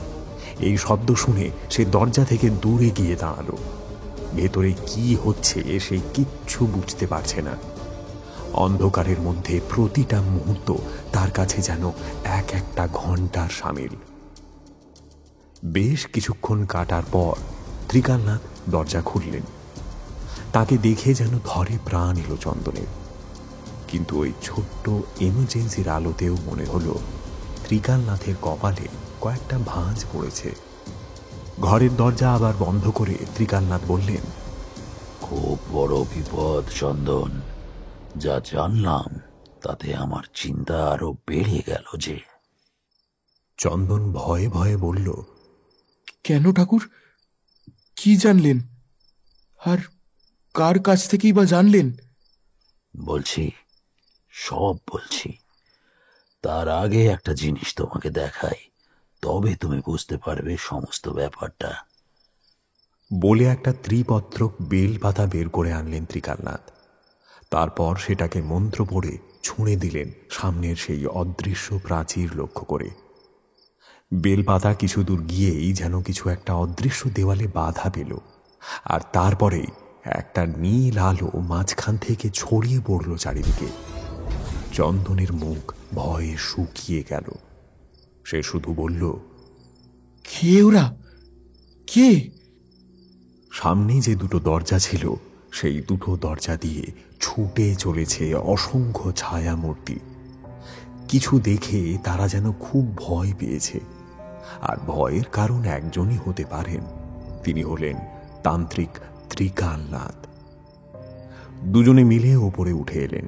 এই শব্দ শুনে সে দরজা থেকে দূরে গিয়ে দাঁড়ালো। ভেতরে কি হচ্ছে সে কিচ্ছু বুঝতে পারছে না। অন্ধকারের মধ্যে প্রতিটা মুহূর্ত তার কাছে যেন এক একটা ঘন্টার সামিল। বেশ কিছুক্ষণ কাটার পর ত্রিকালনাথ দরজা খুললেন। তাকে দেখে যেন ধরে প্রাণ এলো চন্দনের। কিন্তু ওই ছোট্ট এমার্জেন্সির আলোতেও মনে হলো ত্রিকালনাথের কপালে কয়েকটা ভাঁজ পড়েছে। ঘরের দরজা আবার বন্ধ করে ত্রিকালনাথ বললেন, খুব বড় বিপদ চন্দন, যা জানলাম তাতে আমার চিন্তা আরো বেড়ে গেল যে। চন্দন ভয়ে ভয়ে বলল, কেন ঠাকুর? কি জানলেন? আর কার কাছ থেকেই বা জানলেন? বলছি, সব বলছি। তার আগে একটা জিনিস তোমাকে দেখাই, তবে তুমি বুঝতে পারবে সমস্ত ব্যাপারটা। বলে একটা ত্রিপত্রক বেল পাতা বের করে আনলেন ত্রিকালনাথ। তারপর সেটাকে মন্ত্র পড়ে ছুঁড়ে দিলেন সামনের সেই অদৃশ্য প্রাচীর লক্ষ্য করে। বেলপাতা কিছু দূর গিয়েই যেন কিছু একটা অদৃশ্য দেওয়ালে বাধা পেল, আর তারপরেই একটা নীল আলো মাঝখান থেকে ছড়িয়ে পড়ল চারিদিকে। চন্দনের মুখ ভয়ে শুকিয়ে গেল। সে শুধু বলল, কে ওরা? কে? সামনে যে দুটো দরজা ছিল সেই দুটো দরজা দিয়ে ছুটে চলেছে অসংখ্য ছায়ামূর্তি। কিছু দেখে তারা যেন খুব ভয় পেয়েছে, আর ভয়ের কারণ একজনই হতে পারেন, তিনি হলেন তান্ত্রিক ত্রিকালনাথ। দুজনে মিলে ওপরে উঠে এলেন।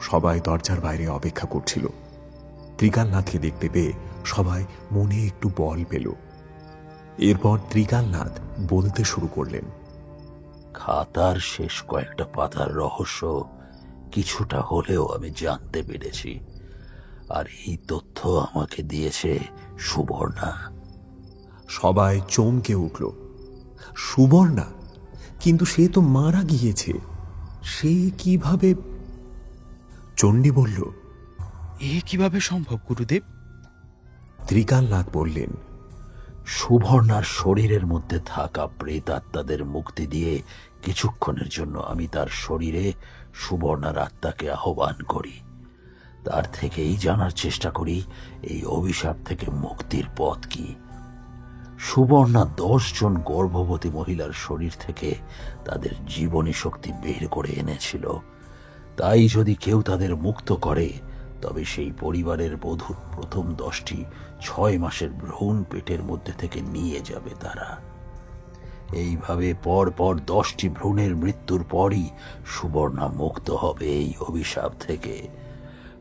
সবাই দরজার বাইরে অপেক্ষা করছিল। ত্রিকালনাথকে দেখতে পেয়ে সবাই মনে একটু বল পেল। এরপর ত্রিকালনাথ বলতে শুরু করলেন, খাতার শেষ কয়েকটা পাতার রহস্য কিছুটা হলেও আমি জানতে পেরেছি, আর এই তথ্য আমাকে দিয়েছে সুবর্ণা। সবাই চমকে উঠল। সুবর্ণা? কিন্তু সে তো মারা গিয়েছে, সে কিভাবে? চণ্ডী বলল, এ কিভাবে সম্ভব গুরুদেব? ত্রিকালনাথ বললেন, সুবর্ণার শরীরের মধ্যে থাকা প্রেতাত্মাদের মুক্তি দিয়ে কিছুক্ষণের জন্য আমি তার শরীরে সুবর্ণার আত্মাকে আহ্বান করি। তার থেকেই জানার চেষ্টা করি এই অভিশাপ থেকে মুক্তির পথ কি। সুবর্ণা 10 জন গর্ভবতী মহিলার শরীর থেকে তাদের জীবনী শক্তি বের করে এনেছিল। তাই যদি কেউ তাদের মুক্ত করে, তবে সেই পরিবারের বধূর প্রথম 10টি 6 মাসের ভ্রূণ পেটের মধ্যে থেকে নিয়ে যাবে তারা। এইভাবে পরপর 10টি ভ্রূণের মৃত্যুর পরই সুবর্ণা মুক্ত হবে এই অভিশাপ থেকে।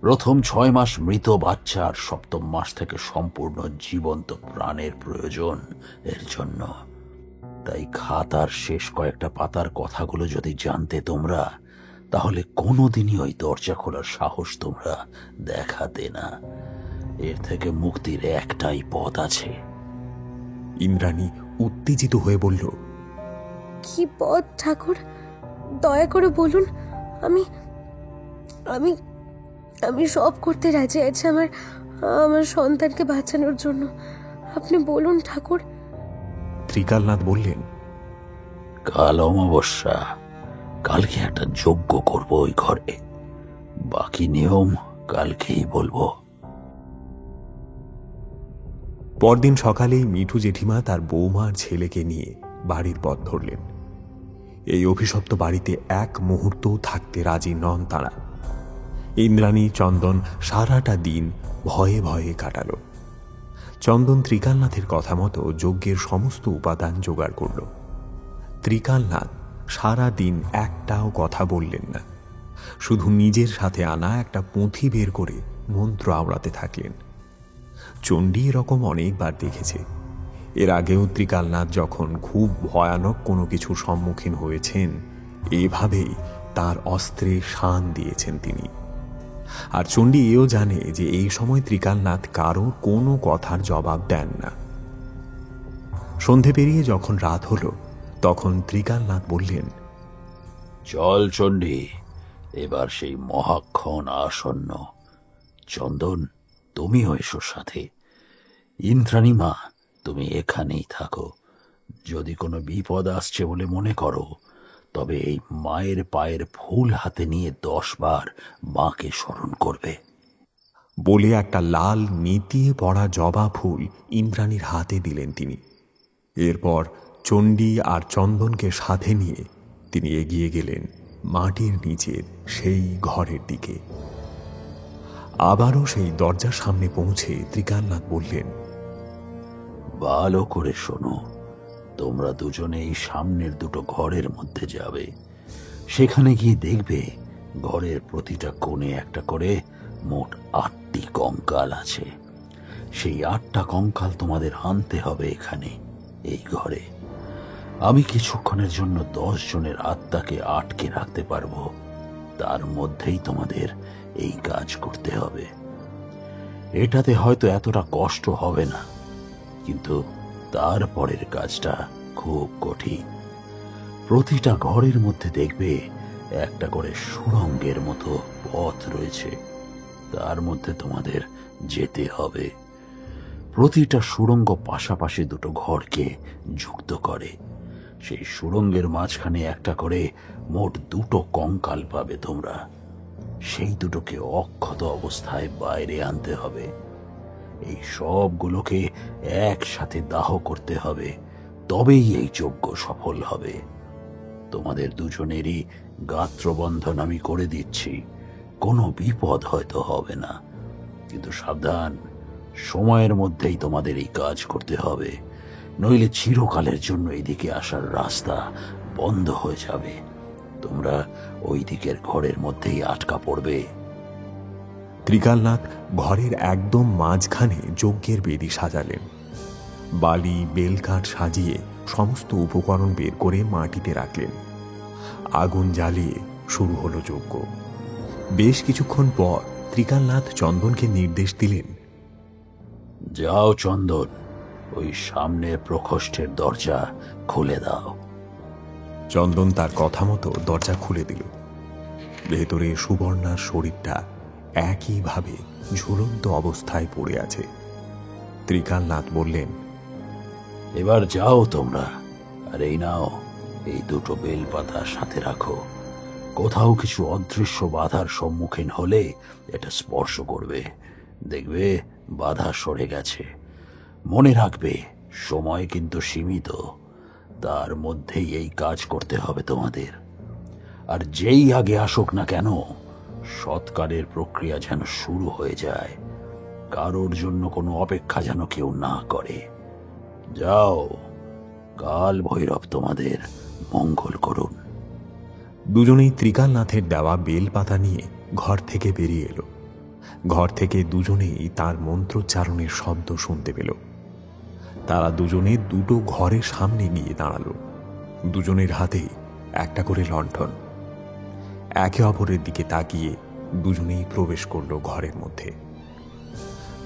প্রথম 6 মাস মৃত বাচ্চা, আর 7ম মাস থেকে সম্পূর্ণ জীবন্ত প্রাণের প্রয়োজন এর জন্য। তাই খাতার শেষ কয়েকটা পাতার কথাগুলো যদি জানতে তোমরা, তাহলে কোনোদিনই ওই দরজা খোলার সাহস তোমরা দেখাতে না। এর থেকে মুক্তির একটাই পথ আছে। ইন্দ্রাণী উত্তেজিত হয়ে বলল, কি পথ ঠাকুর? দয়া করে বলুন। আমি আমি আমি সব করতে রাজি আছি আমার সন্তানকে বাঁচানোর জন্য। আপনি বলুন ঠাকুর। ত্রিকালনাথ বললেন, কাল অমাবস্যা, কালকে একটা যজ্ঞ করব ওই ঘরে। বাকি নিয়ম কালকেই বলবো। পরদিন সকালেই মিঠু জেঠিমা তার বৌমার ছেলেকে নিয়ে বাড়ির পথ ধরলেন। এই অভিশপ্ত বাড়িতে এক মুহূর্তও থাকতে রাজি নন তারা। ইন্দ্রাণী, চন্দন সারাটা দিন ভয়ে ভয়ে কাটাল। চন্দন ত্রিকালনাথের কথা মতো যজ্ঞের সমস্ত উপাদান জোগাড় করল। ত্রিকালনাথ সারা দিন একটাও কথা বললেন না, শুধু নিজের সাথে আনা একটা পুঁথি বের করে মন্ত্র আওড়াতে থাকলেন। চণ্ডী এরকম অনেকবার দেখেছে। এর আগেও ত্রিকালনাথ যখন খুব ভয়ানক কোনো কিছুর সম্মুখীন হয়েছেন, এভাবেই তার অস্ত্রে শান দিয়েছেন তিনি। আর চণ্ডী এও জানে যে এই সময় ত্রিকালনাথ কারো কোনো কথার জবাব দেন না। সন্ধে পেরিয়ে যখন রাত হলো, তখন ত্রিকালনাথ বললেন, চল চণ্ডী, এবার সেই মহাক্ষণ আসন্ন। চন্দন, তুমিও এসো সাথে। ইন্দ্রাণী মা, তুমি এখানেই থাকো। যদি কোনো বিপদ আসছে বলে মনে করো, তবে এই মায়ের পায়ের ফুল হাতে নিয়ে 10 বার মাকে স্মরণ করবে। বলে একটা লাল নেতিয়ে পড়া জবা ফুল ইন্দ্রাণীর হাতে দিলেন তিনি। এরপর চণ্ডী আর চন্দনকে সাথে নিয়ে তিনি এগিয়ে গেলেন মাটির নিচের সেই ঘরের দিকে। আবারও সেই দরজার সামনে পৌঁছে ত্রিকালনাথ বললেন, ভালো করে শোনো, তোমরা দুজনে এই সামনের 2টো ঘরের মধ্যে যাবে। সেখানে গিয়ে দেখবে ঘরের প্রতিটা কোণে একটা করে মোট 8টি কঙ্কাল আছে। সেই 8টা কঙ্কাল তোমাদের আনতে হবে এখানে, এই ঘরে। আমি কিছুক্ষণের জন্য 10 জনের আত্মাকে আটকে রাখতে পারবো। তার মধ্যেই তোমাদের এই কাজ করতে হবে। এটাতে হয়তো এতটা কষ্ট হবে না, কিন্তু তারপরের কাজটা খুব কঠিন। প্রতিটা ঘরের মধ্যে দেখবে একটা করে সুড়ঙ্গের মতো পথ রয়েছে, তার মধ্যে তোমাদের যেতে হবে। প্রতিটা সুড়ঙ্গ পাশাপাশি 2টো ঘরকে যুক্ত করে। সেই সুড়ঙ্গের মাঝখানে একটা করে মোট 2টো কঙ্কাল পাবে তোমরা। সেই 2টোকে অক্ষত অবস্থায় বাইরে আনতে হবে। এই সবগুলোকে একসাথে দাহ করতে হবে, তবেই এই যজ্ঞ সফল হবে। তোমাদের দুজনেরই গাত্রবন্ধন আমি করে দিচ্ছি। কোনো বিপদ হয়তো হবে না, কিন্তু সাবধান, সময়ের মধ্যেই তোমাদের এই কাজ করতে হবে, নইলে চিরকালের জন্য এদিকে আসার রাস্তা বন্ধ হয়ে যাবে। তোমরা ওই দিকের ঘরের মধ্যেই আটকা পড়বে। ত্রিকালনাথ ঘরের একদম মাঝখানে যজ্ঞের বেদি সাজালেন। বালি বেলকাঠ সাজিয়ে সমস্ত উপকরণ বের করে মাটিতে রাখলেন। আগুন জ্বালিয়ে শুরু হলো যজ্ঞ। বেশ কিছুক্ষণ পর ত্রিকালনাথ চন্দনকে নির্দেশ দিলেন, যাও চন্দন, ওই সামনের প্রকোষ্ঠের দরজা খুলে দাও। চন্দন তার কথা মতো দরজা খুলে দিল। ভেতরে সুবর্ণার শরীরটা একইভাবে ঝুলন্ত অবস্থায় পড়ে আছে। ত্রিকালনাথ বললেন, এবার যাও তোমরা, আর এই নাও, এই 2টো বেলপাতা সাথে রাখো। কোথাও কিছু অদৃশ্য বাধার সম্মুখীন হলে এটা স্পর্শ করবে, দেখবে বাধা সরে গেছে। মনে রাখবে সময় কিন্তু সীমিত, তার মধ্যেই এই কাজ করতে হবে তোমাদের। আর যেই আগে আসুক না কেন, সৎকারের প্রক্রিয়া যেন শুরু হয়ে যায়, কারোর জন্য কোনো অপেক্ষা যেন কেউ না করে। যাও, কাল ভৈরব তোমাদের মঙ্গল করুন। দুজনেই ত্রিকালনাথের দেওয়া বেলপাতা নিয়ে ঘর থেকে বেরিয়ে এলো। ঘর থেকে দুজনেই তার মন্ত্রোচ্চারণের শব্দ শুনতে পেল। তারা দুজনে দুটো ঘরের সামনে গিয়ে দাঁড়ালো। দুজনের হাতে একটা করে লণ্ঠন। একে অপরের দিকে তাকিয়ে দুজনেই প্রবেশ করলো ঘরের মধ্যে।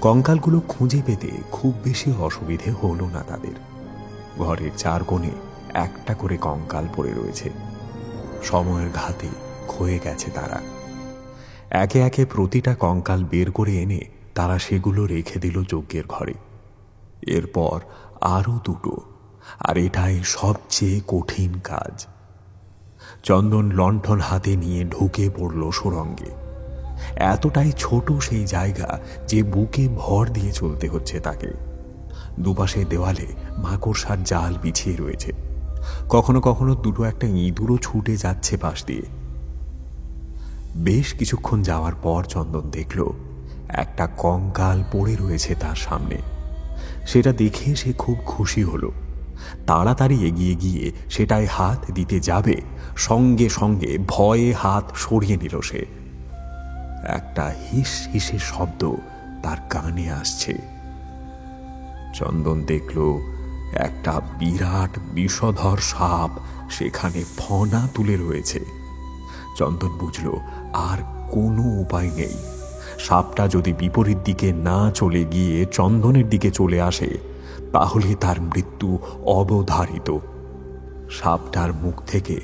কঙ্কালগুলো খুঁজে পেতে খুব বেশি অসুবিধে হলো না তাদের। ঘরের চার কোণে একটা করে কঙ্কাল পড়ে রয়েছে। সময়ের ঘাতে ক্ষয়ে গেছে তারা। একে একে প্রতিটা কঙ্কাল বের করে এনে তারা সেগুলো রেখে দিল যজ্ঞের ঘরে। এরপর আরো দুটো, আর এটাই সবচেয়ে কঠিন কাজ। চন্দন লণ্ঠন হাতে নিয়ে ঢুকে পড়ল সুড়ঙ্গে। এতটাই ছোট সেই জায়গা যে বুকে ভর দিয়ে চলতে হচ্ছে তাকে। দুপাশে দেওয়ালে মাকড়সার জাল বিছিয়ে রয়েছে। কখনো কখনো দুটো একটা ইঁদুরও ছুটে যাচ্ছে পাশ দিয়ে। বেশ কিছুক্ষণ যাওয়ার পর চন্দন দেখল একটা কঙ্কাল পড়ে রয়েছে তার সামনে। সেটা দেখে সে খুব খুশি হলো। তাড়াতাড়ি এগিয়ে গিয়ে সেটায় হাত দিতে যাবে, সঙ্গে সঙ্গে ভয়ে হাত সরিয়ে নিল সে। একটা হিস হিসের শব্দ তার কানে আসছে। চন্দন দেখল একটা বিরাট বিষধর সাপ সেখানে ফনা তুলে রয়েছে। চন্দন বুঝল আর কোনো উপায় নেই। সাপটা যদি বিপরীত দিকে না চলে গিয়ে চন্দনের দিকে চলে আসে, তাহলে তার মৃত্যু অবধারিত। সাপটার মুখ থেকে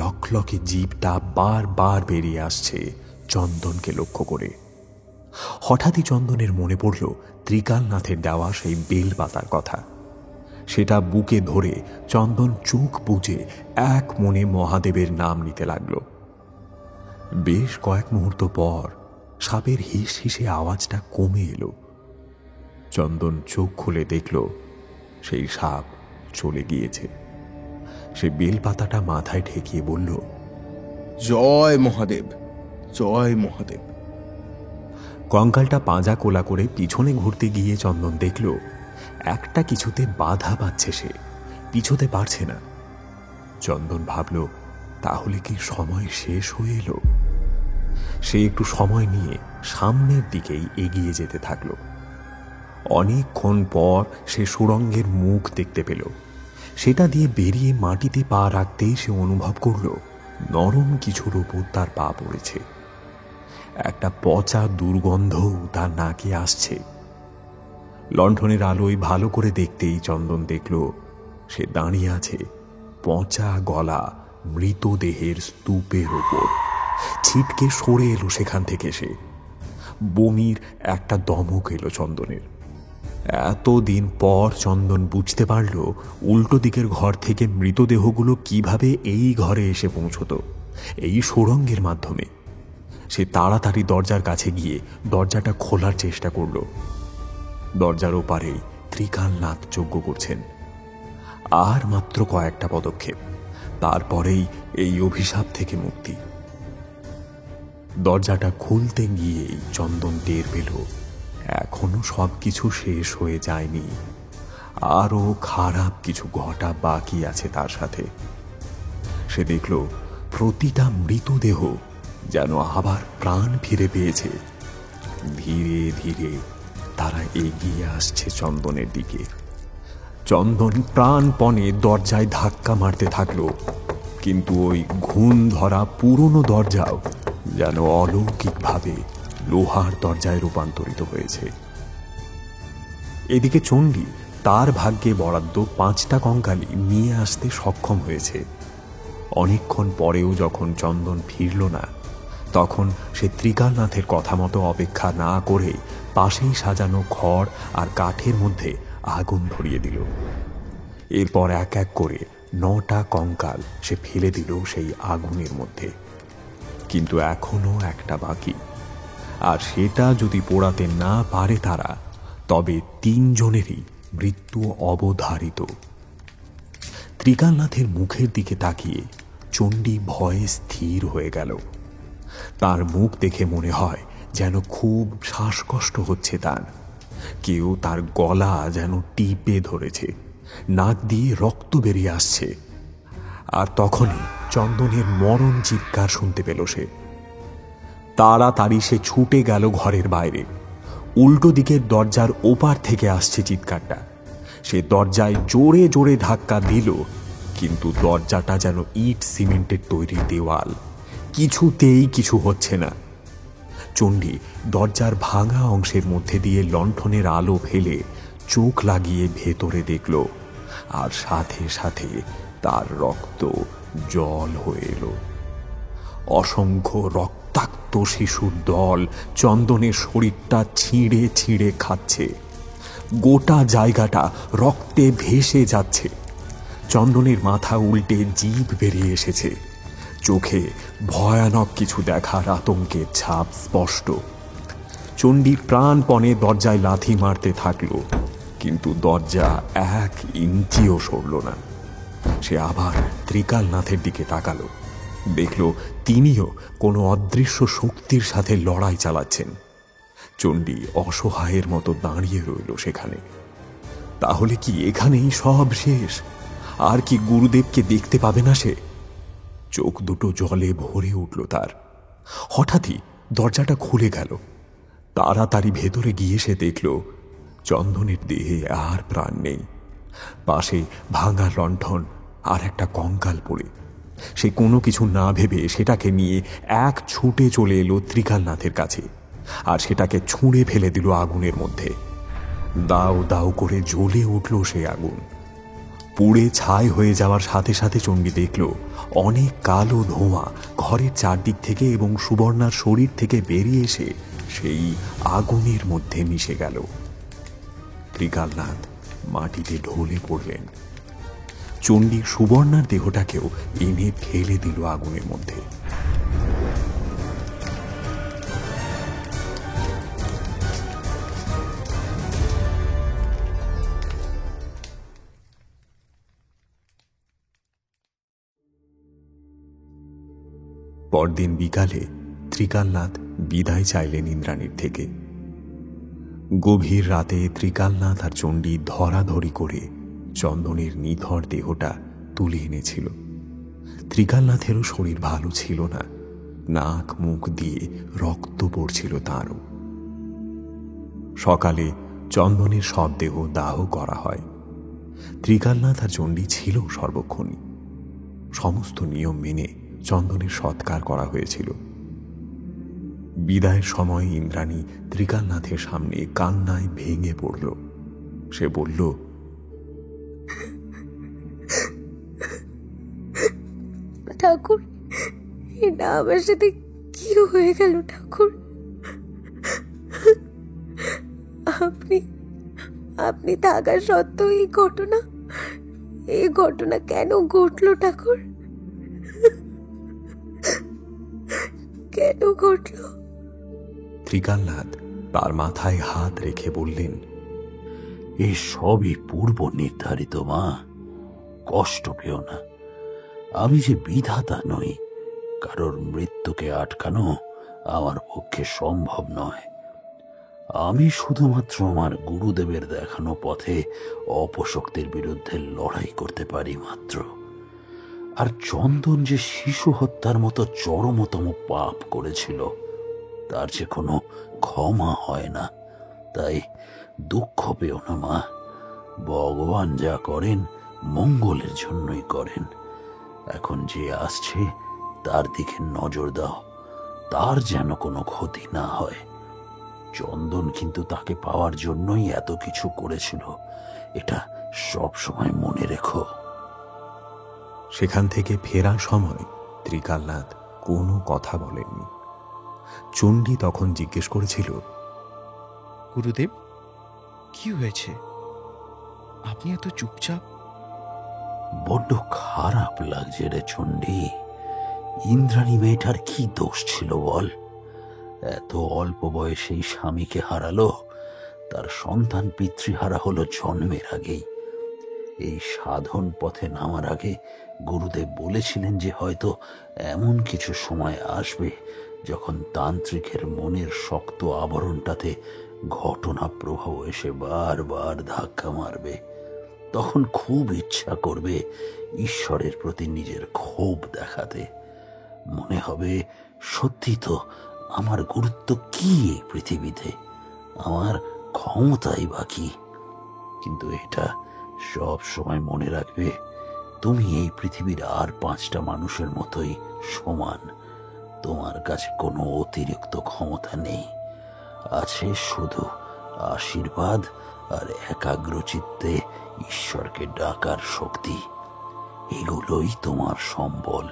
লকলকে জিভটা বারবার বেরিয়ে আসছে চন্দনকে লক্ষ্য করে। হঠাৎই চন্দনের মনে পড়ল ত্রিকালনাথের দেওয়া সেই বেলপাতার কথা। সেটা বুকে ধরে চন্দন চোখ বুজে এক মনে মহাদেবের নাম নিতে লাগল। বেশ কয়েক মুহূর্ত পর সাপের হিস হিসে আওয়াজটা কমে এলো। চন্দন চোখ খুলে দেখল সেই সাপ চলে গিয়েছে। সে বেলপাতাটা মাথায় ঠেকিয়ে বলল, জয় মহাদেব, জয় মহাদেব। কঙ্কালটা পাঁজা কোলা করে পিছনে ঘুরতে গিয়ে চন্দন দেখল একটা কিছুতে বাধা পাচ্ছে, সে পিছোতে পারছে না। চন্দন ভাবল, তাহলে কি সময় শেষ হয়ে এলো? সে একটু সময় নিয়ে সামনের দিকেই এগিয়ে যেতে থাকলো। অনেকক্ষণ পর সে সুড়ঙ্গের মুখ দেখতে পেল। সেটা দিয়ে বেরিয়ে মাটিতে পা রাখতেই সে অনুভব করল নরম কিছুর উপর তার পা পড়েছে। একটা পচা দুর্গন্ধ তার নাকে আসছে। লণ্ঠনের আলোয় ভালো করে দেখতেই চন্দন দেখল সে দাঁড়িয়ে আছে পচা গলা মৃতদেহের স্তূপের ওপর। ছিটকে সরে এলো সেখান থেকে সে। বমির একটা দমক এলো চন্দনের। এতদিন পর চন্দন বুঝতে পারল উল্টো দিকের ঘর থেকে মৃতদেহগুলো কিভাবে এই ঘরে এসে পৌঁছত, এই সুড়ঙ্গের মাধ্যমে। সে তাড়াতাড়ি দরজার কাছে গিয়ে দরজাটা খোলার চেষ্টা করল। দরজার ওপারেই ত্রিকালনাথ যজ্ঞ করছেন। আর মাত্র কয়েকটা পদক্ষেপ, তারপরেই এই অভিশাপ থেকে মুক্তি। দরজাটা খুলতে গিয়েই চন্দন টের পেল এখনো সবকিছু শেষ হয়ে যায়নি। আরো খারাপ কিছু ঘটা বাকি আছে তার সাথে। সে দেখল প্রতিটা মৃতদেহ যেন আবার প্রাণ ফিরে পেয়েছে। ধীরে ধীরে তারা এগিয়ে আসছে চন্দনের দিকে। চন্দন প্রাণপণে দরজায় ধাক্কা মারতে থাকলো, কিন্তু ওই ঘুণ ধরা পুরনো দরজাও যেন অলৌকিকভাবে লোহার দরজায় রূপান্তরিত হয়েছে। এদিকে চণ্ডী তার ভাগ্যে বরাদ্দ 5টা কঙ্কালি নিয়ে আসতে সক্ষম হয়েছে। অনেকক্ষণ পরেও যখন চন্দন ফিরল না, তখন সে ত্রিকালনাথের কথা মতো অপেক্ষা না করে পাশেই সাজানো খড় আর কাঠের মধ্যে আগুন ধরিয়ে দিল। এরপর এক এক করে 9টা কঙ্কাল সে ফেলে দিল সেই আগুনের মধ্যে। কিন্তু এখনো একটা বাকি, আর সেটা যদি পোড়াতে না পারে তারা, তবে 3 জনেরই মৃত্যু অবধারিত। ত্রিকালনাথের মুখের দিকে তাকিয়ে চণ্ডী ভয়ে স্থির হয়ে গেল। তার মুখ দেখে মনে হয় যেন খুব শ্বাসকষ্ট হচ্ছে তার। কেউ তার গলা যেন টিপে ধরেছে, নাক দিয়ে রক্ত বেরিয়ে আসছে। আর তখনই চন্দনের মরণ চিৎকার শুনতে পেল সে। তাড়াতাড়ি সে ছুটে গেল ঘরের বাইরে। উল্টো দিকের দরজার ওপার থেকে আসছে চিৎকারটা। সে দরজায় জোরে জোরে ধাক্কা দিল, কিন্তু দরজাটা যেন ইট সিমেন্টের তৈরি দেওয়াল, কিছুতেই কিছু হচ্ছে না। চণ্ডী দরজার ভাঙা অংশের মধ্যে দিয়ে লণ্ঠনের আলো ফেলে চোখ লাগিয়ে ভেতরে দেখল, আর সাথে সাথে তার রক্ত জল হয়ে এলো। অসংখ্য রক্তাক্ত শিশুর দল চন্দনের শরীরটা ছিঁড়ে ছিঁড়ে খাচ্ছে। গোটা জায়গাটা রক্তে ভেসে যাচ্ছে। চন্দনের মাথা উল্টে জিভ বেরিয়ে এসেছে। চোখে ভয়ানক কিছু দেখার আতঙ্কের ছাপ স্পষ্ট। চণ্ডী প্রাণপণে দরজায় লাথি মারতে থাকল, কিন্তু দরজা 1 ইঞ্চিও সরল না। সে আবার ত্রিকালনাথের দিকে তাকালো, দেখল তিনিও কোনো অদৃশ্য শক্তির সাথে লড়াই চালাচ্ছেন। চণ্ডী অসহায়ের মতো দাঁড়িয়ে রইল সেখানে। তাহলে কি এখানেই সব শেষ? আর কি গুরুদেবকে দেখতে পাবে না সে? চোখ দুটো জলে ভরে উঠল তার। হঠাৎই দরজাটা খুলে গেল। তাড়াতাড়ি ভেতরে গিয়ে সে দেখল চন্দনের দেহে আর প্রাণ নেই। পাশে ভাঙা লণ্ঠন আর একটা কঙ্কাল পড়ে। সে কোনো কিছু না ভেবে সেটাকে নিয়ে এক ছুটে চলে এলো ত্রিকালনাথের কাছে, আর সেটাকে ছুঁড়ে ফেলে দিল আগুনের মধ্যে। দাউ দাউ করে জ্বলে উঠল সে আগুন। পুড়ে ছাই হয়ে যাওয়ার সাথে সাথে চণ্ডী দেখল অনেক কালো ধোঁয়া ঘরের চারদিক থেকে এবং সুবর্ণার শরীর থেকে বেরিয়ে এসে সেই আগুনের মধ্যে মিশে গেল। ত্রিকালনাথ মাটিতে ঢলে পড়লেন। চণ্ডী সুবর্ণার দেহটাকেও এনে ফেলে দিল আগুনের মধ্যে। পরদিন বিকালে ত্রিকালনাথ বিদায় চাইলেন ইন্দ্রাণীর থেকে। গভীর রাতে ত্রিকালনাথ আর চণ্ডী ধরাধরি করে চন্দনের নিথর দেহটা তুলে এনেছিল। ত্রিকালনাথেরও শরীর ভালো ছিল না, নাক মুখ দিয়ে রক্ত পড়ছিল তারও। সকালে চন্দনের সব দেহ দাহ করা হয়। ত্রিকালনাথ আর চণ্ডী ছিল সর্বক্ষণই। সমস্ত নিয়ম মেনে চন্দনের সৎকার করা হয়েছিল। বিদায়ের সময় ইন্দ্রাণী ত্রিকালনাথের সামনে কান্নায় ভেঙে পড়ল। সে বলল, ঠাকুর, এটা আমার সাথে কি হয়ে গেল ঠাকুর? আপনি থাকা সত্ত্বেও এই ঘটনা কেন ঘটলো ঠাকুর? কেন ঘটলো? ত্রিকালনাথ তার মাথায় হাত রেখে বললেন, এই সবই পূর্ব নির্ধারিত মা, কষ্ট পেও না। আমি যে বিধাতা নই, কারোর মৃত্যুকে আটকানো আমার পক্ষে সম্ভব নয়। আমি শুধুমাত্র আমার গুরুদেবের দেখানো পথে অপশক্তির বিরুদ্ধে লড়াই করতে পারি মাত্র। আর চন্দন যে শিশু হত্যার মতো চরমতম পাপ করেছিল, তার যে কোনো ক্ষমা হয় না। তাই দুঃখ পেও না মা, ভগবান যা করেন মঙ্গলের জন্যই করেন। এখন যে আসছে তার দিকে নজর দাও, তার যেন কোনো ক্ষতি না হয়। চন্দন কিন্তু তাকে পাওয়ার জন্যই এত কিছু করেছিল, এটা সব সময় মনে রেখো। সেখান থেকে ফেরার সময় ত্রিকালনাথ কোনো কথা বলেননি। চণ্ডী তখন জিজ্ঞেস করেছিল, গুরুদেব, কি হয়েছে? আপনি এত চুপচাপ। বড্ড খারাপ লাগছে রে চণ্ডী। ইন্দ্রাণী মেয়েটার কি দোষ ছিল বল? এত অল্প বয়সেই স্বামীকে হারালো, তার সন্তান পিতৃহারা হলো জন্মের আগেই। এই সাধন পথে নামার আগে গুরুদেব বলেছিলেন যে হয়তো এমন কিছু সময় আসবে যখন তান্ত্রিকের মনের শক্ত আবরণটাতে ঘটনা প্রবাহ এসে বারবার ধাক্কা মারবে। তখন খুব ইচ্ছা করবে ঈশ্বরের প্রতি নিজের ক্ষোভ দেখাতে। মনে হবে সত্যি তো আমার গুরুত্ব কি এই পৃথিবীতে, আমার ক্ষমতাই বাকি। কিন্তু এটা সব সময় মনে রাখবে, তুমি এই পৃথিবীর আর 5টা মানুষের মতোই সমান। তোমার কাছে কোনো অতিরিক্ত ক্ষমতা নেই, আছে শুধু আশীর্বাদ আর একাগ্রচিত্তে ঈশ্বরকে ডাকার শক্তি। এগুলোই তোমার সম্বল।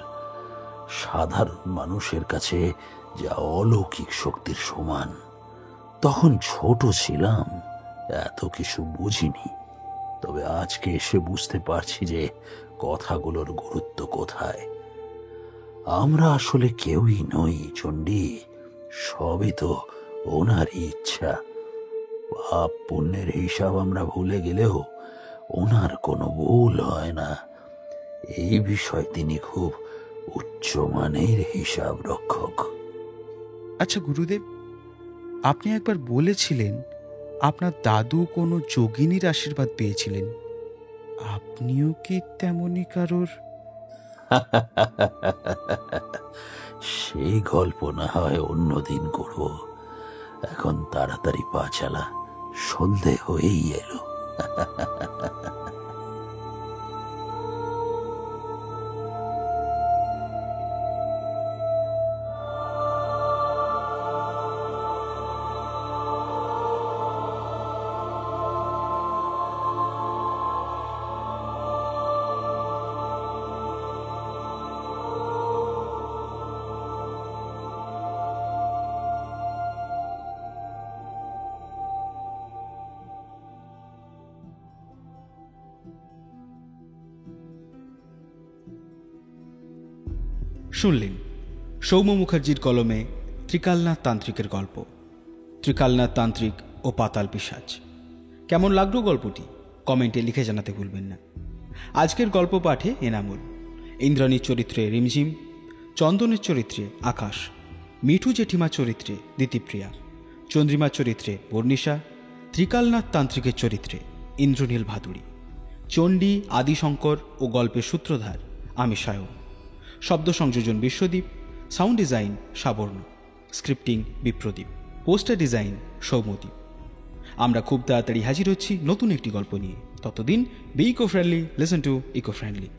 সাধারণ মানুষের কাছে যা অলৌকিক শক্তির সমান। তখন ছোট ছিলাম, এত কিছু বুঝিনি, তবে আজকে এসে বুঝতে পারছি যে কথাগুলোর গুরুত্ব কোথায়। আমরা আসলে কেউই নই চণ্ডী, সবই তো ওনারই ইচ্ছা। পাপ পুণ্যের হিসাব আমরা ভুলে গেলেও ওনার কোনো ভুল হয় না। এই বিষয় তিনি খুব উচ্চমানের হিসাব রক্ষক। আচ্ছা গুরুদেব, আপনি একবার বলেছিলেন আপনার দাদু কোনো যোগিনীর আশীর্বাদ পেয়েছিলেন। আপনিও কি তেমনি কারোর? সেই গল্প না হয় অন্যদিন করব, এখন তাড়াতাড়ি পা চালা, সন্ধে হয়েই এলো। শুনলেন সৌম্য মুখার্জির কলমে ত্রিকালনাথ তান্ত্রিকের গল্প, ত্রিকালনাথ তান্ত্রিক ও পাতাল পিশাচ। কেমন লাগলো গল্পটি কমেন্টে লিখে জানাতে ভুলবেন না। আজকের গল্প পাঠে এনামুল, ইন্দ্রাণীর চরিত্রে রিমঝিম, চন্দনের চরিত্রে আকাশ, মিঠু জেঠিমা চরিত্রে দিতিপ্রিয়া, চন্দ্রিমার চরিত্রে বর্ণিশা, ত্রিকালনাথ তান্ত্রিকের চরিত্রে ইন্দ্রনীল ভাদুড়ী, চণ্ডী, আদিশঙ্কর ও গল্পের সূত্রধার আমি সায়ন। শব্দ সংযোজন Biswadip, sound design Sabarna, scripting Bipradip, poster design Soumyadip. আমরা খুব তাড়াতাড়ি হাজির হচ্ছি নতুন একটি গল্প নিয়ে। ততদিন be eco friendly, listen to eco friendly.